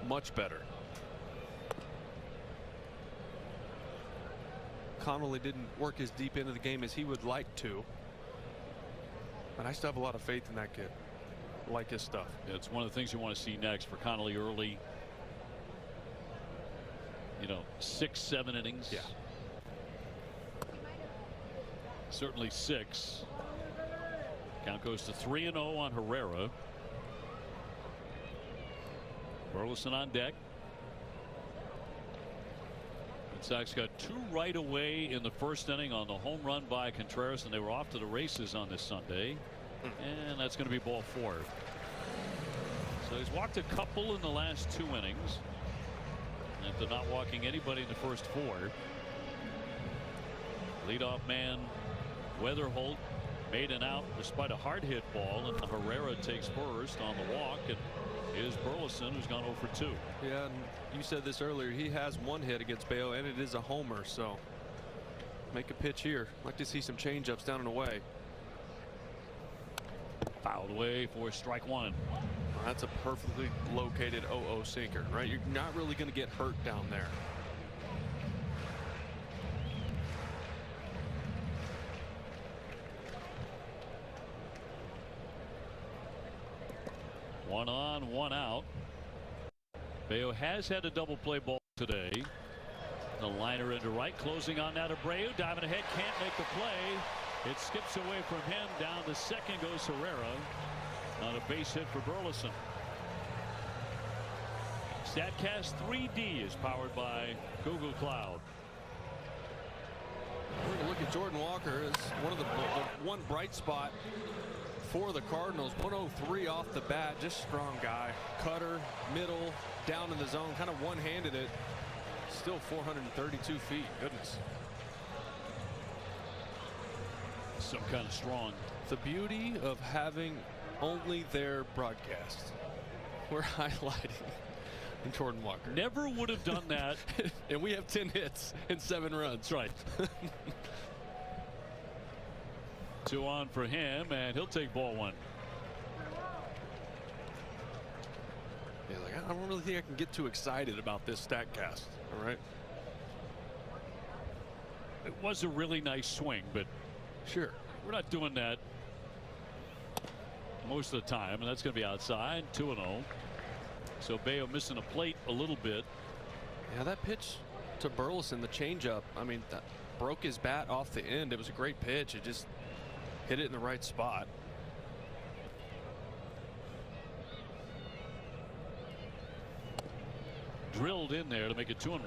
much better. Connolly didn't work as deep into the game as he would like to. But I still have a lot of faith in that kid. I like his stuff. Yeah, it's one of the things you want to see next for Connolly early. You know, 6, 7 innings. Yeah. Certainly 6. Count goes to 3-0 on Herrera. Burleson on deck. Red Sox got 2 right away in the first inning on the home run by Contreras, and they were off to the races on this Sunday. And that's going to be ball 4. So he's walked a couple in the last 2 innings. After not walking anybody in the first 4. Leadoff man Weatherholt made an out despite a hard hit ball, and Herrera takes first on the walk, and is Burleson, who's gone 0 for 2. Yeah, and you said this earlier. He has 1 hit against Bello, and it is a homer. So make a pitch here. Like to see some changeups down and away. Fouled away for strike 1. That's a perfectly located 0-0 sinker, right? You're not really going to get hurt down there. One on, one out. Bello has had a double play ball today. The liner into right, closing on now to Abreu. Diving ahead, can't make the play. It skips away from him. Down to second goes Herrera on a base hit for Burleson. StatCast 3D is powered by Google Cloud. We're going to look at Jordan Walker as one of the one bright spot for the Cardinals. 103 off the bat, just strong guy. Cutter, middle, down in the zone, kind of one-handed it. Still 432 feet. Goodness. Some kind of strong. The beauty of having only their broadcast. We're highlighting Jordan Walker. Never would have done that. And we have 10 hits and 7 runs. Right. 2 on for him, and he'll take ball 1. Yeah, like, I don't really think I can get too excited about this StatCast. All right. It was a really nice swing, but sure, we're not doing that most of the time, and that's going to be outside. 2-0. So Bello missing a plate a little bit. Yeah, that pitch to Burleson, the changeup, I mean, that broke his bat off the end. It was a great pitch. It just hit it in the right spot. Drilled in there to make it 2-1.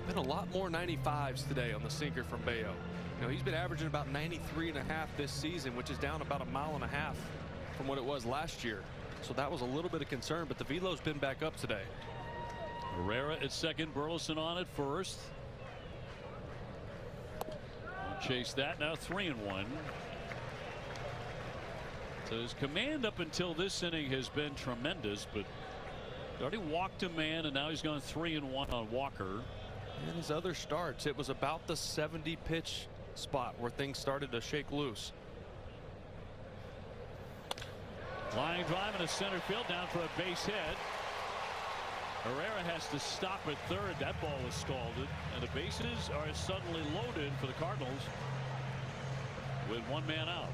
Been a lot more 95s today on the sinker from Bello. You know, he's been averaging about 93.5 this season, which is down about 1.5 miles from what it was last year. So that was a little bit of concern, but the velo's been back up today. Herrera at second, Burleson on at first. Chase that, now 3-1. So his command up until this inning has been tremendous, but he already walked a man, and now he's gone 3-1 on Walker. And his other starts, it was about the 70 pitch spot where things started to shake loose. Line drive into center field, down for a base hit. Herrera has to stop at third. That ball was scalded, and the bases are suddenly loaded for the Cardinals with 1 man out.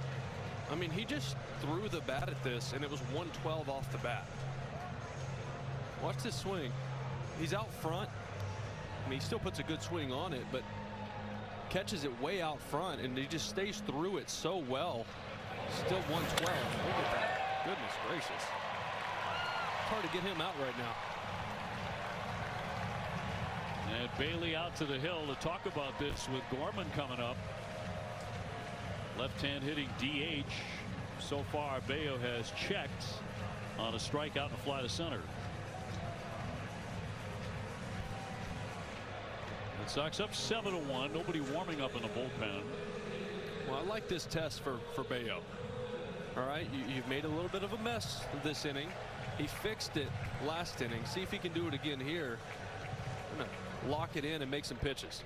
I mean, he just threw the bat at this, and it was 112 off the bat. Watch this swing. He's out front. I mean, he still puts a good swing on it, but catches it way out front, and he just stays through it so well. Still 112. Look at that. Goodness gracious. It's hard to get him out right now. And Bailey out to the hill to talk about this with Gorman coming up. Left-hand hitting DH. So far, Bello has checked on a strikeout and a fly to center. Red Sox up 7-1. Nobody warming up in the bullpen. Well, I like this test for Bello. All right, you've made a little bit of a mess this inning. He fixed it last inning. See if he can do it again here. I'm gonna lock it in and make some pitches.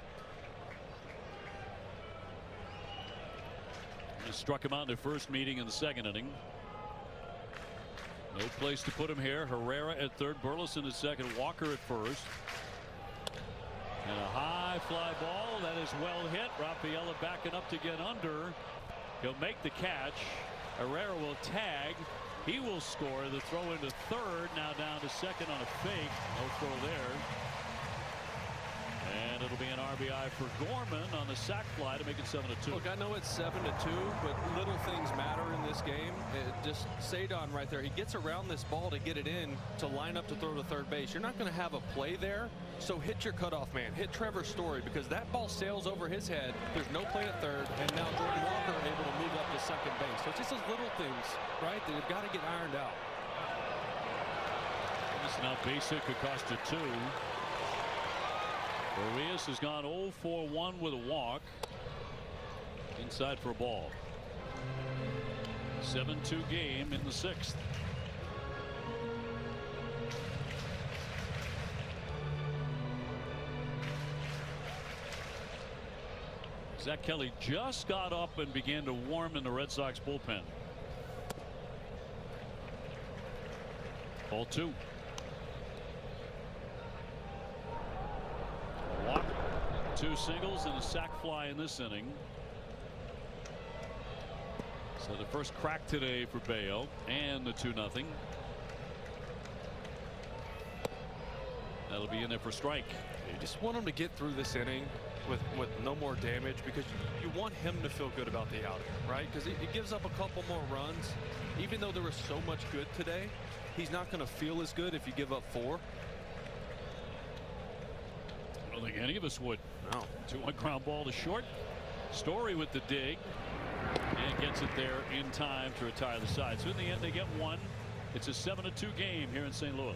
He struck him out in the first meeting in the second inning. No place to put him here. Herrera at third, Burleson at second, Walker at first. And a high fly ball that is well hit. Rafaela backing up to get under. He'll make the catch. Herrera will tag. He will score. The throw into third. Now down to second on a fake. No throw there. And it'll be an RBI for Gorman on the sac fly to make it 7-2. Look, I know it's 7-2, but little things matter in this game. Just Cedon right there. He gets around this ball to get it in to line up to throw to third base. You're not going to have a play there, so hit your cutoff man. Hit Trevor Story, because that ball sails over his head. There's no play at third, and now Jordan Walker able to move up to second base. So it's just those little things, right, that have got to get ironed out. This now base hit could cost you 2. Urias has gone 0-for-1 with a walk. Inside for a ball. 7-2 game in the 6th. Zach Kelly just got up and began to warm in the Red Sox bullpen. Ball 2. Walk, 2 singles, and a sac fly in this inning. So the first crack today for Bayo, and the 2-0. That'll be in there for strike. You just want him to get through this inning with no more damage, because you want him to feel good about the outing, right? Because it gives up a couple more runs. Even though there was so much good today, he's not going to feel as good if you give up 4. I don't think any of us would. No. 2-1 ground ball to short. Story with the dig, and gets it there in time to retire the side. So in the end, they get 1. It's a 7-2 game here in St. Louis.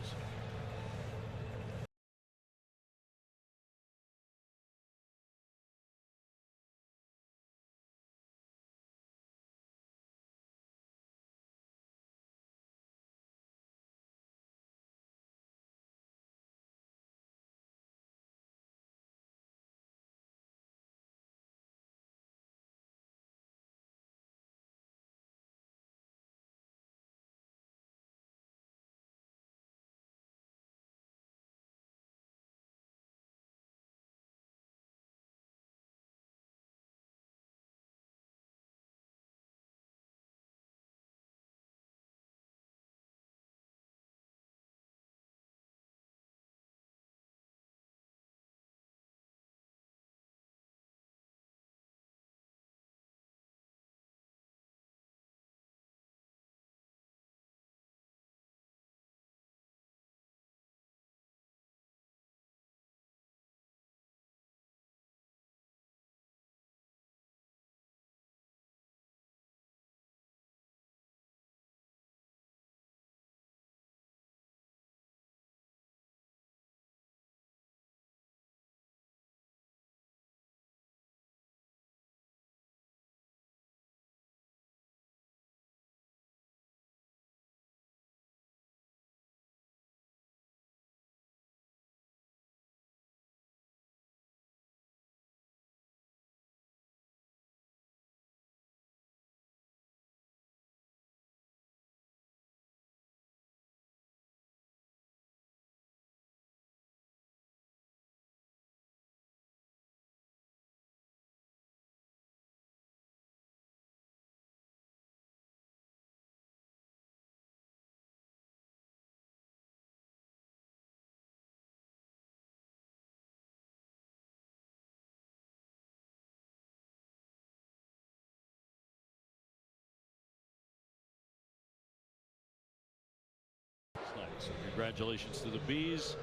So congratulations to the Bees.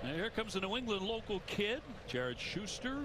Now here comes the New England local kid, Jared Schuster.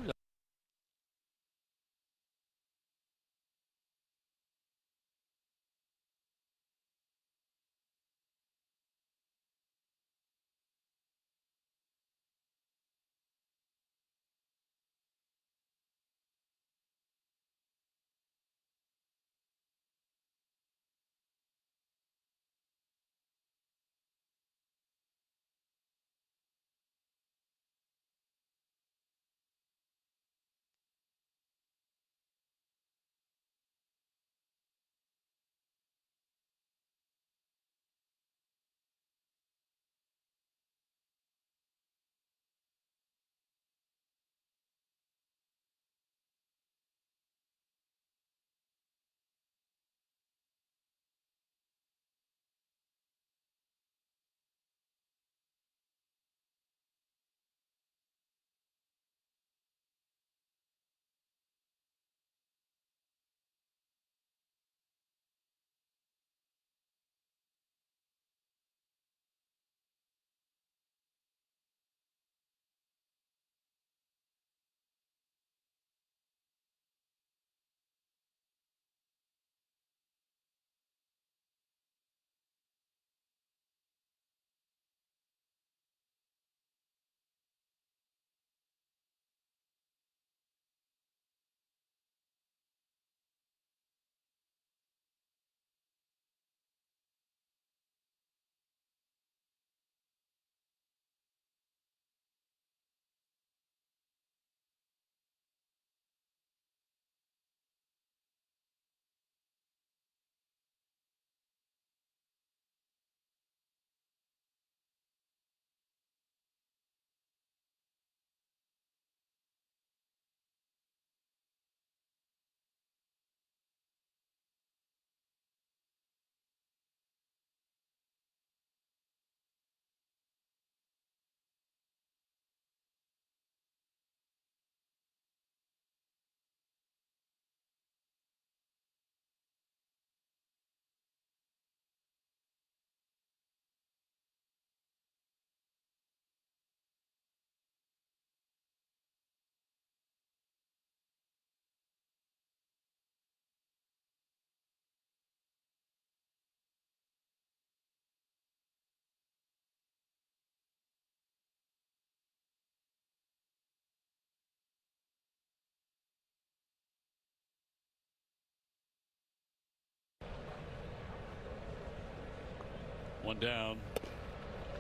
One down.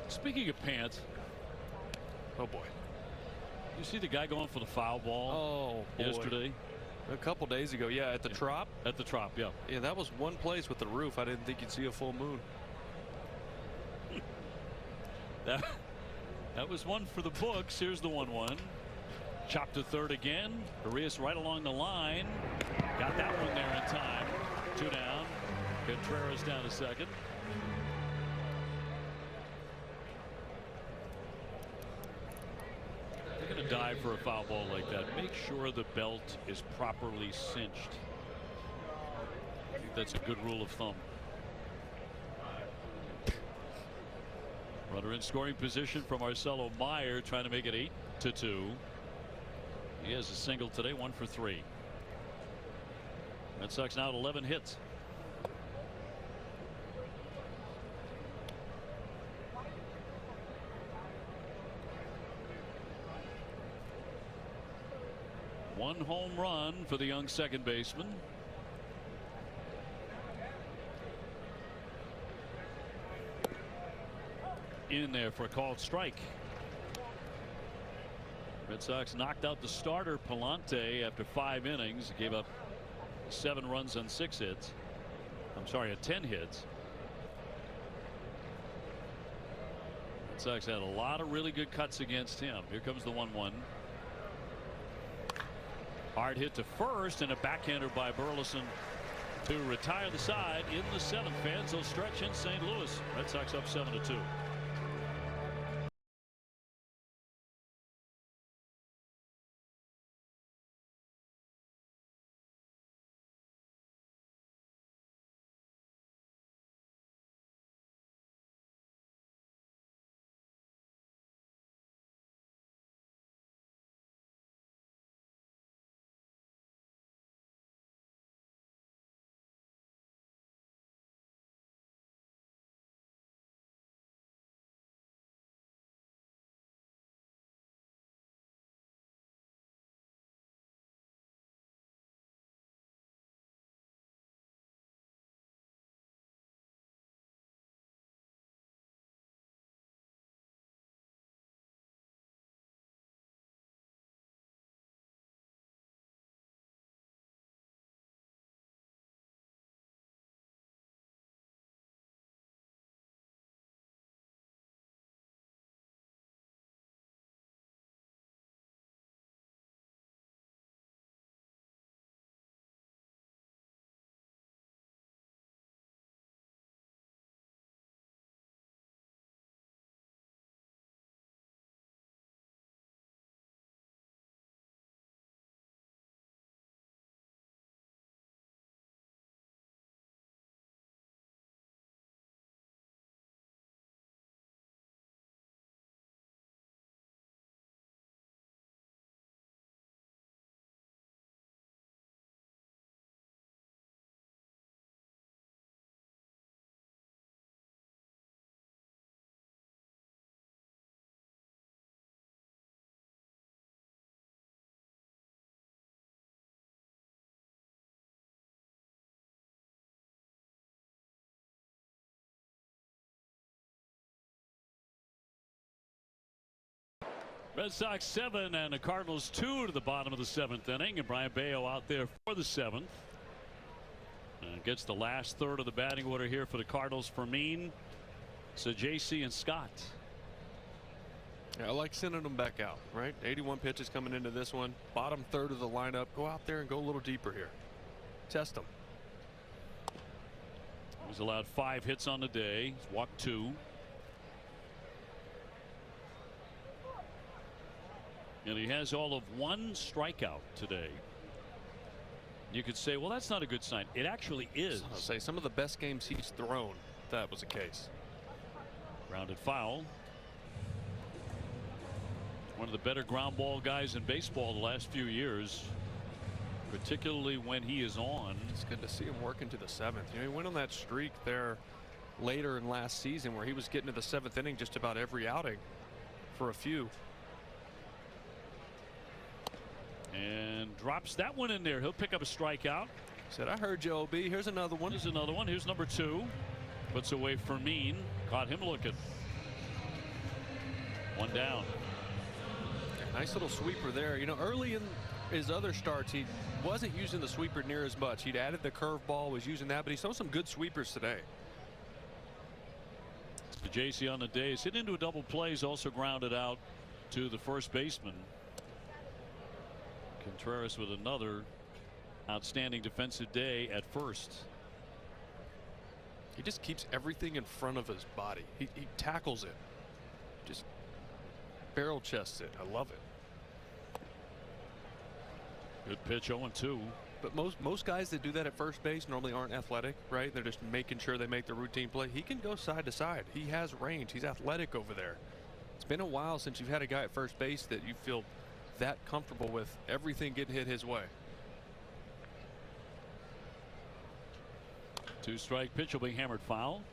Speaking of pants. Oh boy. You see the guy going for the foul ball yesterday? A couple days ago, yeah, at the Trop. At the Trop, yeah. Yeah, that was one place with the roof. I didn't think you'd see a full moon. That was one for the books. Here's the 1-1. Chopped to third again. Arias right along the line. Got that one there in time. 2 down. Contreras down to second. They're going to dive for a foul ball like that. Make sure the belt is properly cinched. I think that's a good rule of thumb. Runner in scoring position for Marcelo Meyer, trying to make it 8-2. He has a single today, 1 for 3. Red Sox now at 11 hits. One home run for the young second baseman. In there for a called strike. Red Sox knocked out the starter Pallante after 5 innings. Gave up 7 runs on 6 hits. I'm sorry, 10 hits. Red Sox had a lot of really good cuts against him. Here comes the 1-1. Hard hit to first, and a backhander by Burleson to retire the side in the 7th. Fans will stretch in St. Louis. Red Sox up 7-2. Red Sox 7 and the Cardinals 2 to the bottom of the 7th inning, and Brian Bayo out there for the 7th. And gets the last third of the batting order here for the Cardinals. Fermin, Saggese, and Scott. Yeah, I like sending them back out, right? 81 pitches coming into this one. Bottom third of the lineup. Go out there and go a little deeper here. Test them. He's allowed 5 hits on the day. He's walked 2. And he has all of 1 strikeout today. You could say, well, that's not a good sign. It actually is. I'll say some of the best games he's thrown, that was the case. Grounded foul. One of the better ground ball guys in baseball the last few years, particularly when he is on. It's good to see him work into the 7th. You know, he went on that streak there later in last season where he was getting to the 7th inning just about every outing for a few. And drops that one in there. He'll pick up a strikeout. Said, I heard you, OB. Here's another one. Here's another one. Here's number 2. Puts away Fermin. Caught him looking. One down. Nice little sweeper there. You know, early in his other starts, he wasn't using the sweeper near as much. He'd added the curveball, was using that, but he saw some good sweepers today. The JC on the day is hit into a double play. He's also grounded out to the first baseman. Contreras with another outstanding defensive day at first. He just keeps everything in front of his body. He tackles it. Just barrel chests it. I love it. Good pitch, 0-2. But most guys that do that at first base normally aren't athletic, right? They're just making sure they make the routine play. He can go side to side. He has range. He's athletic over there. It's been a while since you've had a guy at first base that you feel that comfortable with everything getting hit his way. 2-strike pitch will be hammered foul.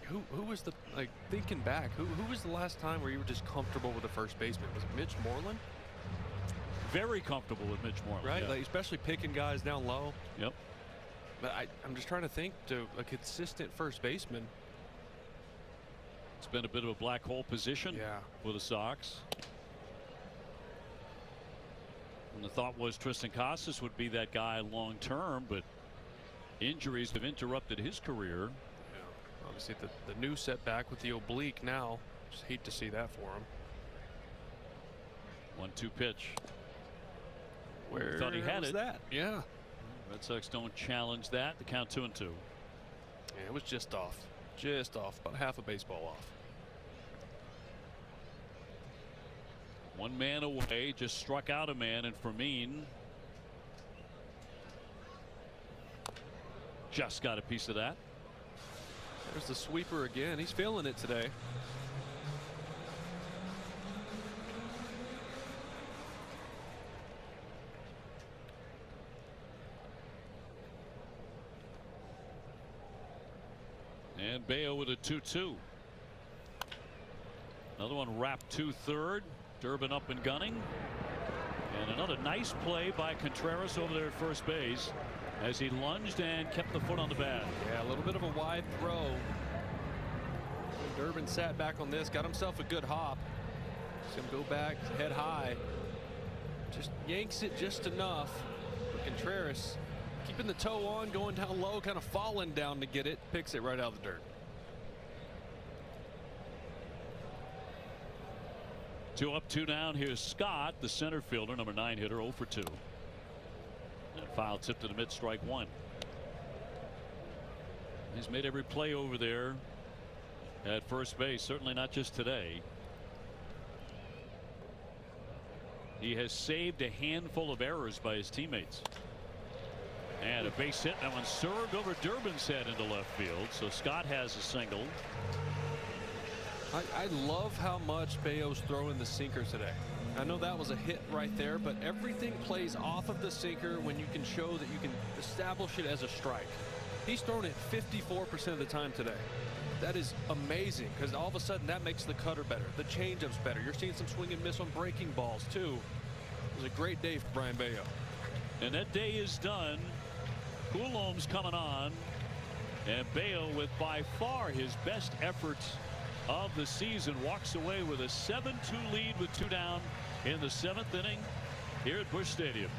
Who was the, like, thinking back, who was the last time where you were just comfortable with the first baseman? Was it Mitch Moreland? Very comfortable with Mitch Moreland. Right, yeah. like especially picking guys down low. Yep. But I'm just trying to think to a consistent first baseman. It's been a bit of a black hole position for the Sox. And the thought was Tristan Casas would be that guy long term, but injuries have interrupted his career. Yeah. Obviously the new setback with the oblique now. Just hate to see that for him. 1-2 pitch. Where thought he had was it. that? Yeah. Red Sox don't challenge that. The count 2-2. Yeah, it was just off. Just off. About half a baseball off. One man away. Just struck out a man, and Fermin just got a piece of that. There's the sweeper again. He's feeling it today. And Bayo with a 2-2. Another one wrapped to third. Durbin up and gunning. And another nice play by Contreras over there at first base as he lunged and kept the foot on the bat. Yeah, a little bit of a wide throw. Durbin sat back on this, got himself a good hop. He's going to go back, head high. Just yanks it just enough. But Contreras keeping the toe on, going down low, kind of falling down to get it, picks it right out of the dirt. 2 up, 2 down. Here's Scott, the center fielder, number 9 hitter, 0 for 2. And foul tip to the mid, strike 1. He's made every play over there at first base, certainly not just today. He has saved a handful of errors by his teammates. And a base hit. That one served over Durbin's head into left field. So Scott has a single. I love how much Bayo's throwing the sinker today. I know that was a hit right there, but everything plays off of the sinker when you can show that you can establish it as a strike. He's thrown it 54% of the time today. That is amazing because all of a sudden that makes the cutter better, the changeup's better. You're seeing some swing and miss on breaking balls too. It was a great day for Brayan Bello. And that day is done. Coulombe's coming on, and Bello, with by far his best efforts of the season, walks away with a 7-2 lead with 2 down in the 7th inning here at Busch Stadium.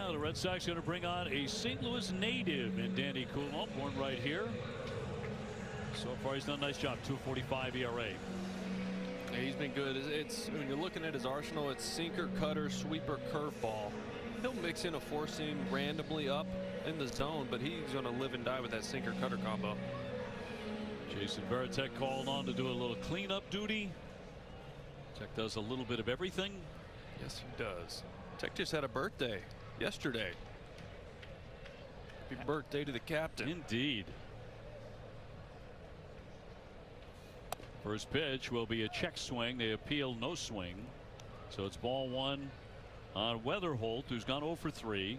Now the Red Sox going to bring on a St. Louis native in Danny Coulombe, born right here. So far he's done a nice job. 2.45 ERA. Yeah, he's been good. It's when you're looking at his arsenal, it's sinker, cutter, sweeper, curveball. He'll mix in a four seam randomly up in the zone, but he's going to live and die with that sinker cutter combo. Jason Varitek called on to do a little cleanup duty. Tech does a little bit of everything. Yes, he does. Tech just had a birthday yesterday. Happy birthday to the captain. Indeed. First pitch will be a check swing. They appeal no swing. So it's ball one on Weatherholt, who's gone 0 for 3.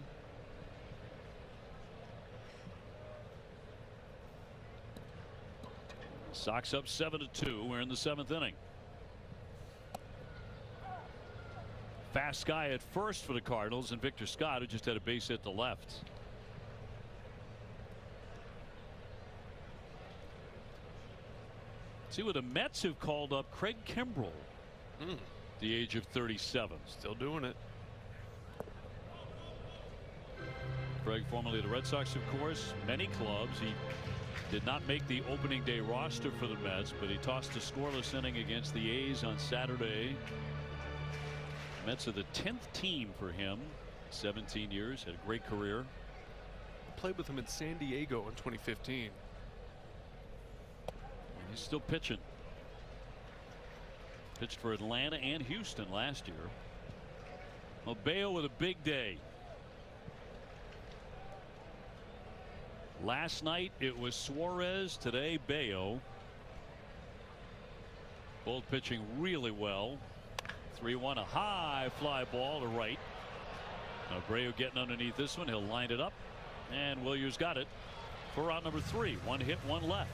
Sox up 7-2. We're in the 7th inning. Fast guy at first for the Cardinals, and Victor Scott, who just had a base hit to left. See what the Mets have called up Craig Kimbrel. The age of 37. Still doing it. Craig, formerly the Red Sox, of course, many clubs. He did not make the opening day roster for the Mets, but he tossed a scoreless inning against the A's on Saturday. Mets are the 10th team for him. 17 years, had a great career. Played with him in San Diego in 2015. And he's still pitching. Pitched for Atlanta and Houston last year. Well, Bello with a big day. Last night it was Suarez. Today Bello. Both pitching really well. 3-1, a high fly ball to right. Now Abreu getting underneath this one. He'll line it up, and Williams got it for out number 3. 1 hit, 1 left.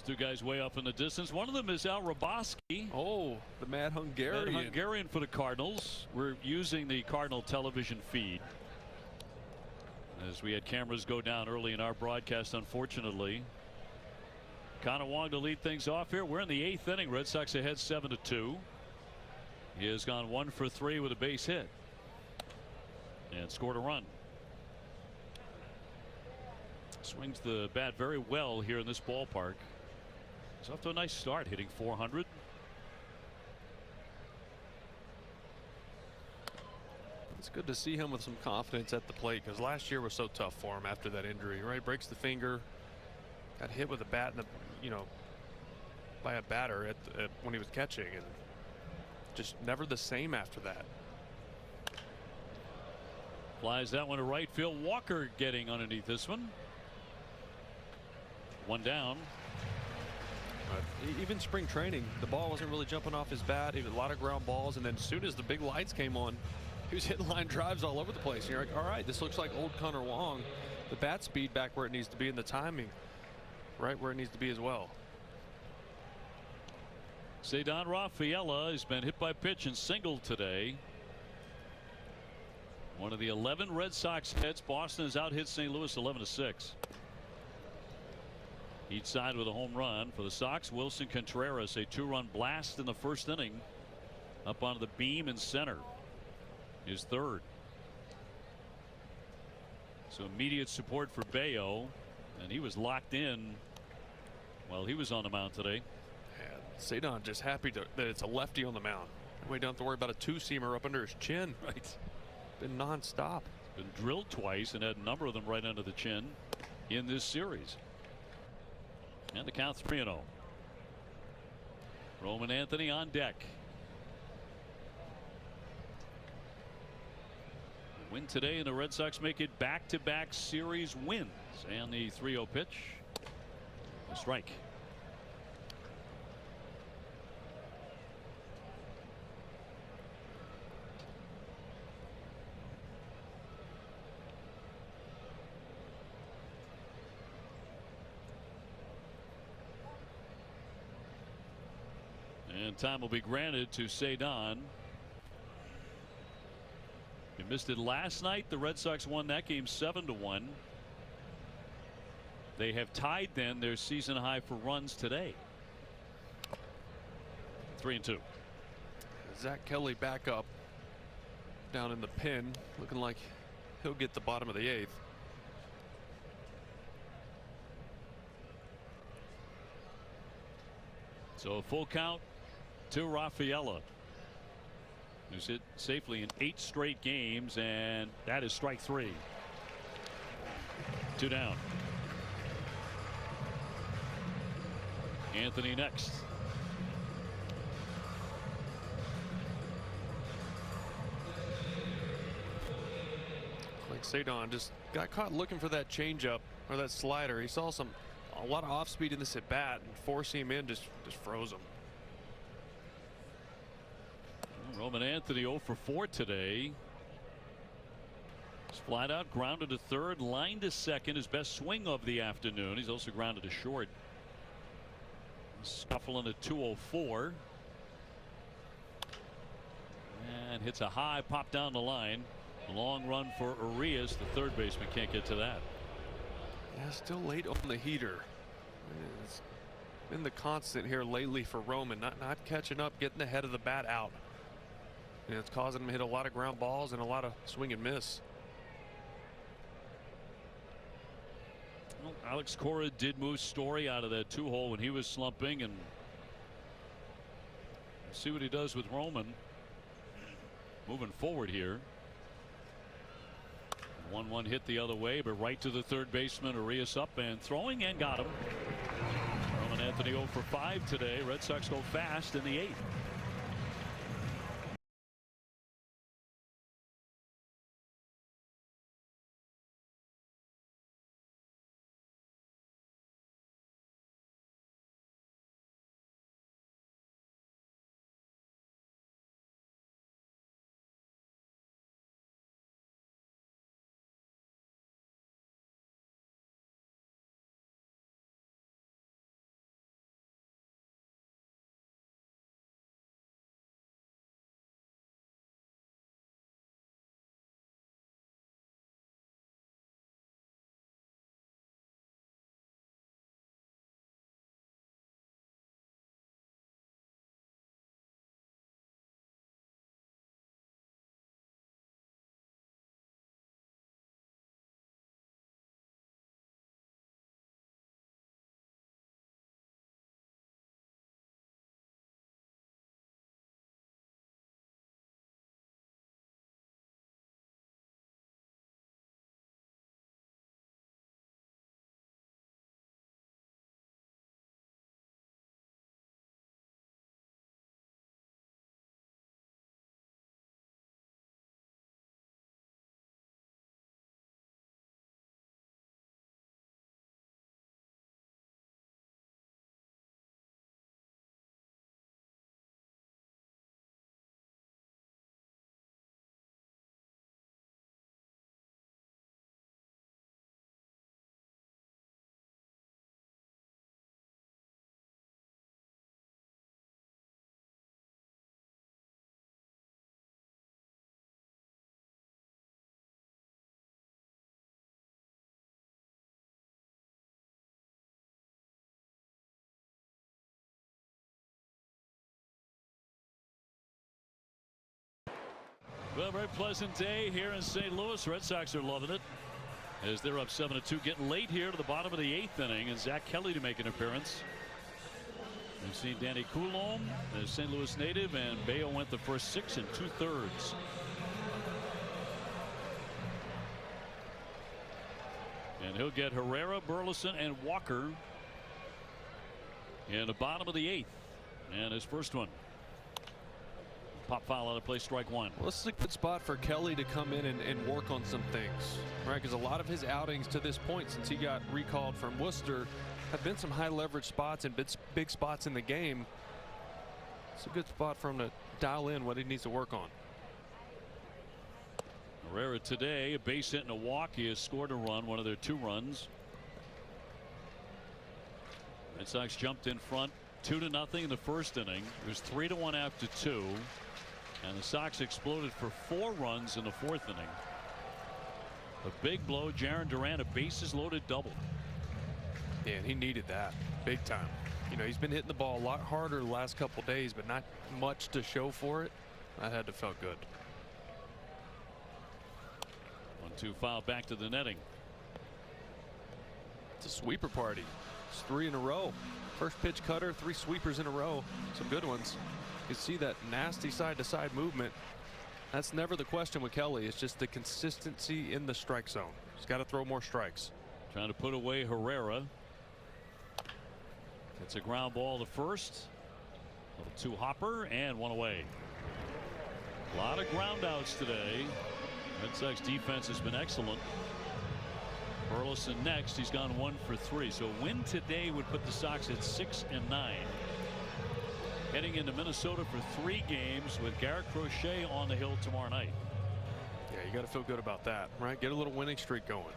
Two guys way up in the distance. One of them is Al Raboski. Oh, the Mad Hungarian. Mad Hungarian for the Cardinals. We're using the Cardinal television feed, as we had cameras go down early in our broadcast, unfortunately. Connor Wong to lead things off here. We're in the 8th inning. Red Sox ahead 7-2. He has gone 1 for 3 with a base hit and scored a run. Swings the bat very well here in this ballpark. He's off to a nice start, hitting 400. It's good to see him with some confidence at the plate, because last year was so tough for him after that injury. Right, breaks the finger, got hit with a bat in the, by a batter when he was catching, and just never the same after that. Flies that one to right field. Walker getting underneath this one. One down. Even spring training, the ball wasn't really jumping off his bat. Even a lot of ground balls, and then as soon as the big lights came on, he was hitting line drives all over the place. And you're like, all right, this looks like old Connor Wong. The bat speed back where it needs to be, and the timing right where it needs to be as well. Ceddanne Rafaela has been hit by pitch and singled today. One of the 11 Red Sox hits. Boston has out hit St. Louis 11-6. Each side with a home run for the Sox. Wilson Contreras, a 2-run blast in the first inning, up onto the beam in center. His third. So immediate support for Bello, and he was locked in while he was on the mound today. Ceddanne just happy that it's a lefty on the mound. We don't have to worry about a two-seamer up under his chin. Right. Been nonstop. Been drilled twice and had a number of them right under the chin in this series. And the count 3-0. Roman Anthony on deck. Win today, and the Red Sox make it back-to-back series wins. And the 3-0 pitch. A strike. And time will be granted to Ceddanne. He missed it last night. The Red Sox won that game 7-1. They have tied then their season high for runs today. 3-2. Zach Kelly back up down in the pen, looking like he'll get the bottom of the 8th. So a full count to Rafaela, who's hit safely in 8 straight games, and that is strike 3. 2 down. Anthony next. Like Ceddanne just got caught looking for that changeup or that slider. He saw a lot of off speed in this at bat, and forcing him in just froze him. Roman Anthony 0 for 4 today. He's flat out, grounded to third, line to second, his best swing of the afternoon. He's also grounded to short. Scuffling at 204. And hits a high pop down the line. A long run for Urias. The third baseman can't get to that. Yeah, still late on the heater. It's been the constant here lately for Roman, not catching up, getting the head of the bat out. And it's causing him to hit a lot of ground balls and a lot of swing and miss. Well, Alex Cora did move Story out of that 2-hole when he was slumping, and see what he does with Roman moving forward here. 1-1 hit the other way, but right to the third baseman. Urias up and throwing, and got him. Roman Anthony 0 for 5 today. Red Sox go fast in the 8th. Well, very pleasant day here in St. Louis. Red Sox are loving it as they're up 7-2, getting late here to the bottom of the 8th inning, and Zach Kelly to make an appearance. We've seen Danny Coulombe, a St. Louis native, and Bayo went the first 6 2/3. And he'll get Herrera, Burleson, and Walker in the bottom of the 8th. And his first one. Pop foul out of play, strike one. Well, this is a good spot for Kelly to come in and work on some things, right? Because a lot of his outings to this point since he got recalled from Worcester have been some high leverage spots and big spots in the game. It's a good spot for him to dial in what he needs to work on. Herrera today, a base hit and a walk. He has scored a run, one of their 2 runs. Red Sox jumped in front 2-0 in the first inning. It was 3-1 after 2. And the Sox exploded for 4 runs in the 4th inning. A big blow. Jarren Duran, a bases loaded double. Yeah, and he needed that big time. You know, he's been hitting the ball a lot harder the last couple days, but not much to show for it. That had to felt good. 1-2 foul back to the netting. It's a sweeper party. It's 3 in a row. First pitch cutter, 3 sweepers in a row. Some good ones. You see that nasty side-to-side movement. That's never the question with Kelly. It's just the consistency in the strike zone. He's got to throw more strikes. Trying to put away Herrera. It's a ground ball to first. Little 2 hopper and 1 away. A lot of ground outs today. Red Sox defense has been excellent. Burleson next. He's gone 1 for 3. So a win today would put the Sox at 6-9. Heading into Minnesota for 3 games with Garrett Crochet on the hill tomorrow night. Yeah, you got to feel good about that, right? Get a little winning streak going.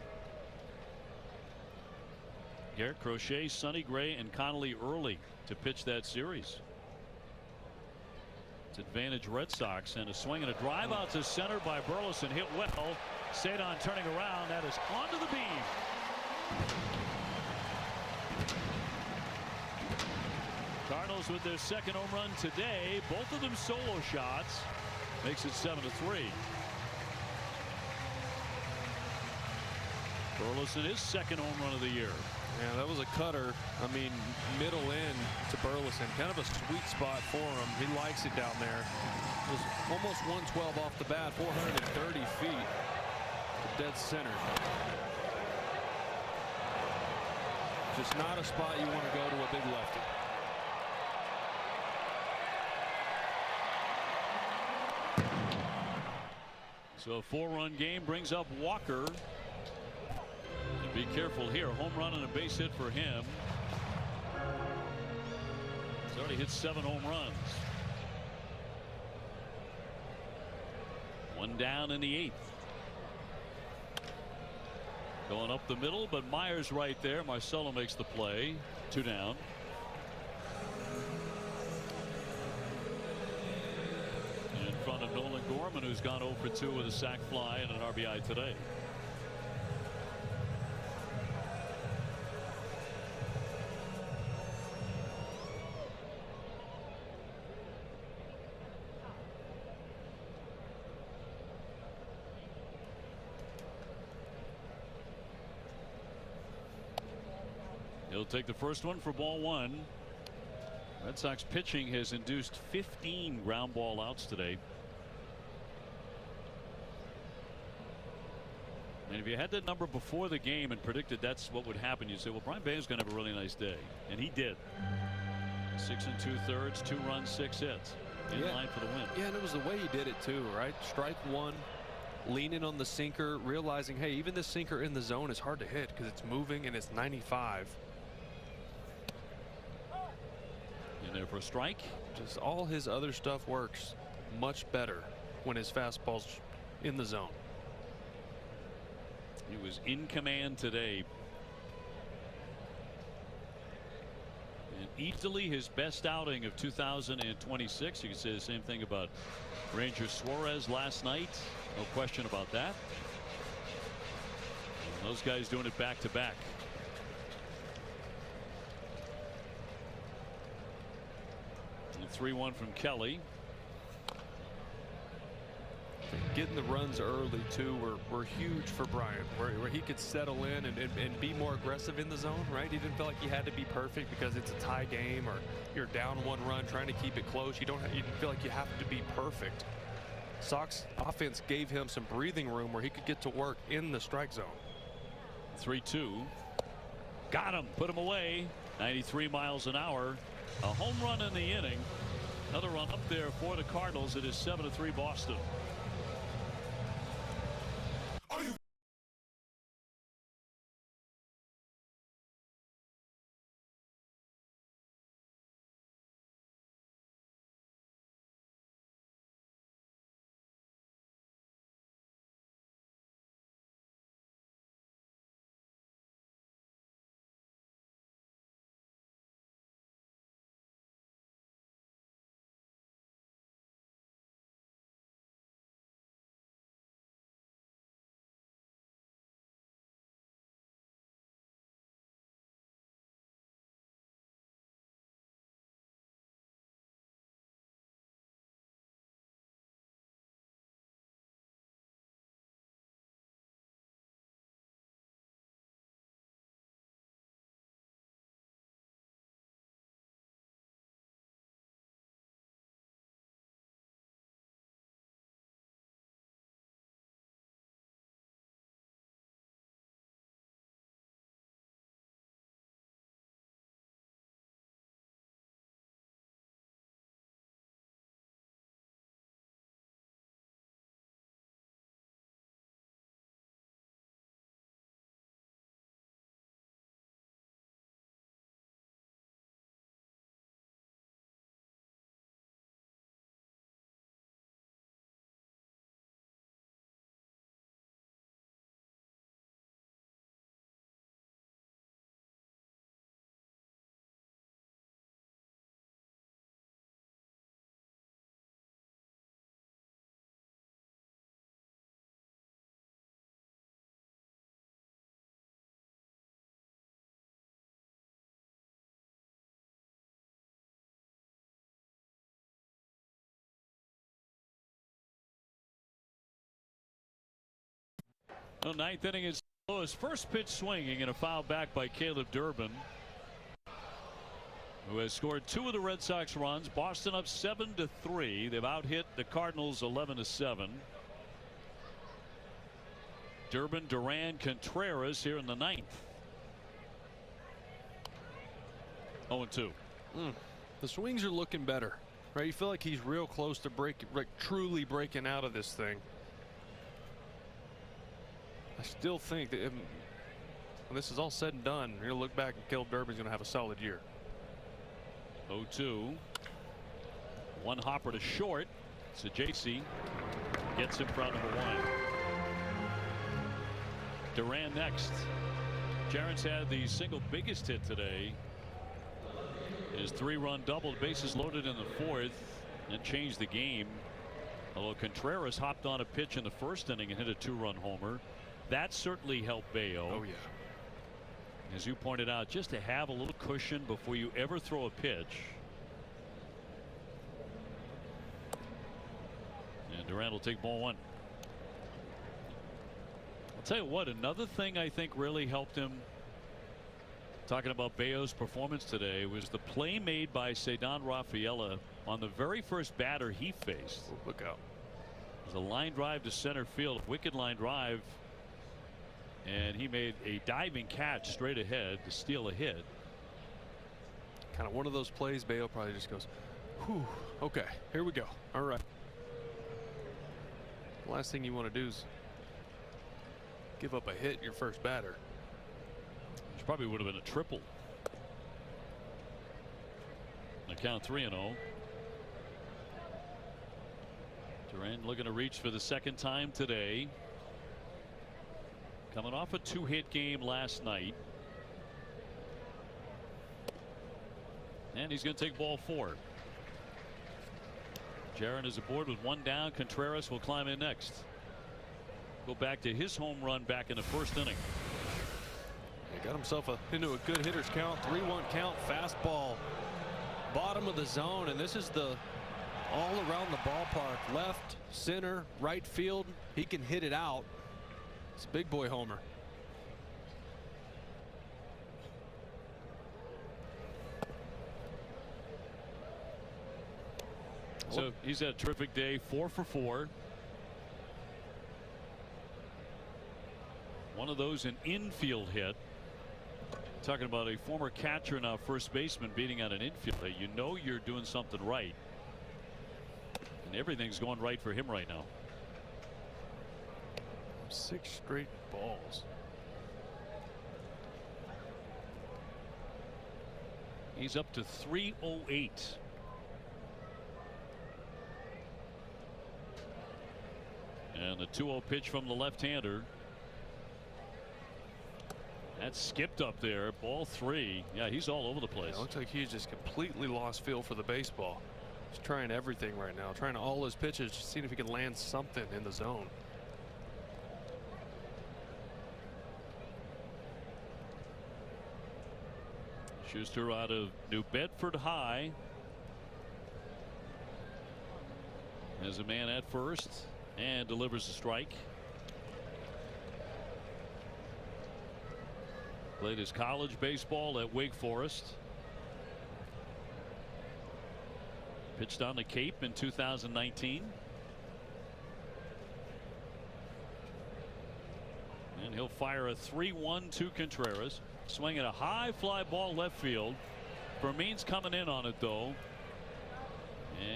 Garrett Crochet, Sonny Gray, and Connolly early to pitch that series. It's advantage Red Sox, and a swing and a drive out to center by Burleson, hit well. Cedon turning around. That is onto the beam. Cardinals with their 2nd home run today. Both of them solo shots. Makes it 7-3. Burleson his 2nd home run of the year. Yeah, that was a cutter. I mean, middle in to Burleson. Kind of a sweet spot for him. He likes it down there. It was almost 112 off the bat, 430 feet to dead center. Just not a spot you want to go to a big lefty. So a 4-run game brings up Walker. And be careful here. A home run and a base hit for him. He's already hit 7 home runs. 1 down in the 8th. Going up the middle, but Myers right there. Marcelo makes the play. 2 down. In front of Nolan Gorman, who's gone 0 for 2 with a sac fly and an RBI today. He'll take the first one for ball 1. Red Sox pitching has induced 15 ground ball outs today. And if you had that number before the game and predicted that's what would happen, you'd say, well, Brayan Bello's going to have a really nice day. And he did. 6 2/3, 2 runs, 6 hits. In line for the win. Yeah, and it was the way he did it too, right? Strike 1, leaning on the sinker, realizing, hey, even this sinker in the zone is hard to hit because it's moving and it's 95. In there for a strike. Just all his other stuff works much better when his fastball's in the zone. He was in command today. And easily his best outing of 2026. You can say the same thing about Ranger Suarez last night. No question about that. And those guys doing it back to back. And 3-1 from Kelly. Getting the runs early too were huge for Bryant, where he could settle in and be more aggressive in the zone, right? He didn't feel like he had to be perfect because it's a tie game or you're down 1 run trying to keep it close. You didn't feel like you have to be perfect. Sox offense gave him some breathing room where he could get to work in the strike zone. 3-2. Got him, put him away. 93 miles an hour. A home run in the inning. Another run up there for the Cardinals. It is 7-3 Boston. The 9th inning is his first pitch swinging and a foul back by Caleb Durbin, who has scored 2 of the Red Sox runs. Boston up 7-3. They've out hit the Cardinals 11-7. Durbin, Duran, Contreras here in the 9th. 0-2. The swings are looking better, right? You feel like he's real close to truly breaking out of this thing. I still think that when this is all said and done, you're going to look back and Caleb Durbin's going to have a solid year. 0-2. One hopper to short. So JC gets him front number 1. Duran next. Jarrett's had the single biggest hit today. His 3-run double, bases loaded in the 4th, and changed the game. Although Contreras hopped on a pitch in the 1st inning and hit a 2-run homer. That certainly helped Bayo. Oh, yeah. As you pointed out, just to have a little cushion before you ever throw a pitch. And Duran will take ball 1. I'll tell you what, another thing I think really helped him, talking about Bayo's performance today, was the play made by Ceddanne Rafaela on the very first batter he faced. Oh, look out. It was a line drive to center field, wicked line drive. And he made a diving catch straight ahead to steal a hit. Kind of one of those plays Bayo probably just goes, whew, okay, here we go. All right. The last thing you want to do is give up a hit your first batter. Which probably would have been a triple. The count 3-0. Duran looking to reach for the 2nd time today. Coming off a 2-hit game last night. And he's going to take ball 4. Jarrett is aboard with 1 down. Contreras will climb in next. Go back to his home run back in the 1st inning. He got himself into a good hitter's count. 3-1 count. Fastball. Bottom of the zone. And this is the all around the ballpark, left, center, right field. He can hit it out. It's a big boy homer. So he's had a terrific day, 4 for 4. One of those an infield hit. Talking about a former catcher, now first baseman, beating out an infield hit. You know you're doing something right. And everything's going right for him right now. 6 straight balls. He's up to 308. And the 2-0 pitch from the left-hander. That's skipped up there. Ball 3. Yeah, he's all over the place. Yeah, it looks like he's just completely lost feel for the baseball. He's trying everything right now, trying all his pitches, seeing if he can land something in the zone. Schuster out of New Bedford High. Has a man at first and delivers a strike. Played his college baseball at Wake Forest. Pitched on the Cape in 2019. And he'll fire a 3-1 to Contreras. Swinging a high fly ball left field. Vermeen's coming in on it though.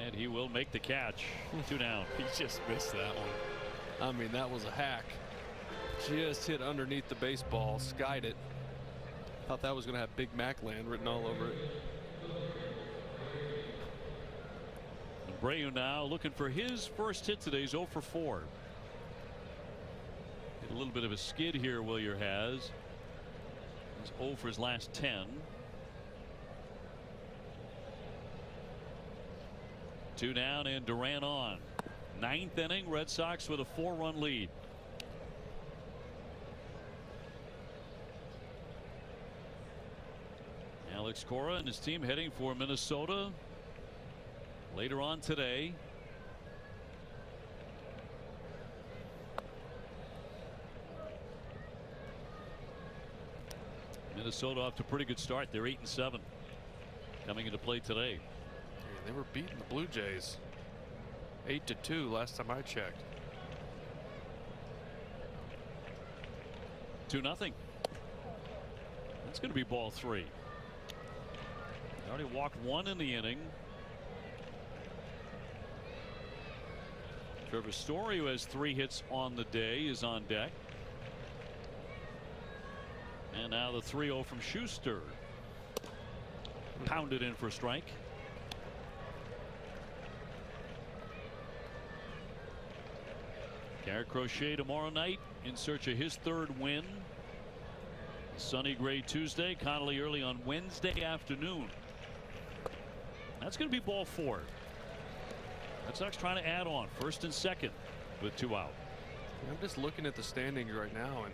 And he will make the catch. 2 down. He just missed that one. I mean, that was a hack. Just hit underneath the baseball, skied it. Thought that was going to have Big Mac land written all over it. Abreu now looking for his first hit today. He's 0 for 4. Get a little bit of a skid here, Wilyer has. He's 0 for his last 10. Two down and Duran on. 9th inning, Red Sox with a 4-run lead. Alex Cora and his team heading for Minnesota later on today. Minnesota off to a pretty good start. They're 8-7 coming into play today. Yeah, they were beating the Blue Jays 8-2 last time I checked. 2-0. That's going to be ball 3. They already walked 1 in the inning. Trevor Story, who has 3 hits on the day, is on deck. And now the 3-0 from Schuster. Pounded in for a strike. Garrett Crochet tomorrow night in search of his 3rd win. Sunny Gray Tuesday. Connolly early on Wednesday afternoon. That's going to be ball 4. Red Sox trying to add on 1st and 2nd with 2 out. I'm just looking at the standings right now, and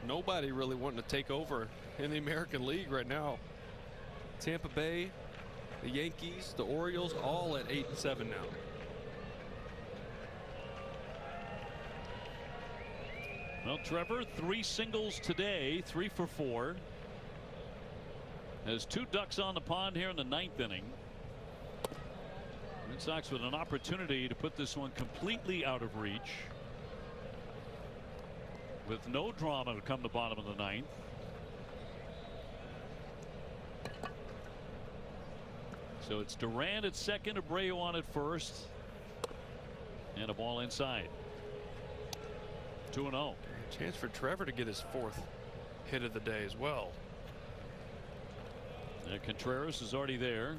nobody really wanting to take over in the American League right now. Tampa Bay, the Yankees, the Orioles, all at 8-7 now. Well, Trevor, 3 singles today, 3 for 4. Has 2 ducks on the pond here in the 9th inning. Red Sox with an opportunity to put this one completely out of reach. With no drama to come the bottom of the 9th. So it's Duran at second, Abreu on at first. And a ball inside. 2-0. Chance for Trevor to get his 4th hit of the day as well. And Contreras is already there.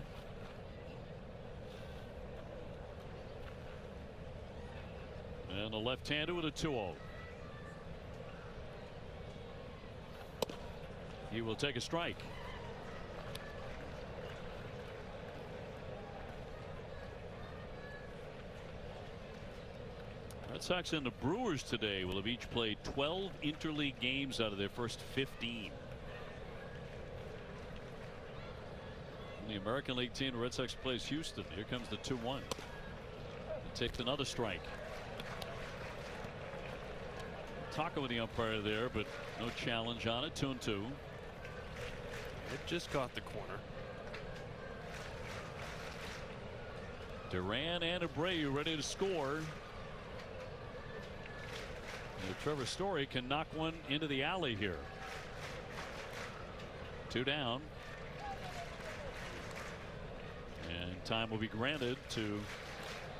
And the left-hander with a 2-0. He will take a strike. Red Sox and the Brewers today will have each played 12 interleague games out of their first 15. And the American League team, the Red Sox plays Houston. Here comes the 2-1. takes another strike. Talking with the umpire there, but no challenge on it. 2-2. It just caught the corner. Duran and Abreu ready to score. And Trevor Story can knock one into the alley here. 2 down. And time will be granted to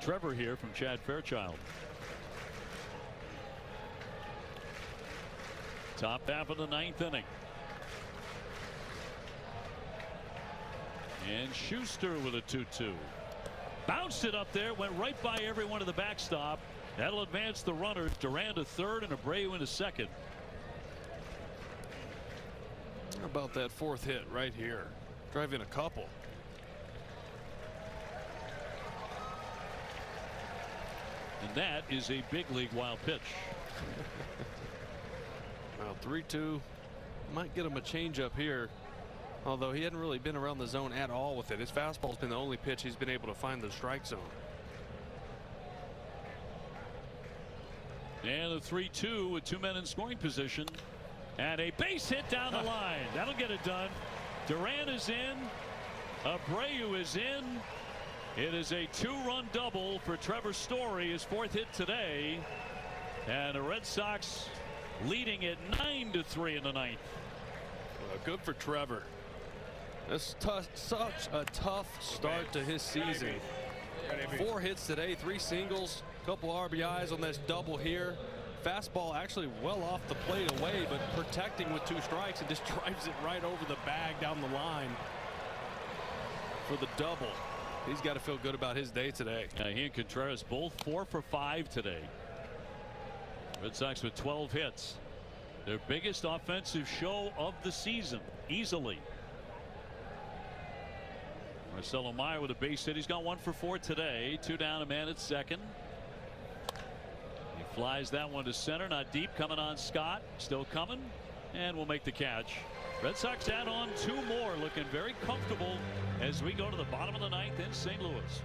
Trevor here from Chad Fairchild. Top half of the 9th inning. And Schuster with a 2-2. Bounced it up there, went right by everyone to the backstop. That'll advance the runners. Duran to third and Abreu into second. How about that 4th hit right here? Driving a couple. And that is a big league wild pitch. Well, 3-2 might get him a changeup here, although he hadn't really been around the zone at all with it. His fastball's been the only pitch he's been able to find the strike zone. And a 3-2 with 2 men in scoring position and a base hit down the line. That'll get it done. Duran is in. Abreu is in. It is a 2-run double for Trevor Story, his 4th hit today, and the Red Sox leading it 9-3 in the 9th. Well, good for Trevor. That's such a tough start to his season. 4 hits today, 3 singles, couple RBIs on this double here. Fastball actually well off the plate away, but protecting with 2 strikes and just drives it right over the bag down the line for the double. He's got to feel good about his day today. He and Contreras both 4 for 5 today. Red Sox with 12 hits. Their biggest offensive show of the season, easily. Marcelo Meyer with a base hit. He's got 1 for 4 today. 2 down, a man at second. He flies that one to center, not deep. Coming on Scott, still coming, and will make the catch. Red Sox add on 2 more, looking very comfortable as we go to the bottom of the 9th in St. Louis.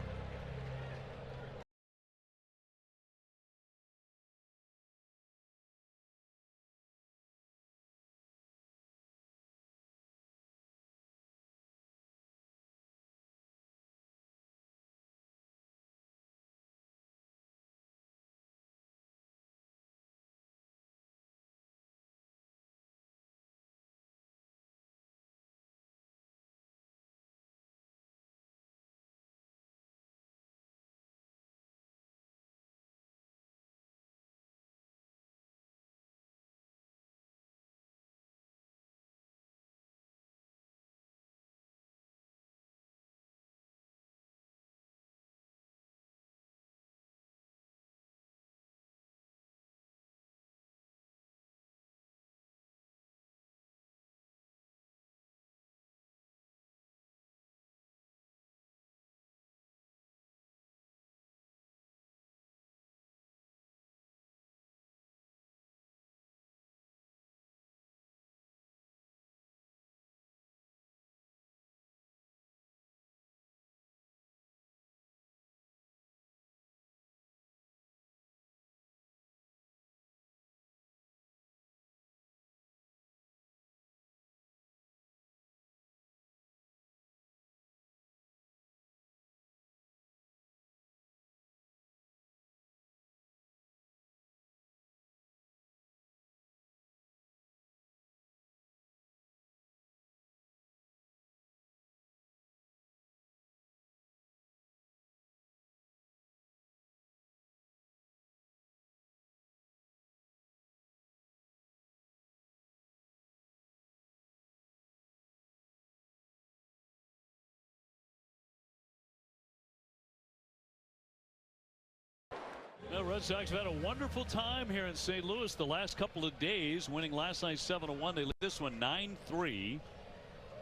The Red Sox have had a wonderful time here in St. Louis the last couple of days, winning last night 7-1. They lead this one 9-3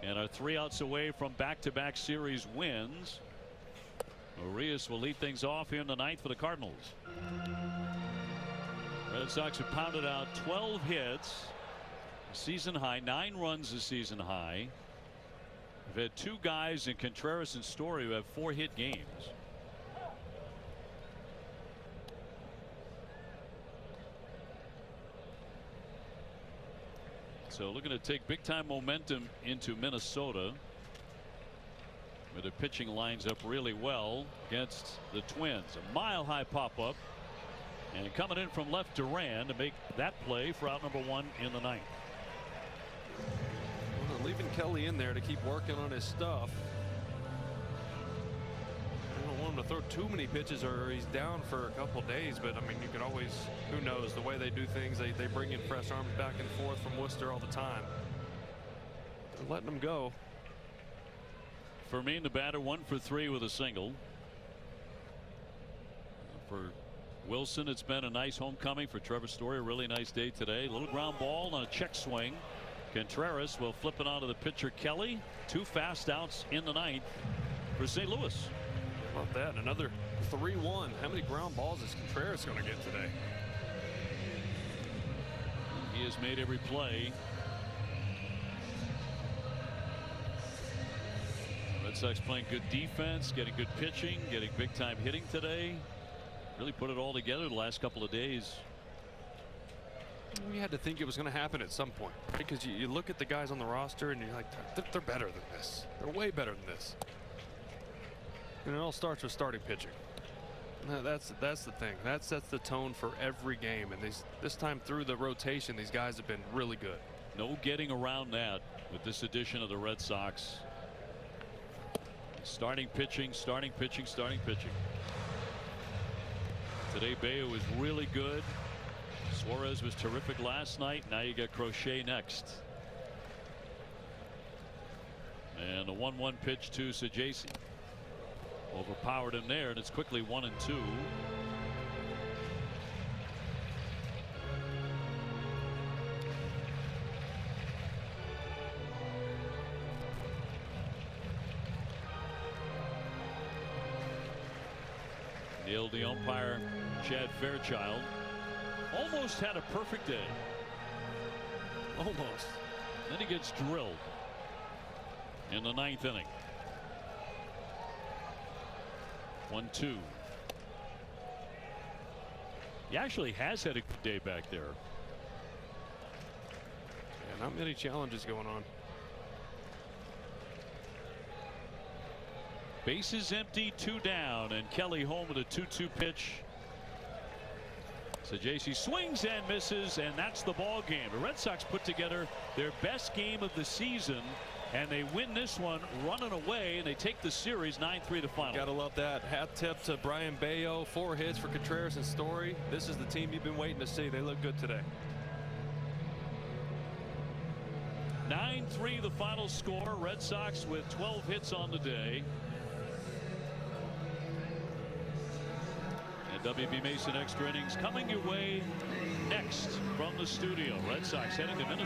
and are 3 outs away from back-to-back series wins. Urias will lead things off here in the 9th for the Cardinals. Red Sox have pounded out 12 hits, season high, 9 runs a season high. They've had 2 guys in Contreras and Story who have 4 hit games. So looking to take big time momentum into Minnesota, where the pitching lines up really well against the Twins. A mile high pop up, and coming in from left, Duran to make that play for out number 1 in the 9th. Well, they're leaving Kelly in there to keep working on his stuff. I don't want him to throw too many pitches or he's down for a couple days, but I mean, you could always, who knows, the way they do things, they bring in fresh arms back and forth from Worcester all the time. They're letting them go. Fermin, the batter, 1 for 3 with a single. For Wilson, it's been a nice homecoming. For Trevor Story, a really nice day today. Little ground ball on a check swing. Contreras will flip it onto the pitcher Kelly. 2 fast outs in the 9th for St. Louis. How about that? Another 3-1. How many ground balls is Contreras going to get today? He has made every play. Red Sox playing good defense, getting good pitching, getting big time hitting today. Really put it all together the last couple of days. We had to think it was going to happen at some point, because you look at the guys on the roster and you're like, they're better than this. They're way better than this. And it all starts with starting pitching. That's the thing. That sets the tone for every game. And this time through the rotation, these guys have been really good. No getting around that with this edition of the Red Sox. Starting pitching, starting pitching, starting pitching. Today Bello was really good. Suarez was terrific last night. Now you got Crochet next. And a 1-1 pitch to Sajaci. Overpowered him there, and it's quickly 1-2. Neil, the umpire, Chad Fairchild, almost had a perfect day. Almost. Then he gets drilled in the 9th inning. 1-2. He actually has had a good day back there. Yeah, not many challenges going on. Bases empty, 2 down, and Kelly home with a 2-2 pitch. So JC swings and misses, and that's the ball game. The Red Sox put together their best game of the season, and they win this one running away, and they take the series 9-3 to final. Gotta love that. Hat tip to Brayan Bello. 4 hits for Contreras and Story. This is the team you've been waiting to see. They look good today. 9-3 the final score. Red Sox with 12 hits on the day. And WB Mason Extra Innings coming your way next from the studio. Red Sox heading to Minnesota.